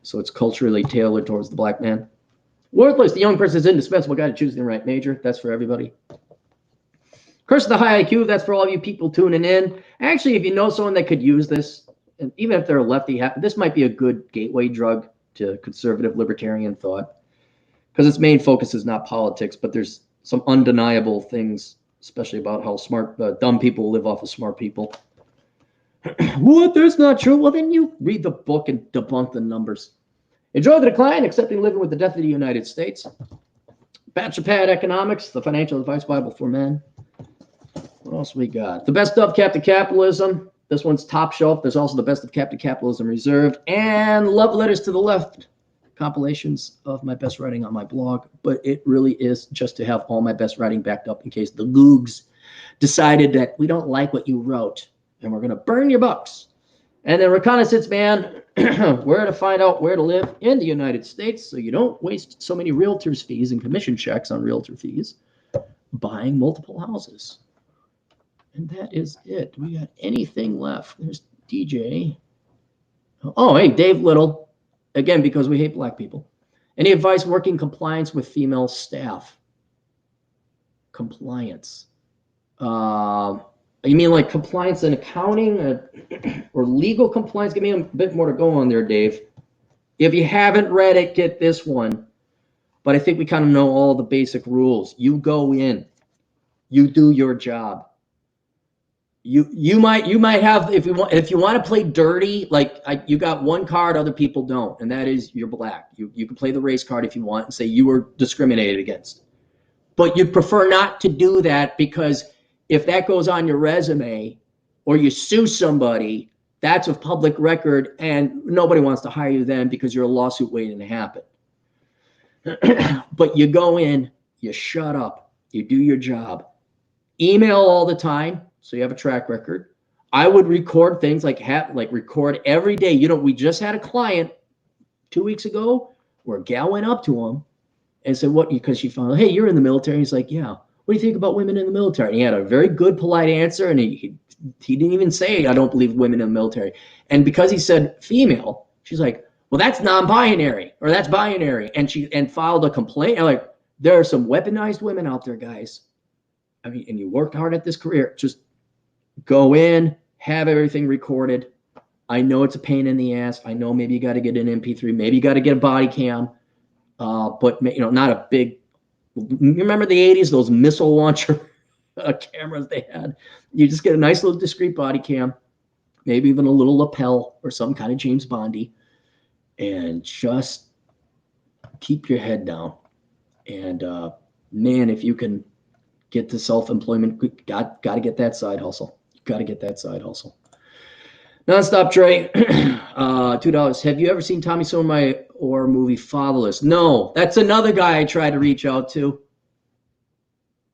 So it's culturally tailored towards the black man. Worthless, the young person's indispensable guide to choosing the right major. That's for everybody. Curse of the High IQ, that's for all of you people tuning in. Actually, if you know someone that could use this, and even if they're a lefty, this might be a good gateway drug to conservative libertarian thought, because its main focus is not politics, but there's some undeniable things, especially about how smart, dumb people live off of smart people. What? That's not true. Well, then you read the book and debunk the numbers. Enjoy the Decline, Accepting Living with the Death of the United States. Bachelor Pad Economics, The Financial Advice Bible for Men. What else we got? The Best of Captain Capitalism. This one's top shelf. There's also the Best of Captain Capitalism Reserved. And Love Letters to the Left. Compilations of my best writing on my blog. But it really is just to have all my best writing backed up in case the Googs decided that we don't like what you wrote and we're going to burn your books. And then Reconnaissance Man, where to find out where to live in the United States so you don't waste so many realtors' fees and commission checks on realtor fees buying multiple houses. And that is it. Do we got anything left? There's DJ. Oh, hey, Dave Little. Again, because we hate black people. Any advice working compliance with female staff? Compliance. You mean like compliance in accounting or legal compliance? Give me a bit more to go on there, Dave. If you haven't read it, get this one. But I think we kind of know all the basic rules. You go in. You do your job. You might have, if you want to play dirty, like you got one card other people don't, and that is you're black. You can play the race card if you want and say you were discriminated against. But you'd prefer not to do that, because if that goes on your resume or you sue somebody, that's a public record and nobody wants to hire you then because you're a lawsuit waiting to happen. But you go in, you shut up, you do your job. Email all the time so you have a track record. I would record things like record every day. You know, we just had a client 2 weeks ago where a gal went up to him and said, what, because she found, hey, you're in the military. He's like, yeah. What do you think about women in the military? And he had a very good, polite answer, and he didn't even say, I don't believe women in the military. And because he said female, she's like, well, that's non-binary, or that's binary. And filed a complaint. I'm like, there are some weaponized women out there, guys. I mean, and you worked hard at this career. Just go in, have everything recorded. I know it's a pain in the ass. I know maybe you got to get an MP3. Maybe you got to get a body cam. But, you know, not a big, you remember the 80s, those missile launcher cameras they had? You just get a nice little discreet body cam, maybe even a little lapel or some kind of James Bondy, and just keep your head down. And man, if you can Get to self-employment. Got to get that side hustle. Got to get that side hustle. Nonstop Trey, $2. Have you ever seen Tommy Sotomayor movie Fatherless? No, that's another guy I try to reach out to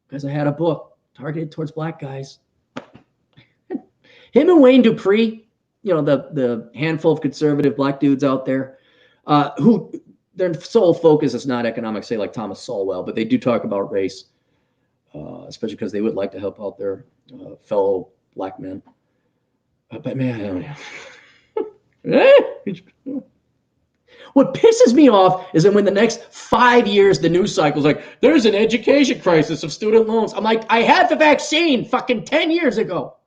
because I had a book targeted towards black guys. Him and Wayne Dupree, you know, the handful of conservative black dudes out there, who their sole focus is not economics, say like Thomas Sowell, but they do talk about race, especially because they would like to help out their fellow black men. But man, I don't know. What pisses me off is that when the next 5 years, the news cycle is like, there's an education crisis of student loans. I'm like, I had the vaccine fucking 10 years ago.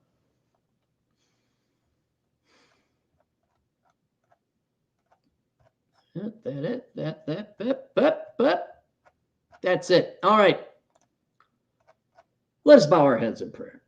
That's it. All right. Let us bow our heads in prayer.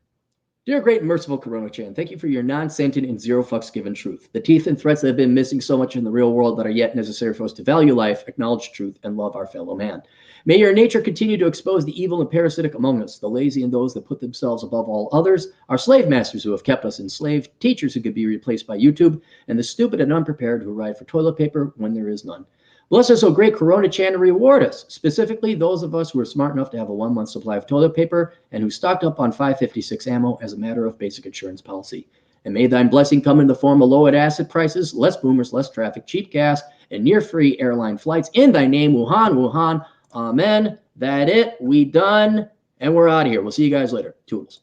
Dear great and merciful Coronachan, thank you for your non-sentient and zero fucks given truth. The teeth and threats that have been missing so much in the real world that are yet necessary for us to value life, acknowledge truth, and love our fellow man. May your nature continue to expose the evil and parasitic among us, the lazy and those that put themselves above all others, our slave masters who have kept us enslaved, teachers who could be replaced by YouTube, and the stupid and unprepared who ride for toilet paper when there is none. Bless us, O great Coronachan, and reward us, specifically those of us who are smart enough to have a 1-month supply of toilet paper and who stocked up on 5.56 ammo as a matter of basic insurance policy. And may thine blessing come in the form of lowered acid prices, less boomers, less traffic, cheap gas, and near-free airline flights. In thy name, Wuhan, Wuhan. Amen. That it. We done. And we're out of here. We'll see you guys later. Toodles.